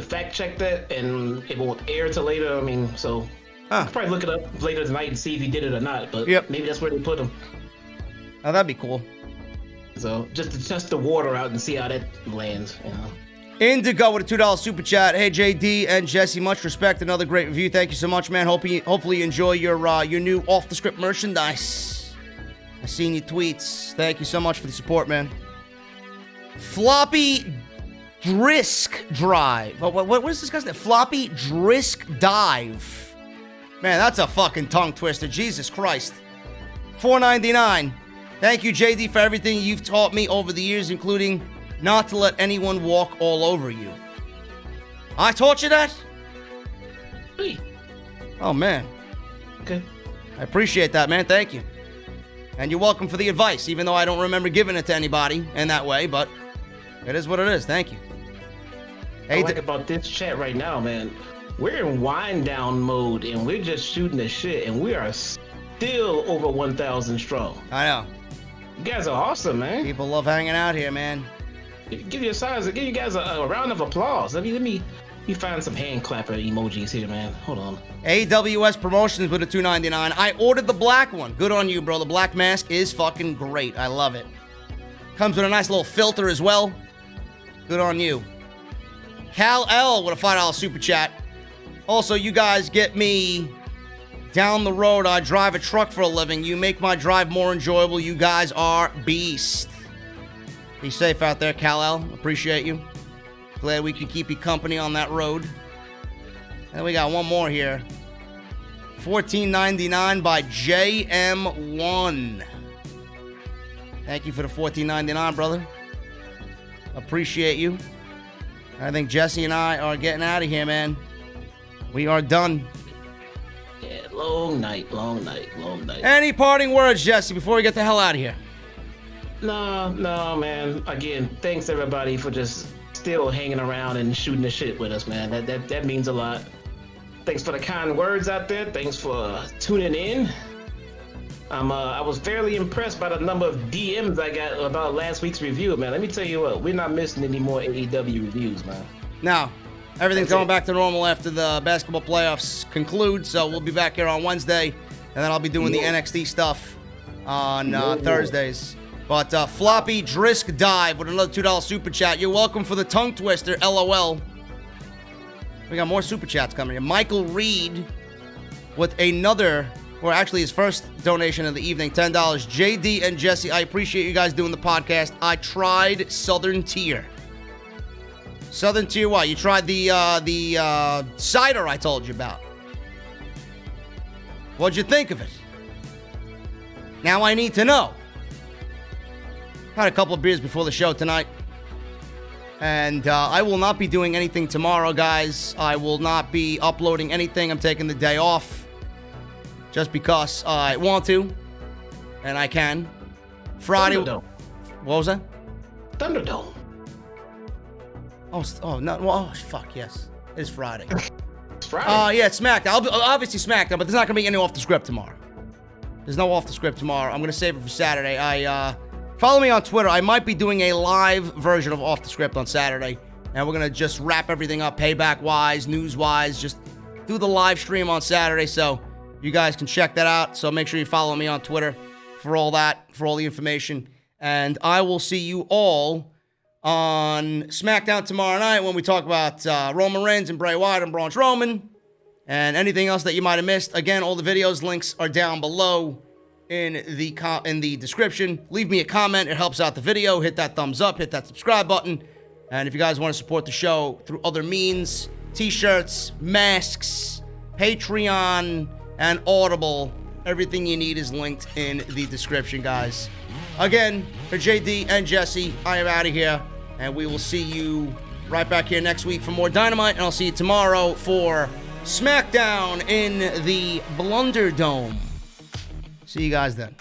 fact check that, and it won't air till later. I mean, so I'll probably look it up later tonight and see if he did it or not. But maybe that's where they put him. Oh, that'd be cool. So just to test the water out and see how that lands. You know. Indigo with a $2 super chat. Hey, JD and Jesse, much respect. Another great review. Thank you so much, man. Hopefully you enjoy your new off-the-script merchandise. I seen your tweets. Thank you so much for the support, man. Floppy Drisk Drive. What is this guy's name? Floppy Drisk Dive. Man, that's a fucking tongue twister. Jesus Christ. $4.99. Thank you, JD, for everything you've taught me over the years, including not to let anyone walk all over you. I taught you that? Hey. Oh, man. Okay. I appreciate that, man. Thank you. And you're welcome for the advice, even though I don't remember giving it to anybody in that way, but it is what it is. Thank you. Hey, about this chat right now, man. We're in wind down mode, and we're just shooting the shit, and we are still over 1,000 strong. I know. You guys are awesome, man. People love hanging out here, man. Give you guys a round of applause. Let me find some hand clapper emojis here, man. Hold on. AWS Promotions with a $2.99. I ordered the black one. Good on you, bro. The black mask is fucking great. I love it. Comes with a nice little filter as well. Good on you. Cal L with a $5 super chat. Also, you guys get me down the road. I drive a truck for a living. You make my drive more enjoyable. You guys are beast. Be safe out there, Kal-El. Appreciate you. Glad we can keep you company on that road. And we got one more here. $14.99 by JM1. Thank you for the $14.99, brother. Appreciate you. I think Jesse and I are getting out of here, man. We are done. Yeah, long night. Any parting words, Jesse, before we get the hell out of here? No, man. Again, thanks everybody for just still hanging around and shooting the shit with us, man. That means a lot. Thanks for the kind words out there. Thanks for tuning in. I was fairly impressed by the number of DMs I got about last week's review, man. Let me tell you what, we're not missing any more AEW reviews, man. No. Everything's going back to normal after the basketball playoffs conclude, so we'll be back here on Wednesday, and then I'll be doing the NXT stuff on Thursdays. But Floppy Drisk Dive with another $2 super chat. You're welcome for the tongue twister, LOL. We got more super chats coming here. Michael Reed with another or actually his first donation of the evening, $10. JD and Jesse, I appreciate you guys doing the podcast. I tried Southern Tier. Southern Tier what? You tried the cider I told you about. What'd you think of it? Now I need to know. Had a couple of beers before the show tonight. And I will not be doing anything tomorrow, guys. I will not be uploading anything. I'm taking the day off. Just because I want to. And I can. Friday. ThunderDome. What was that? ThunderDome. Oh, no. Oh, fuck, yes. It's Friday. It's Friday. Yeah, it's SmackDown. Obviously SmackDown, but there's not going to be any off the script tomorrow. There's no off the script tomorrow. I'm going to save it for Saturday. Follow me on Twitter. I might be doing a live version of Off the Script on Saturday. And we're going to just wrap everything up payback-wise, news-wise. Just do the live stream on Saturday. So you guys can check that out. So make sure you follow me on Twitter for all that, for all the information. And I will see you all on SmackDown tomorrow night when we talk about Roman Reigns and Bray Wyatt and Braun Strowman. And anything else that you might have missed. Again, all the videos, links are down below in the description. Leave me a comment. It helps out the video. Hit that thumbs up. Hit that subscribe button. And if you guys want to support the show through other means, t-shirts, masks, Patreon, and Audible, everything you need is linked in the description, guys. Again, for JD and Jesse, I am out of here. And we will see you right back here next week for more Dynamite. And I'll see you tomorrow for SmackDown in the ThunderDome. See you guys then.